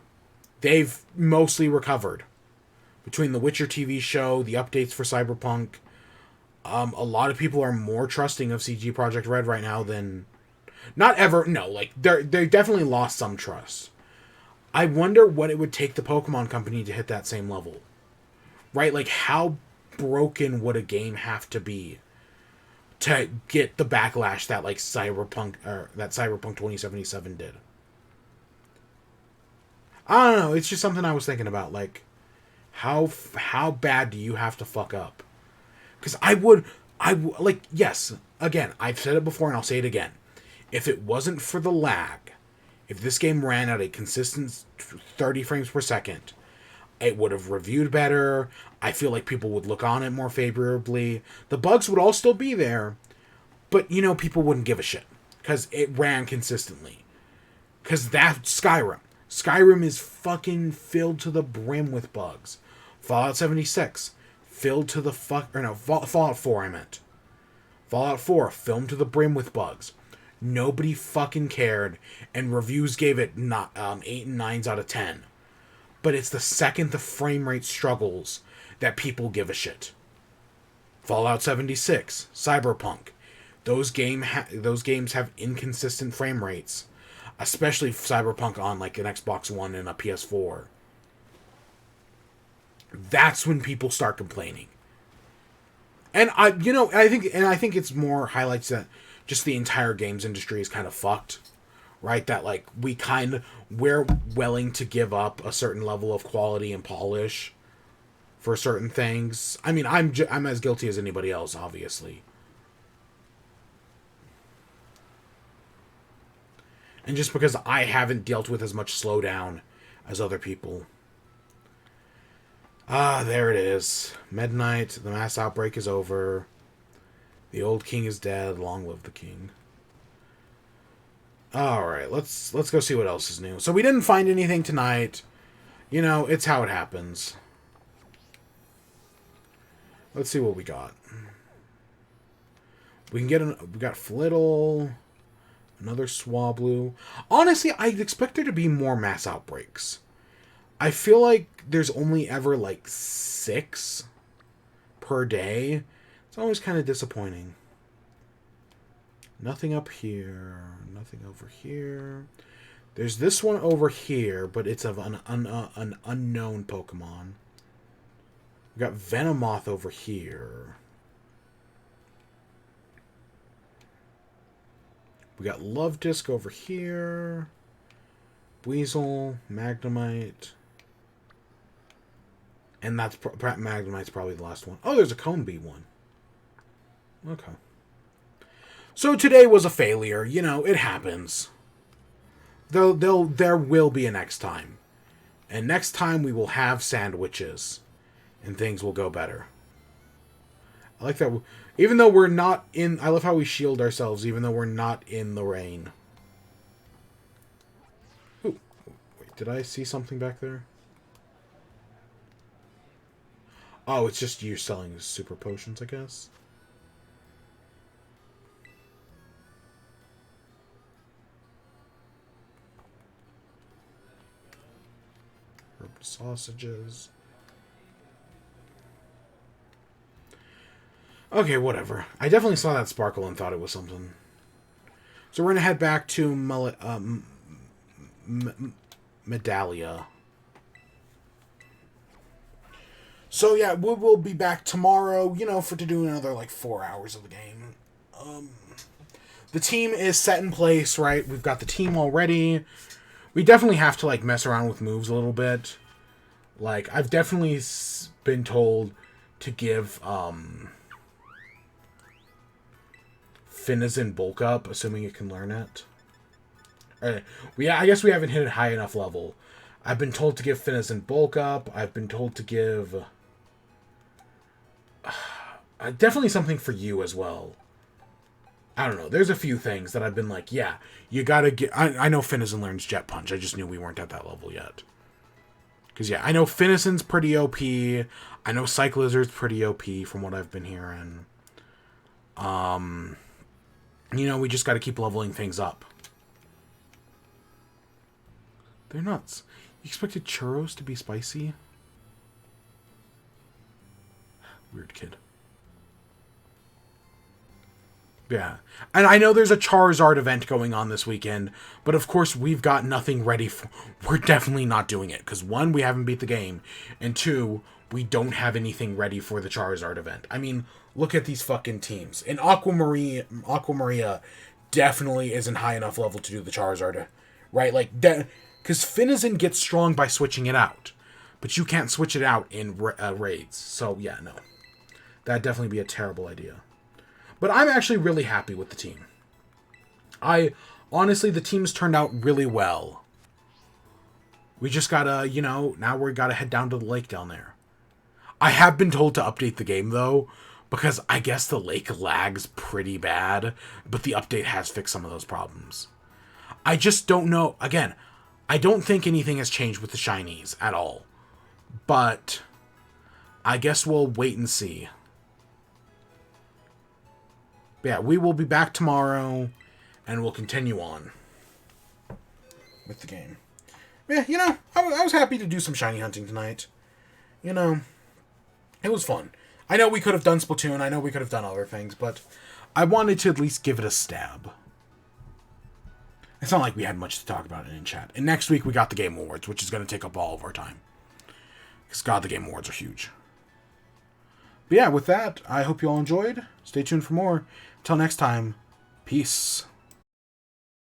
They've mostly recovered. Between the Witcher TV show, the updates for Cyberpunk, a lot of people are more trusting of CD Projekt Red right now than... Not ever, no, like, they definitely lost some trust. I wonder what it would take the Pokemon Company to hit that same level. Right? Like, how broken would a game have to be to get the backlash that, like, Cyberpunk 2077 did? I don't know, it's just something I was thinking about, like, how bad do you have to fuck up? Because like, yes, again, I've said it before and I'll say it again. If it wasn't for the lag, if this game ran at a consistent 30 frames per second, it would have reviewed better. I feel like people would look on it more favorably. The bugs would all still be there, but, you know, people wouldn't give a shit because it ran consistently. Because that's Skyrim. Skyrim is fucking filled to the brim with bugs. Fallout 76, filled to the Fallout 4, I meant. Fallout 4, filled to the brim with bugs. Nobody fucking cared, and reviews gave it 8 and 9s out of 10. But it's the second the frame rate struggles that people give a shit. Fallout 76, Cyberpunk, those games have inconsistent frame rates, especially Cyberpunk on, like, an Xbox One and a PS4. That's when people start complaining. And I think it's more highlights that just the entire games industry is kind of fucked, right? That, like, we're willing to give up a certain level of quality and polish for certain things. I mean, I'm as guilty as anybody else, obviously. And just because I haven't dealt with as much slowdown as other people. Ah, there it is. Midnight, the mass outbreak is over. The old king is dead. Long live the king. Alright, let's go see what else is new. So we didn't find anything tonight. You know, it's how it happens. Let's see what we got. We got Flittle. Another Swablu. Honestly, I'd expect there to be more mass outbreaks. I feel like there's only ever, like, 6 per day. It's always kind of disappointing. Nothing up here. Nothing over here. There's this one over here, but it's of an unknown Pokemon. We got Venomoth over here. We got Love Disc over here. Weasel, Magnemite. And that's Magnemite's probably the last one. Oh, there's a Cone Bee one. Okay. So today was a failure. You know, it happens. There will be a next time. And next time we will have sandwiches. And things will go better. I like that. Even though we're not in... I love how we shield ourselves even though we're not in the rain. Ooh. Wait, did I see something back there? Oh, it's just you selling super potions, I guess. Herb sausages. Okay, whatever. I definitely saw that sparkle and thought it was something. So we're going to head back to Medallia. So yeah, we'll be back tomorrow, you know, to do another, like, 4 hours of the game. The team is set in place, right? We've got the team already. We definitely have to, like, mess around with moves a little bit. Like, I've definitely been told to give, Finizen bulk up, assuming it can learn it. I guess we haven't hit a high enough level. I've been told to give Finizen bulk up. I've been told to give... definitely something for you as well. I don't know. There's a few things that I've been like, yeah, you gotta get... I know Finizen learns Jet Punch. I just knew we weren't at that level yet. Because, yeah, I know Finizen's pretty OP. I know Cyclizard's pretty OP from what I've been hearing. You know, we just gotta keep leveling things up. They're nuts. You expected churros to be spicy? Weird kid. Yeah. And I know there's a Charizard event going on this weekend, but of course we've got nothing ready for... We're definitely not doing it, because 1, we haven't beat the game, and 2, we don't have anything ready for the Charizard event. I mean, look at these fucking teams. And Aqua Maria definitely isn't high enough level to do the Charizard, right? Like, because Finizen gets strong by switching it out, but you can't switch it out in raids. So, yeah, no. That'd definitely be a terrible idea. But I'm actually really happy with the team. Honestly, the team's turned out really well. We just gotta, you know, now we gotta head down to the lake down there. I have been told to update the game, though, because I guess the lake lags pretty bad, but the update has fixed some of those problems. I just don't know. Again, I don't think anything has changed with the shinies at all. But I guess we'll wait and see. But yeah, we will be back tomorrow, and we'll continue on with the game. Yeah, you know, I was happy to do some shiny hunting tonight. You know, it was fun. I know we could have done Splatoon, I know we could have done other things, but I wanted to at least give it a stab. It's not like we had much to talk about in chat. And next week we got the Game Awards, which is going to take up all of our time. Because, God, the Game Awards are huge. But yeah, with that, I hope you all enjoyed. Stay tuned for more. Till next time, peace.